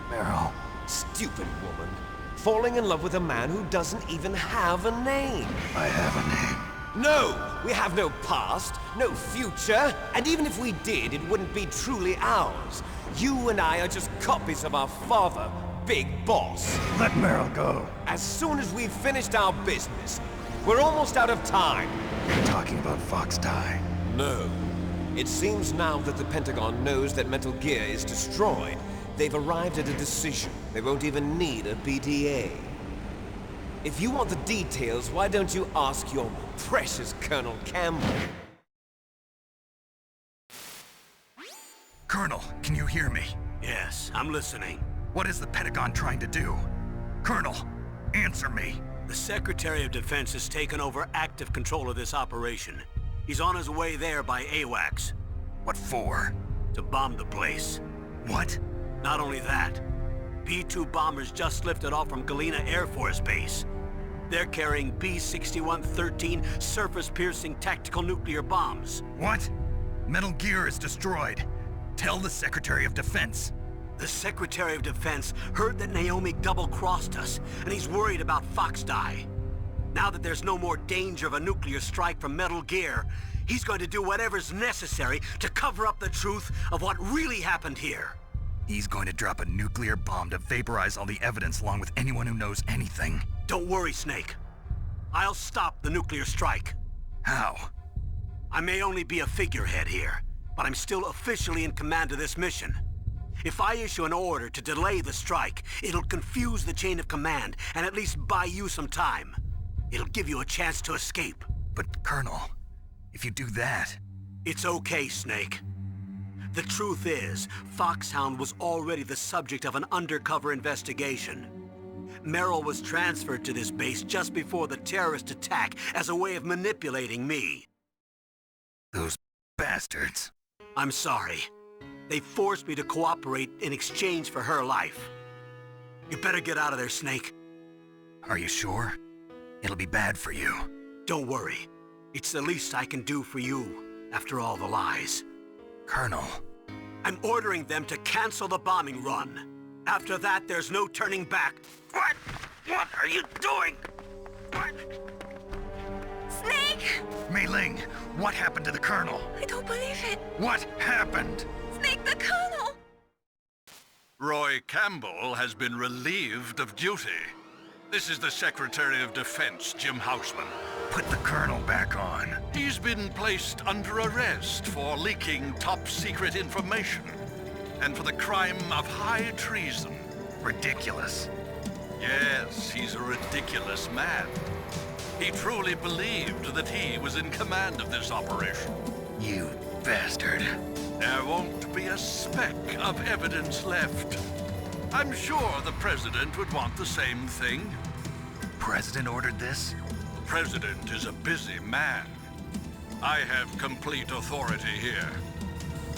Meryl. Stupid woman. Falling in love with a man who doesn't even have a name. I have a name. No! We have no past, no future, and even if we did, it wouldn't be truly ours. You and I are just copies of our father, Big Boss. Let Meryl go. As soon as we've finished our business, we're almost out of time. You're talking about Fox Die. No. It seems now that the Pentagon knows that Metal Gear is destroyed. They've arrived at a decision. They won't even need a BTA. If you want the details, why don't you ask your precious Colonel Campbell? Colonel, can you hear me? Yes, I'm listening. What is the Pentagon trying to do? Colonel, answer me. The Secretary of Defense has taken over active control of this operation. He's on his way there by AWACS. What for? To bomb the place. What? Not only that, B-2 bombers just lifted off from Galena Air Force Base. They're carrying B-6113 surface-piercing tactical nuclear bombs. What? Metal Gear is destroyed. Tell the Secretary of Defense. The Secretary of Defense heard that Naomi double-crossed us, and he's worried about Fox Die. Now that there's no more danger of a nuclear strike from Metal Gear, he's going to do whatever's necessary to cover up the truth of what really happened here. He's going to drop a nuclear bomb to vaporize all the evidence along with anyone who knows anything. Don't worry, Snake. I'll stop the nuclear strike. How? I may only be a figurehead here, but I'm still officially in command of this mission. If I issue an order to delay the strike, it'll confuse the chain of command and at least buy you some time. It'll give you a chance to escape. But, Colonel, if you do that... It's okay, Snake. The truth is, Foxhound was already the subject of an undercover investigation. Merrill was transferred to this base just before the terrorist attack as a way of manipulating me. Those bastards. I'm sorry. They forced me to cooperate in exchange for her life. You better get out of there, Snake. Are you sure? It'll be bad for you. Don't worry. It's the least I can do for you, after all the lies. Colonel. I'm ordering them to cancel the bombing run. After that, there's no turning back. What? What are you doing? What? Snake! Mei Ling, what happened to the Colonel? I don't believe it. What happened? Snake the Colonel! Roy Campbell has been relieved of duty. This is the Secretary of Defense, Jim Houseman. Put the Colonel back on. He's been placed under arrest for leaking top-secret information and for the crime of high treason. Ridiculous. Yes, he's a ridiculous man. He truly believed that he was in command of this operation. You bastard. There won't be a speck of evidence left. I'm sure the President would want the same thing. President ordered this? President is a busy man. I have complete authority here.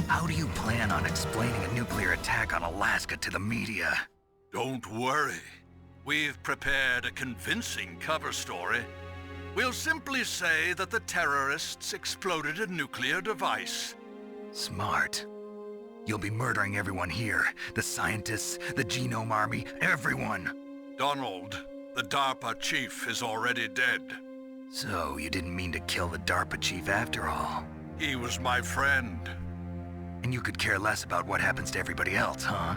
How do you plan on explaining a nuclear attack on Alaska to the media? Don't worry. We've prepared a convincing cover story. We'll simply say that the terrorists exploded a nuclear device. Smart. You'll be murdering everyone here. The scientists, the Genome Army, everyone. Donald, the DARPA chief, is already dead. So you didn't mean to kill the DARPA chief after all? He was my friend. And you could care less about what happens to everybody else, huh?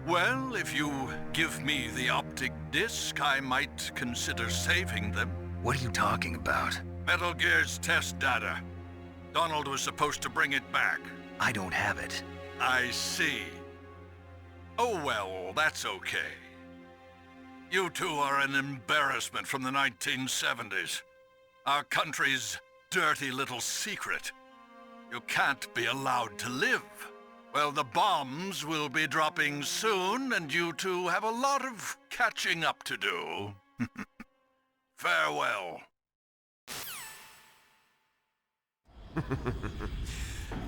Well, if you give me the optic disc, I might consider saving them. What are you talking about? Metal Gear's test data. Donald was supposed to bring it back. I don't have it. I see. Oh well, that's okay. You two are an embarrassment from the 1970s. Our country's dirty little secret. You can't be allowed to live. Well, the bombs will be dropping soon, and you two have a lot of catching up to do. Farewell.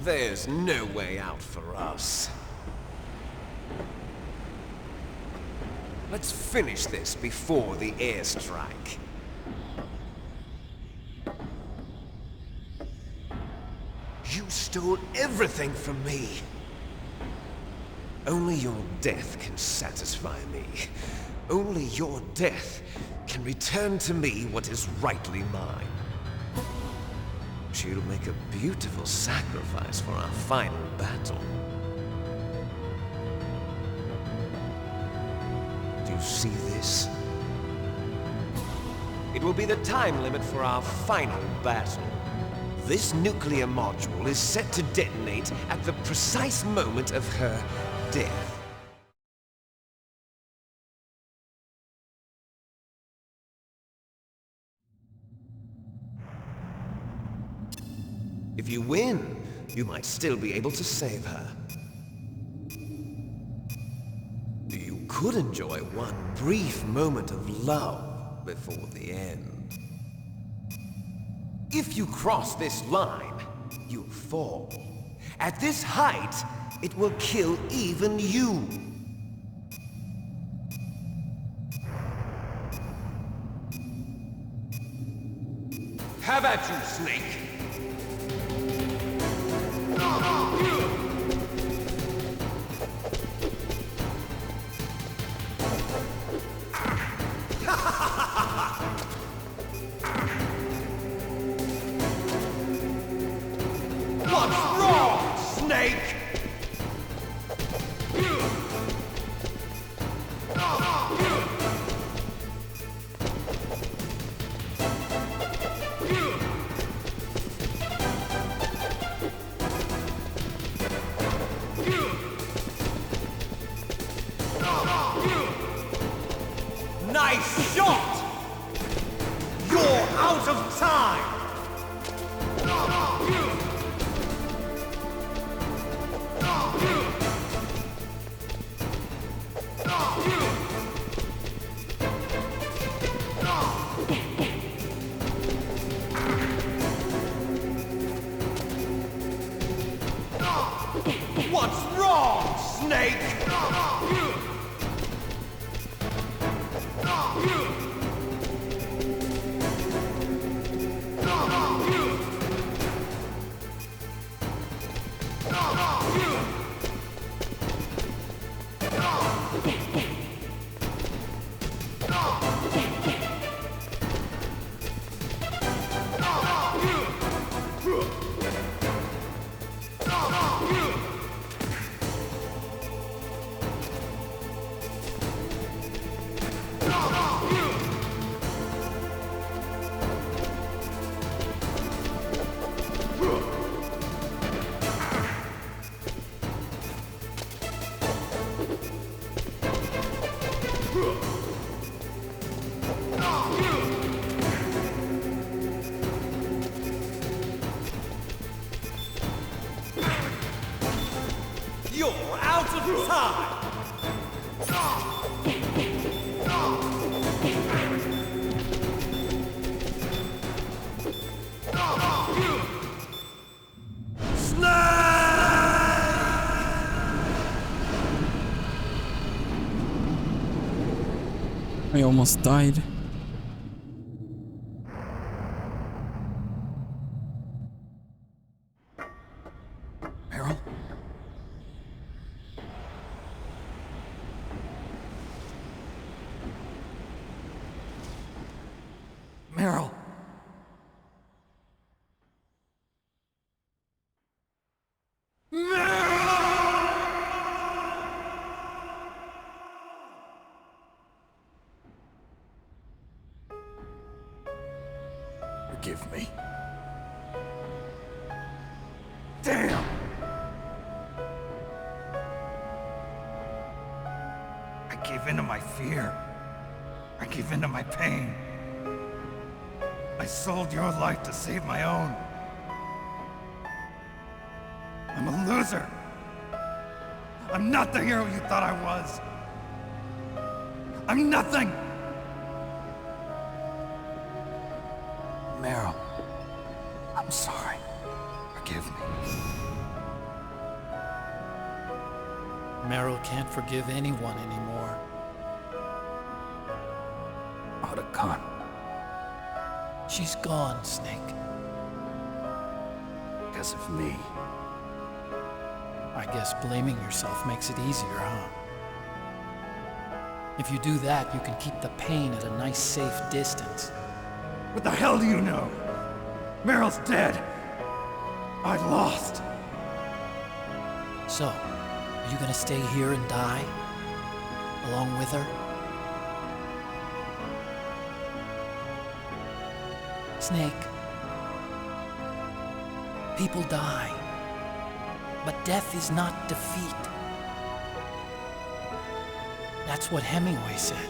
There's no way out for us. Let's finish this before the airstrike. You stole everything from me. Only your death can satisfy me. Only your death can return to me what is rightly mine. She'll make a beautiful sacrifice for our final battle. Do you see this? It will be the time limit for our final battle. This nuclear module is set to detonate at the precise moment of her death. If you win, you might still be able to save her. You could enjoy one brief moment of love before the end. If you cross this line, you'll fall. At this height, it will kill even you. Have at you, Snake! What's wrong, Snake? Nice shot! You're out of time! You're out of time! I almost died. Meryl? Meryl! Forgive me. Damn! I gave in to my fear. I gave in to my pain. I sold your life to save my own. I'm a loser. I'm not the hero you thought I was. I'm nothing! Meryl, I'm sorry. Forgive me. Meryl can't forgive anyone anymore. Otacon. She's gone, Snake. Because of me. I guess blaming yourself makes it easier, huh? If you do that, you can keep the pain at a nice, safe distance. What the hell do you know? Meryl's dead. I lost. So, are you gonna stay here and die? Along with her? Snake. People die. But death is not defeat. That's what Hemingway said.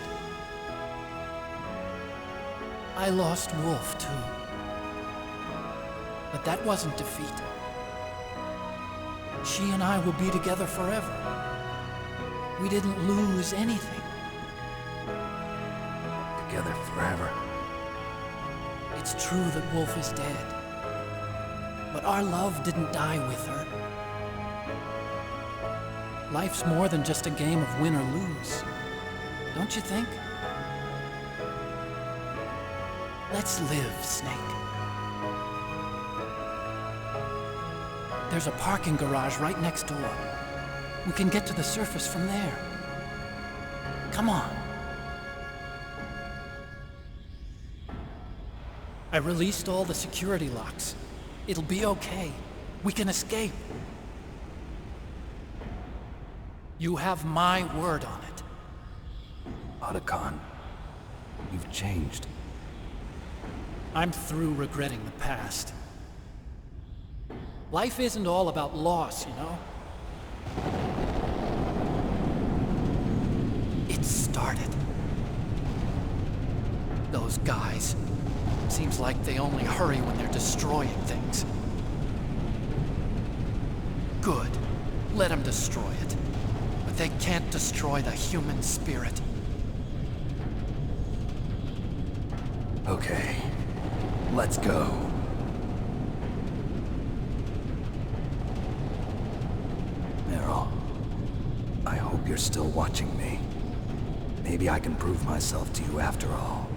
I lost Wolf, too. But that wasn't defeat. She and I will be together forever. We didn't lose anything. Together forever. It's true that Wolf is dead. But our love didn't die with her. Life's more than just a game of win or lose. Don't you think? Let's live, Snake. There's a parking garage right next door. We can get to the surface from there. Come on. I released all the security locks. It'll be okay. We can escape. You have my word on it. Otacon, you've changed. I'm through regretting the past. Life isn't all about loss, you know? It started. Those guys. Seems like they only hurry when they're destroying things. Good. Let them destroy it. But they can't destroy the human spirit. Okay, let's go. Meryl, I hope you're still watching me. Maybe I can prove myself to you after all.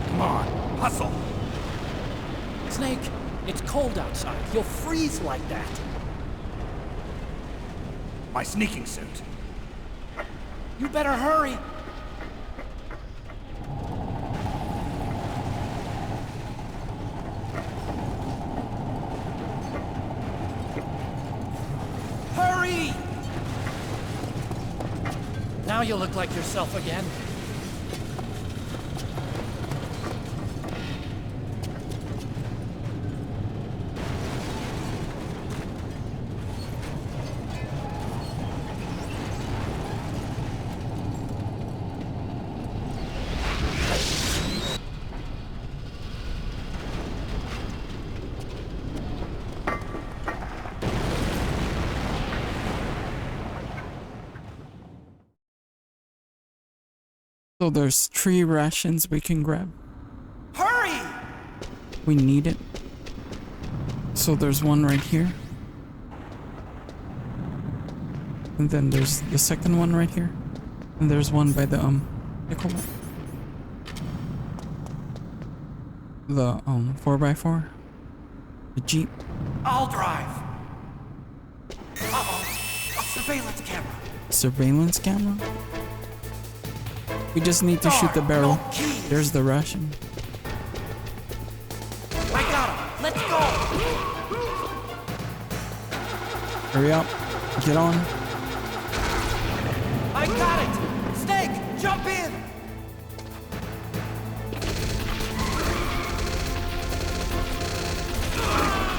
Come on, hustle! Snake, it's cold outside. You'll freeze like that. My sneaking suit. You better hurry. Hurry! Now you look like yourself again. So there's 3 rations we can grab. Hurry! We need it. So there's one right here. And then there's the second one right here. And there's one by the they call it the 4x4. The Jeep. I'll drive. Uh-oh. A surveillance camera. Surveillance camera? We just need to shoot the barrel. No keys. There's the ration. I got him. Let's go. Hurry up. Get on. I got it. Snake, jump in.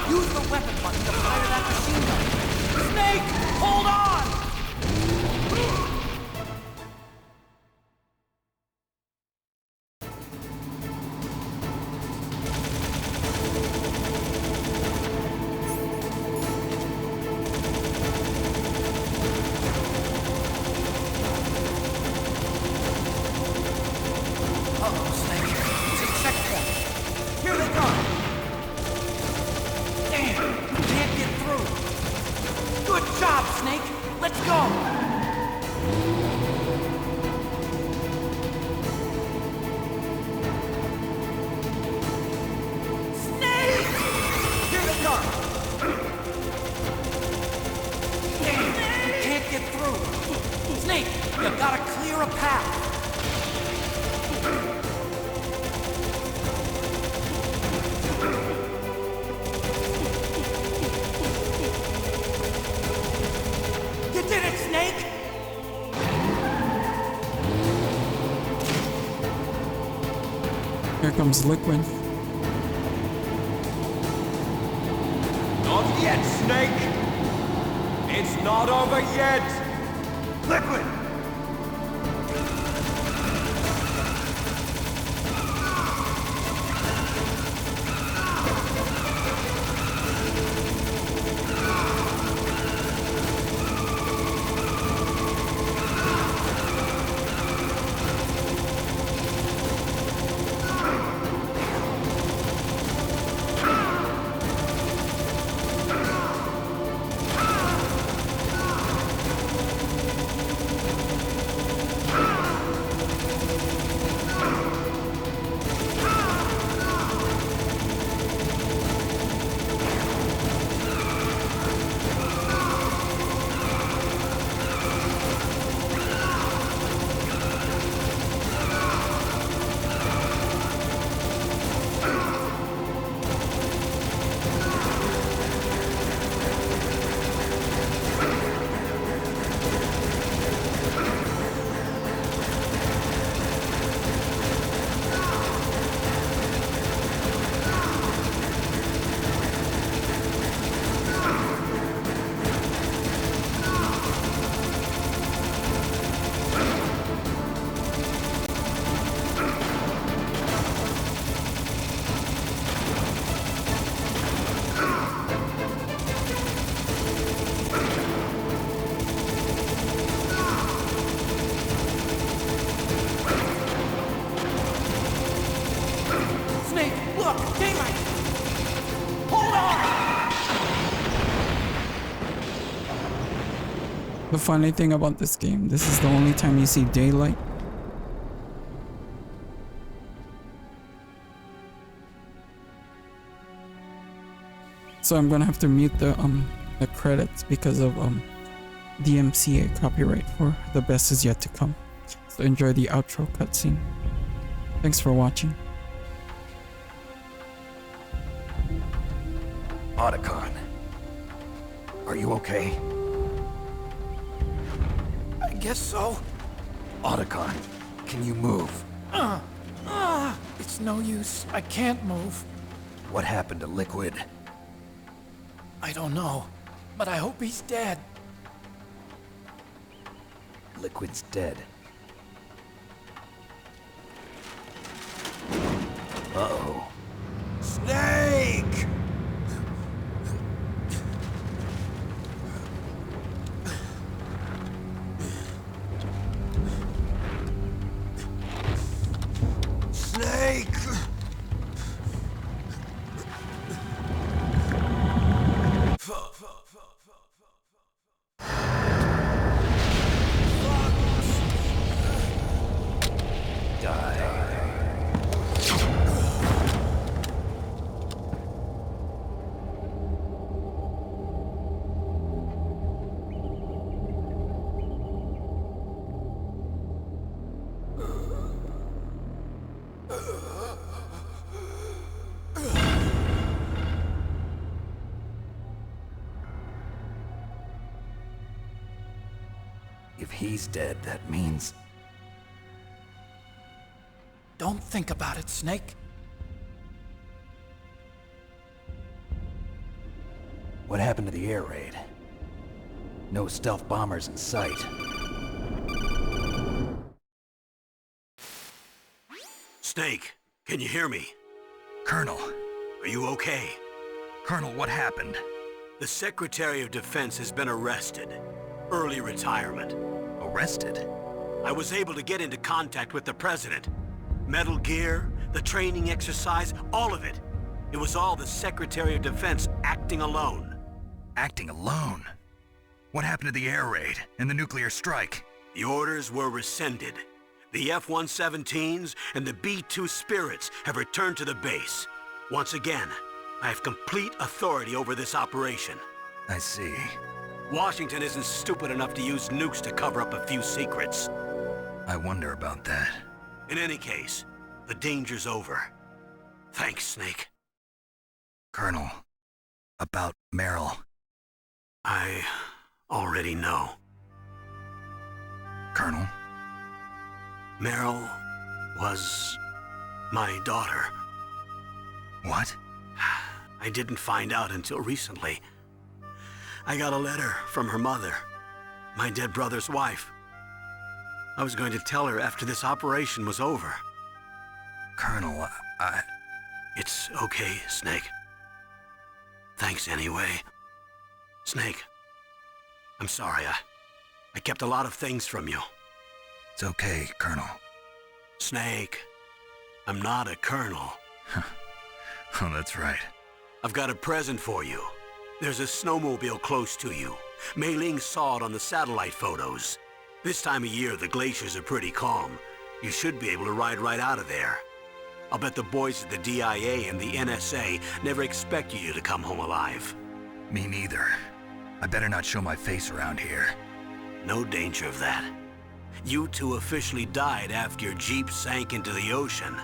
Use the weapon button to fire that machine gun. Snake, hold on. Here comes Liquid. Not yet, Snake! It's not over yet! Liquid! The funny thing about this game, this is the only time you see daylight. So I'm gonna have to mute the credits because of DMCA copyright for The Best Is Yet to Come. So enjoy the outro cutscene. Thanks for watching. Otacon, are you okay? I guess so. Otacon, can you move? It's no use. I can't move. What happened to Liquid? I don't know, but I hope he's dead. Liquid's dead. Uh-oh. Snake! Snake! If he's dead, that means... Don't think about it, Snake. What happened to the air raid? No stealth bombers in sight. Snake, can you hear me? Colonel. Are you okay? Colonel, what happened? The Secretary of Defense has been arrested. Early retirement. Arrested? I was able to get into contact with the President. Metal Gear, the training exercise, all of it. It was all the Secretary of Defense acting alone. Acting alone? What happened to the air raid and the nuclear strike? The orders were rescinded. The F-117s and the B-2 Spirits have returned to the base. Once again, I have complete authority over this operation. I see. Washington isn't stupid enough to use nukes to cover up a few secrets. I wonder about that. In any case, the danger's over. Thanks, Snake. Colonel, about Meryl. I already know. Colonel? Meryl was my daughter. What? I didn't find out until recently. I got a letter from her mother, my dead brother's wife. I was going to tell her after this operation was over. Colonel, It's okay, Snake. Thanks anyway. Snake, I'm sorry. I kept a lot of things from you. It's okay, Colonel. Snake, I'm not a colonel. Oh, that's right. I've got a present for you. There's a snowmobile close to you. Mei Ling saw it on the satellite photos. This time of year, the glaciers are pretty calm. You should be able to ride right out of there. I'll bet the boys at the DIA and the NSA never expected you to come home alive. Me neither. I better not show my face around here. No danger of that. You two officially died after your Jeep sank into the ocean.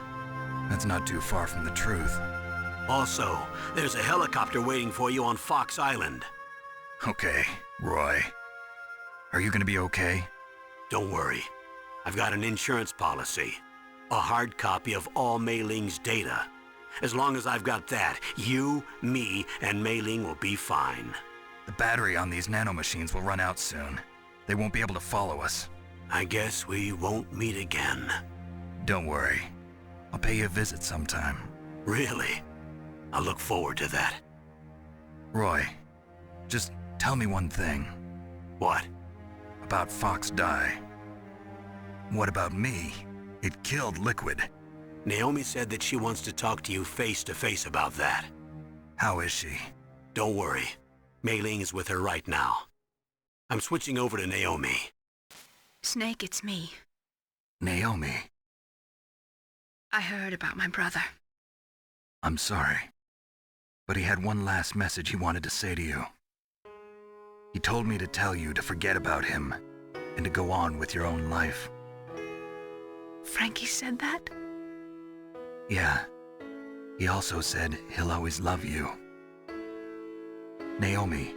That's not too far from the truth. Also, there's a helicopter waiting for you on Fox Island. Okay, Roy. Are you gonna be okay? Don't worry. I've got an insurance policy. A hard copy of all Mei Ling's data. As long as I've got that, you, me, and Mei Ling will be fine. The battery on these nanomachines will run out soon. They won't be able to follow us. I guess we won't meet again. Don't worry. I'll pay you a visit sometime. Really? I look forward to that. Roy, just tell me one thing. What? About Fox Die. What about me? It killed Liquid. Naomi said that she wants to talk to you face to face about that. How is she? Don't worry. Mei Ling is with her right now. I'm switching over to Naomi. Snake, it's me. Naomi, I heard about my brother. I'm sorry. But he had one last message he wanted to say to you. He told me to tell you to forget about him and to go on with your own life. Frankie said that? Yeah. He also said he'll always love you. Naomi,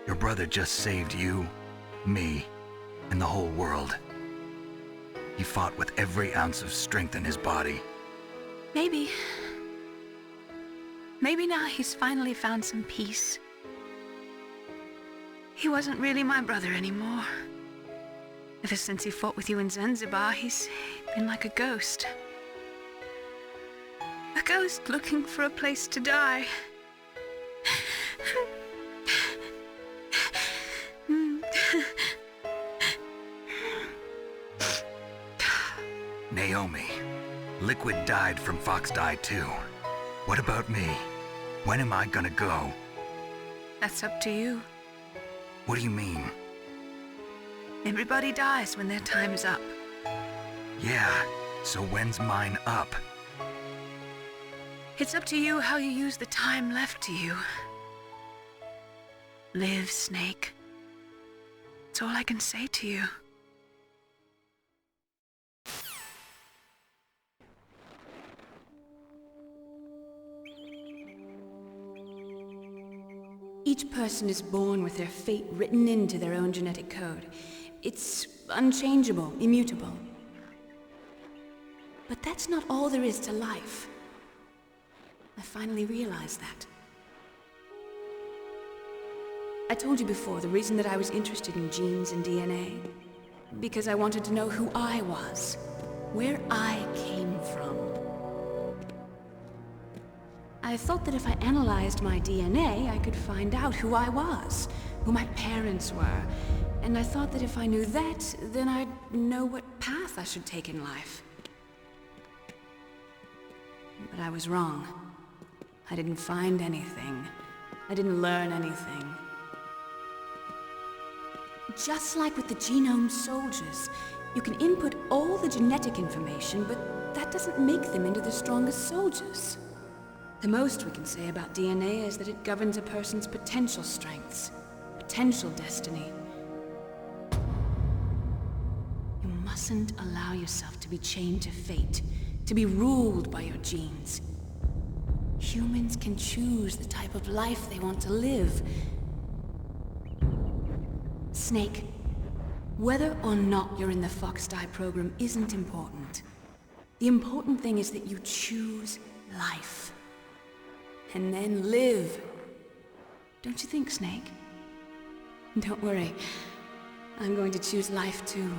your brother just saved you, me, and the whole world. He fought with every ounce of strength in his body. Maybe now he's finally found some peace. He wasn't really my brother anymore. Ever since he fought with you in Zanzibar, he's been like a ghost. A ghost looking for a place to die. Naomi, Liquid died from Fox Die too. What about me? When am I gonna go? That's up to you. What do you mean? Everybody dies when their time is up. Yeah, so when's mine up? It's up to you how you use the time left to you. Live, Snake. That's all I can say to you. Each person is born with their fate written into their own genetic code. It's unchangeable, immutable. But that's not all there is to life. I finally realized that. I told you before the reason that I was interested in genes and DNA. Because I wanted to know who I was, where I came from. I thought that if I analyzed my DNA, I could find out who I was, who my parents were. And I thought that if I knew that, then I'd know what path I should take in life. But I was wrong. I didn't find anything. I didn't learn anything. Just like with the genome soldiers, you can input all the genetic information, but that doesn't make them into the strongest soldiers. The most we can say about DNA is that it governs a person's potential strengths, potential destiny. You mustn't allow yourself to be chained to fate, to be ruled by your genes. Humans can choose the type of life they want to live. Snake, whether or not you're in the Fox Die program isn't important. The important thing is that you choose life. And then live. Don't you think, Snake? Don't worry. I'm going to choose life too.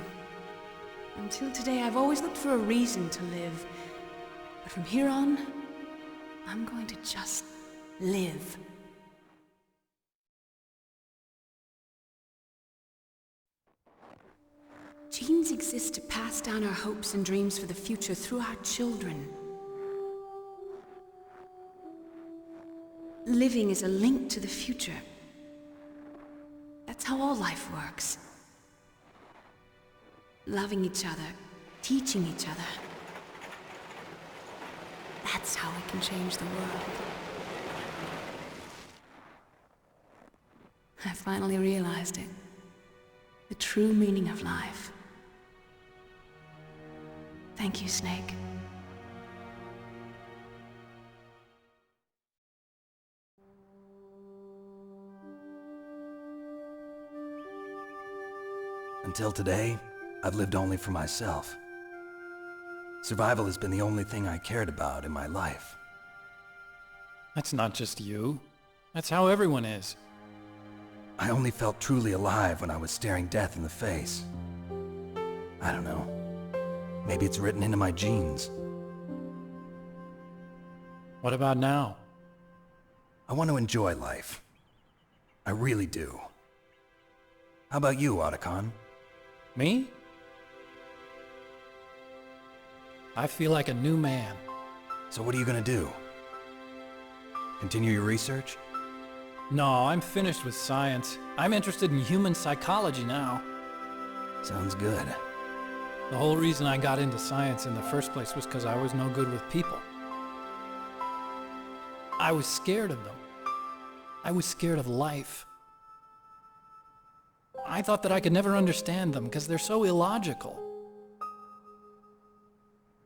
Until today, I've always looked for a reason to live. But from here on, I'm going to just live. Genes exist to pass down our hopes and dreams for the future through our children. Living is a link to the future. That's how all life works. Loving each other, teaching each other. That's how we can change the world. I finally realized it. The true meaning of life. Thank you, Snake. Until today, I've lived only for myself. Survival has been the only thing I cared about in my life. That's not just you. That's how everyone is. I only felt truly alive when I was staring death in the face. I don't know. Maybe it's written into my genes. What about now? I want to enjoy life. I really do. How about you, Otacon? Me? I feel like a new man. So what are you gonna do? Continue your research? No, I'm finished with science. I'm interested in human psychology now. Sounds good. The whole reason I got into science in the first place was because I was no good with people. I was scared of them. I was scared of life. I thought that I could never understand them because they're so illogical.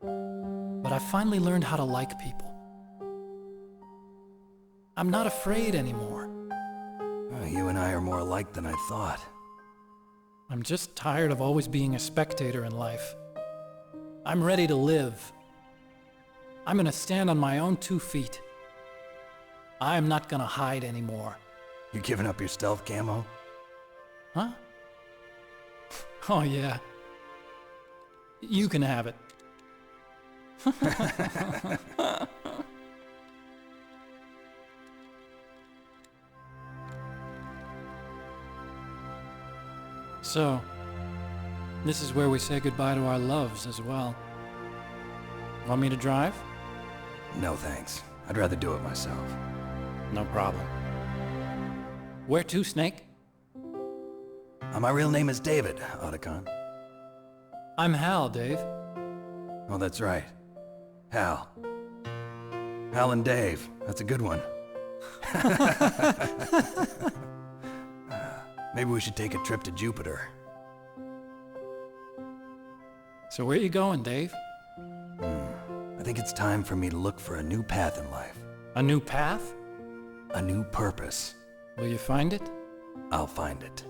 But I finally learned how to like people. I'm not afraid anymore. You and I are more alike than I thought. I'm just tired of always being a spectator in life. I'm ready to live. I'm gonna stand on my own 2 feet. I'm not gonna hide anymore. You giving up your stealth camo? Huh? Oh yeah. You can have it. So, this is where we say goodbye to our loves as well. Want me to drive? No thanks. I'd rather do it myself. No problem. Where to, Snake? My real name is David, Otacon. I'm Hal, Dave. Oh, that's right. Hal. Hal and Dave. That's a good one. Maybe we should take a trip to Jupiter. So where you going, Dave? I think it's time for me to look for a new path in life. A new path? A new purpose. Will you find it? I'll find it.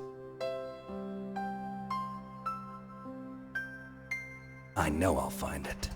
I know I'll find it.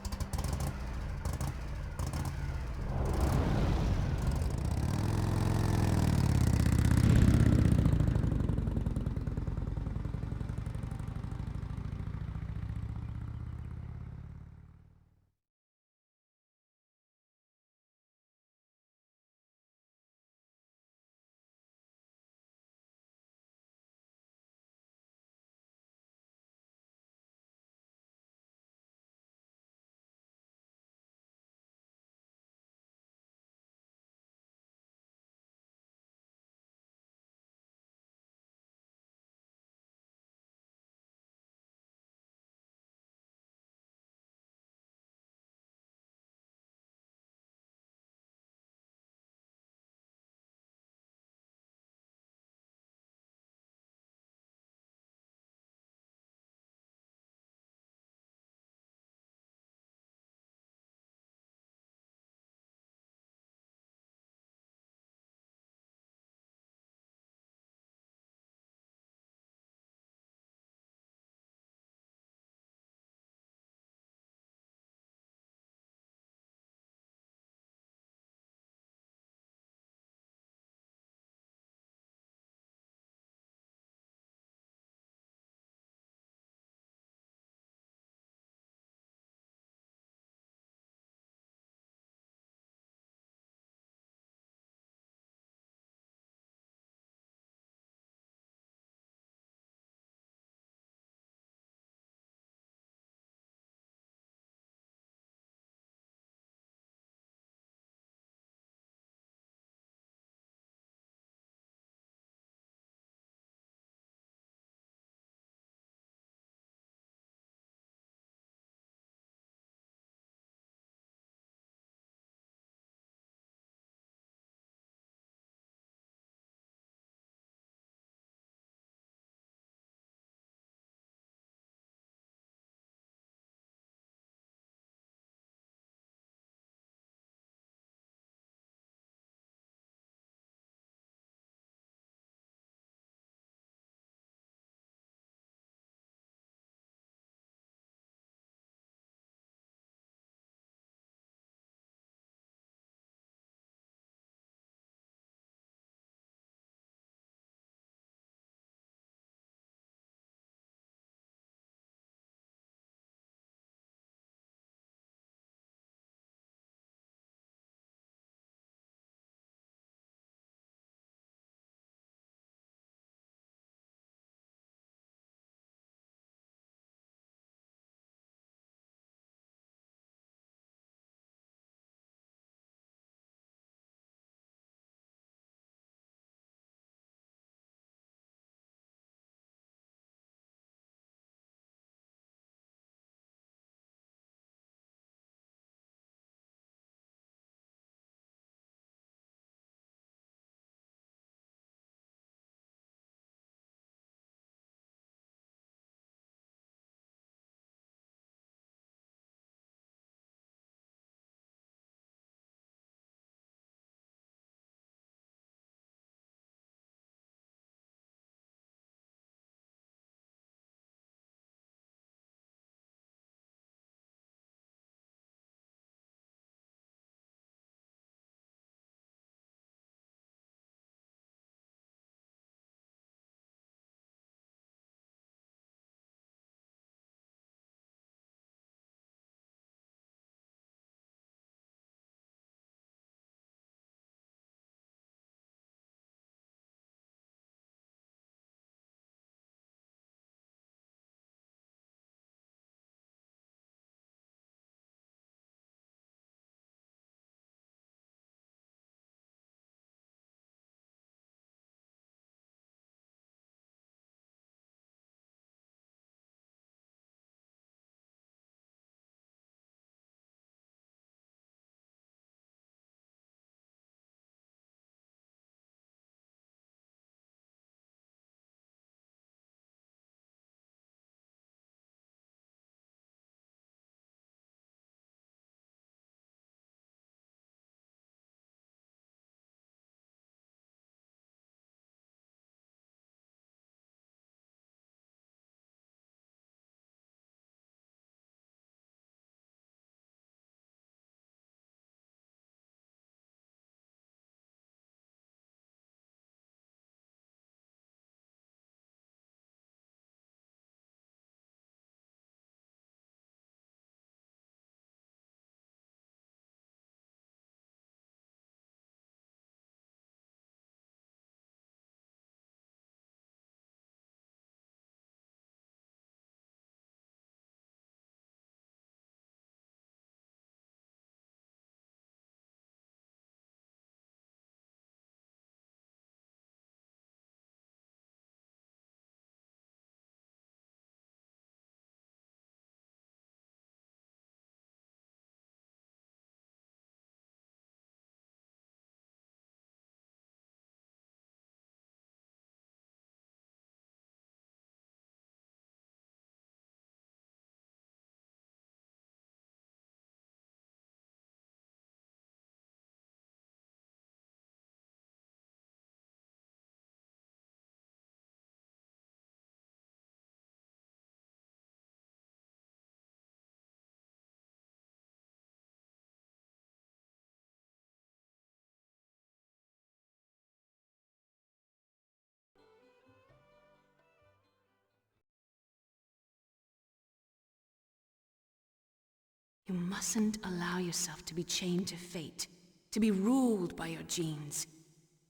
You mustn't allow yourself to be chained to fate, to be ruled by your genes.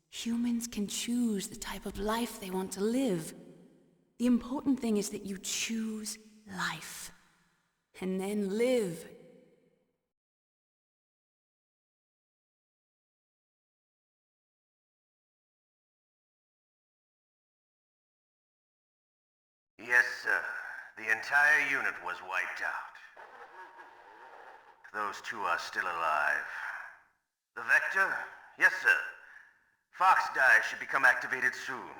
Humans can choose the type of life they want to live. The important thing is that you choose life. And then live. Yes, sir. The entire unit was wiped out. Those two are still alive. The Vector? Yes, sir. Fox Die should become activated soon.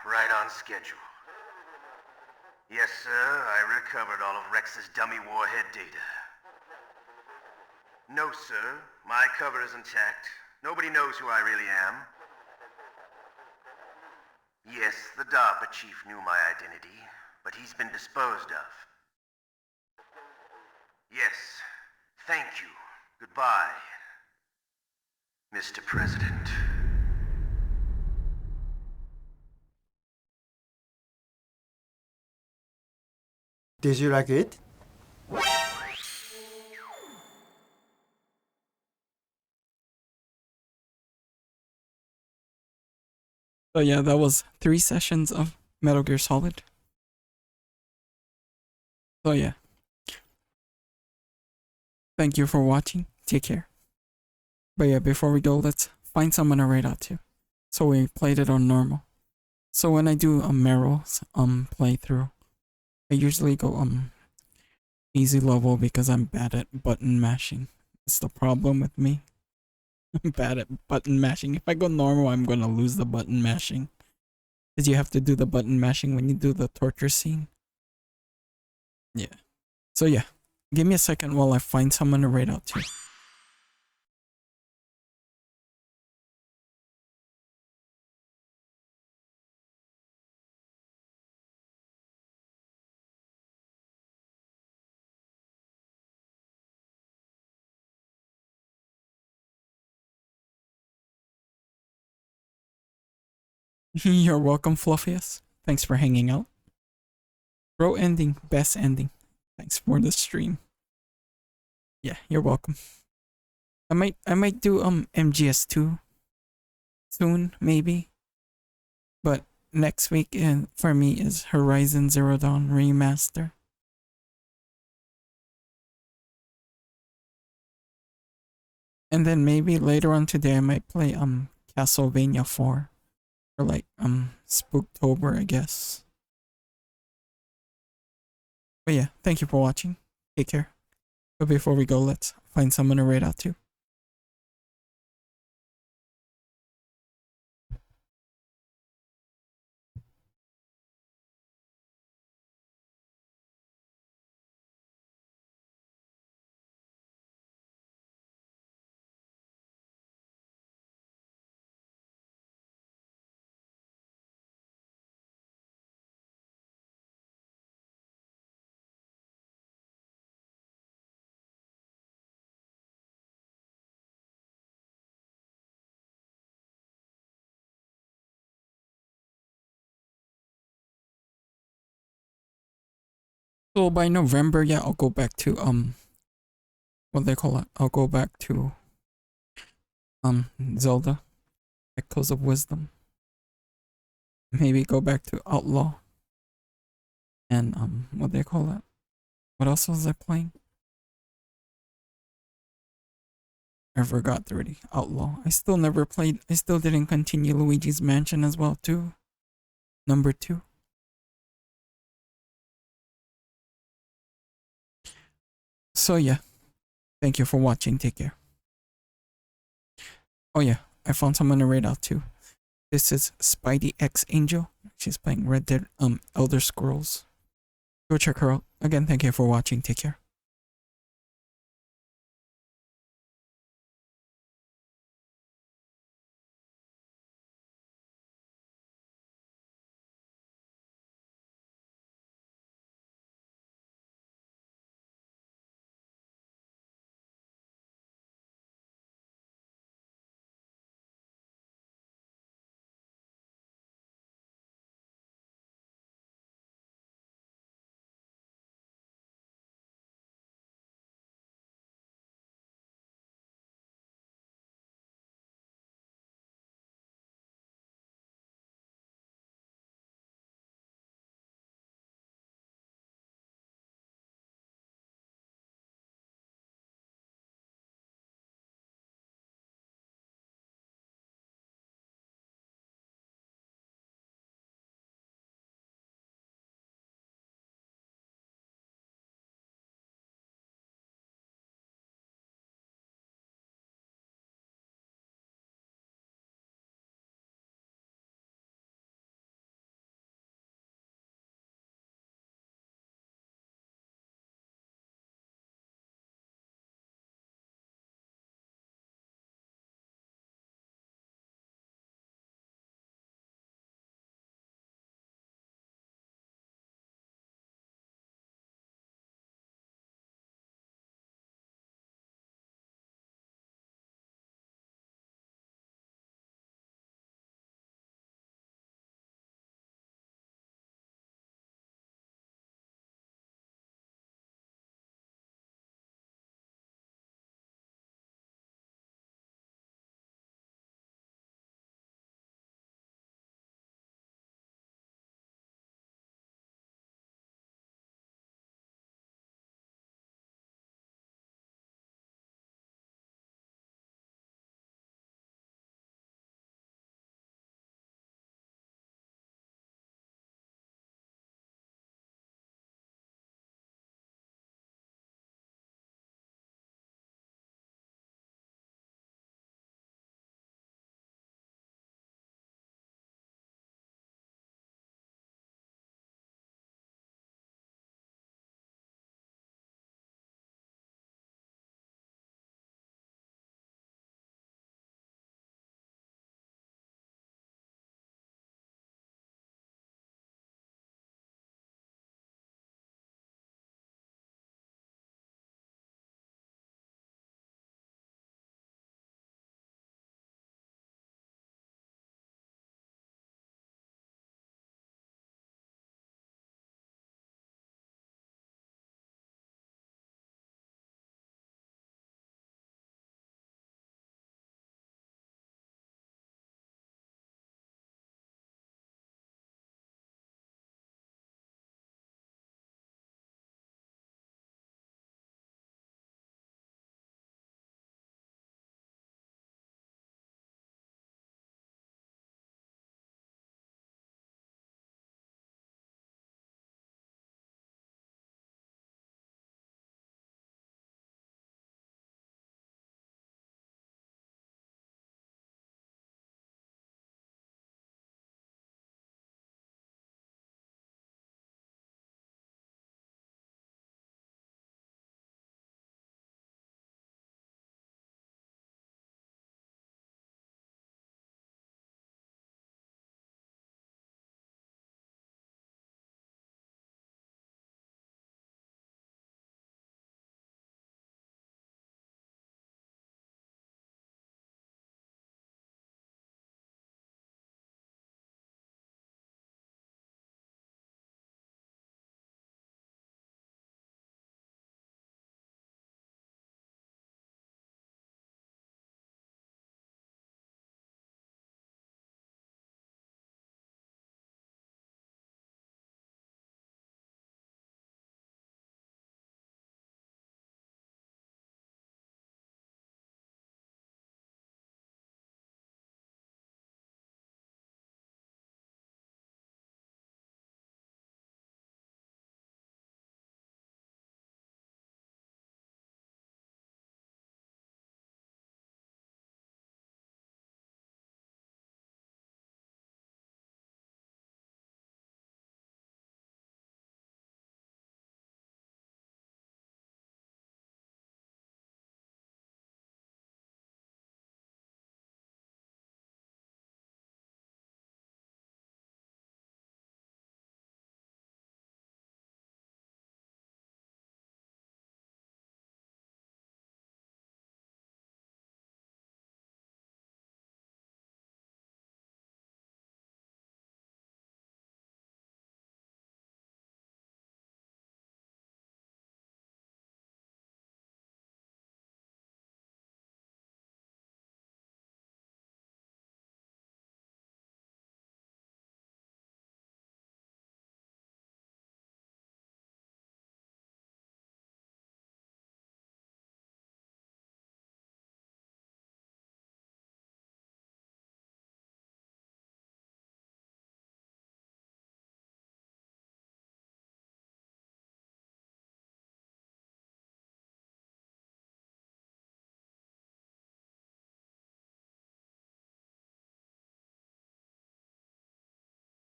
Right on schedule. Yes, sir. I recovered all of Rex's dummy warhead data. No, sir. My cover is intact. Nobody knows who I really am. Yes, the DARPA chief knew my identity, but he's been disposed of. Yes. Thank you. Goodbye, Mr. President. Did you like it? So yeah, that was 3 sessions of Metal Gear Solid. So yeah. Thank you for watching. Take care. But yeah, before we go, let's find someone to raid out to. So we played it on normal. So when I do a Meryl's playthrough, I usually go easy level because I'm bad at button mashing. That's the problem with me. I'm bad at button mashing. If I go normal, I'm gonna lose the button mashing. Because you have to do the button mashing when you do the torture scene. Yeah. So yeah. Give me a second while I find someone to raid out to. You're welcome, Fluffiest. Thanks for hanging out. Bro ending, best ending. Thanks for the stream. Yeah, you're welcome. I might do MGS2 soon, maybe. But next week for me is Horizon Zero Dawn Remaster. And then maybe later on today I might play Castlevania 4. Or like Spooktober, I guess. But yeah, thank you for watching. Take care. But before we go, let's find someone to raid out to. So by November, yeah, I'll go back to what they call it? I'll go back to Zelda, Echoes of Wisdom. Maybe go back to Outlaw. And what they call it? What else was I playing? I forgot already. Outlaw. I still never played. I still didn't continue Luigi's Mansion as well too. Number 2. So yeah, thank you for watching. Take care. Oh yeah, I found someone to raid out too. This is Spidey X Angel. She's playing Red Dead Elder Scrolls. Go check her out. Again, thank you for watching. Take care.